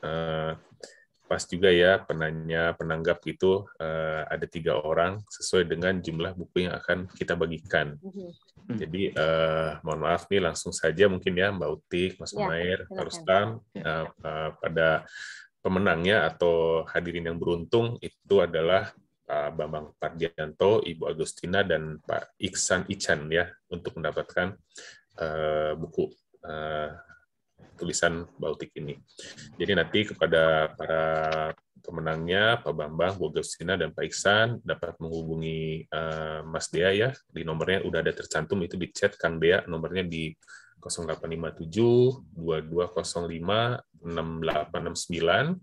pas juga ya penanggap itu ada 3 orang sesuai dengan jumlah buku yang akan kita bagikan. Jadi mohon maaf nih, langsung saja mungkin ya Mbak Utik, Mas Umair, Pak Rustam, pada pemenangnya atau hadirin yang beruntung itu adalah Pak Bambang Pardianto, Ibu Agustina, dan Pak Iksan Ican ya, untuk mendapatkan buku tulisan Mbak Utik ini. Jadi nanti kepada para pemenangnya, Pak Bambang, Bu Agustina, dan Pak Iksan dapat menghubungi Mas Dea ya, di nomornya udah ada tercantum itu di chat Kang Dea, nomornya di 0857 2205 6869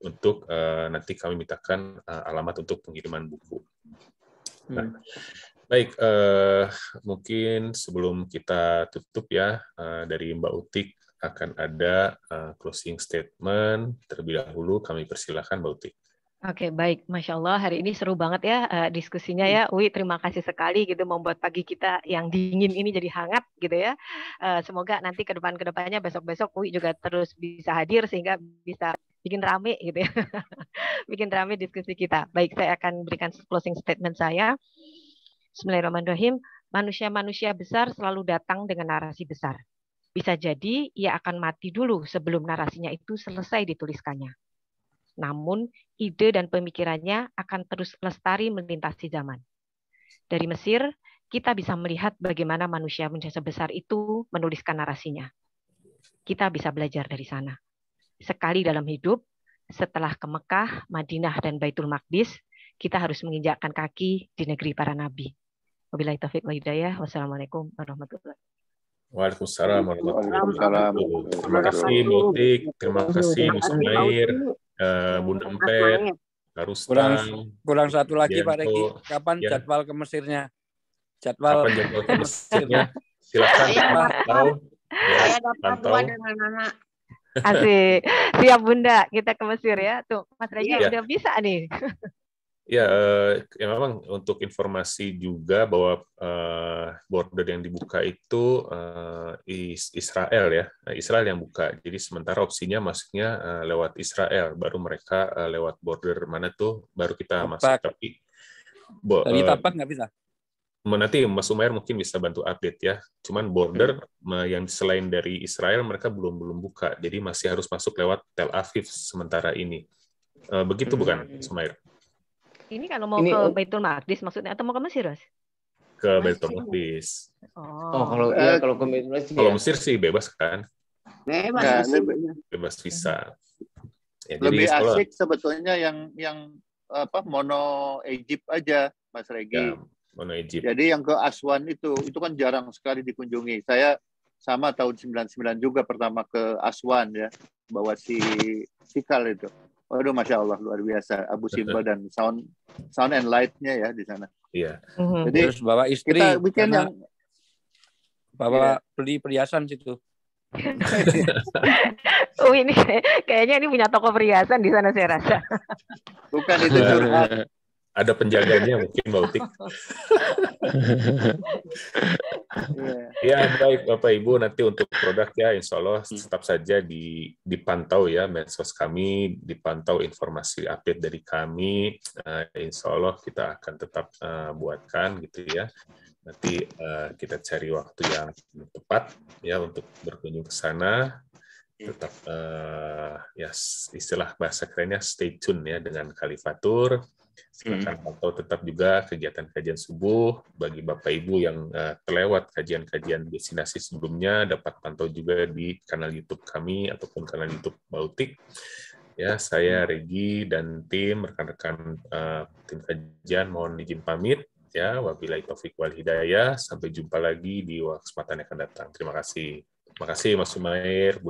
untuk nanti kami mintakan alamat untuk pengiriman buku. Nah, baik, mungkin sebelum kita tutup ya, dari Mbak Utik akan ada closing statement terlebih dahulu. Kami persilakan Mbak Utik.
Oke, baik. Masya Allah, hari ini seru banget ya diskusinya ya. Uwi, terima kasih sekali gitu membuat pagi kita yang dingin ini jadi hangat gitu ya. Semoga nanti kedepannya besok-besok Uwi juga terus bisa hadir sehingga bisa bikin rame gitu ya. Bikin rame diskusi kita. Baik, saya akan berikan closing statement saya. Bismillahirrahmanirrahim. Manusia-manusia besar selalu datang dengan narasi besar. Bisa jadi ia akan mati dulu sebelum narasinya itu selesai dituliskannya. Namun, ide dan pemikirannya akan terus lestari melintasi zaman. Dari Mesir, kita bisa melihat bagaimana manusia sebesar itu menuliskan narasinya. Kita bisa belajar dari sana. Sekali dalam hidup, setelah ke Mekah, Madinah, dan Baitul Maqdis, kita harus menginjakkan kaki di negeri para nabi. Wabillahi taufiq wal hidayah. Wassalamualaikum warahmatullahi wabarakatuh.
Waalaikumsalam warahmatullahi wabarakatuh. Terima kasih Mbak Utik, terima kasih Mas Umair, Bunda Empet, Pak Rustam.
Kurang satu lagi Pak Regi, kapan jadwal ke Mesirnya?
Kapan jadwal ke Mesirnya? Silakan pantau.
Saya dapat dua dengan anak.
Asik. Siap Bunda, kita ke Mesir ya. Tuh, Mas Regi udah bisa nih.
Ya, memang untuk informasi juga bahwa border yang dibuka itu Israel ya, Israel yang buka. Jadi sementara opsinya masuknya lewat Israel, baru mereka lewat border mana tuh, baru kita masuk. Tapi
dari Tapak nggak bisa.
Nanti Mas Umair mungkin bisa bantu update ya. Cuman border yang selain dari Israel mereka belum buka, jadi masih harus masuk lewat Tel Aviv sementara ini. Begitu bukan, Mas Umair?
Ini kalau mau ke Baitul Maqdis maksudnya atau mau ke Mesir, Mas?
Ke Baitul Maqdis.
Kalau ke Mesir.
Kalau Mesir sih bebas kan?
Bebas
visa. Ya,
lebih
jadi
asik sebetulnya yang Mono Egypt aja, Mas Regi.
Ya, Mono Egypt.
Jadi yang ke Aswan itu kan jarang sekali dikunjungi. Saya sama tahun 99 juga pertama ke Aswan ya, bawa si Sikal itu. Waduh, Masya Allah, luar biasa. Abu Simbah dan sound and light-nya ya di sana.
Iya.
Jadi
terus bawa istri,
kita weekend yang
bawa beli perhiasan situ.
Oh, ini kayaknya ini punya toko perhiasan di sana saya rasa.
Bukan itu curhat.
Ada penjaganya mungkin Mbak Utik. Ya, baik Bapak Ibu, nanti untuk produk ya insya Allah tetap saja dipantau ya medsos kami, dipantau informasi update dari kami. Insya Allah kita akan tetap buatkan gitu ya. Nanti kita cari waktu yang tepat ya untuk berkunjung ke sana. Tetap ya istilah bahasa kerennya stay tune ya dengan Khalifatur. Silakan pantau tetap juga kegiatan kajian subuh bagi Bapak Ibu yang terlewat kajian-kajian destinasi sebelumnya, dapat pantau juga di kanal YouTube kami ataupun kanal YouTube Bautik. Ya, saya Regi dan tim rekan-rekan tim kajian mohon izin pamit ya. Wabillahi taufik wal hidayah. Sampai jumpa lagi di kesempatan yang akan datang. Terima kasih. Terima kasih Mas Sumair.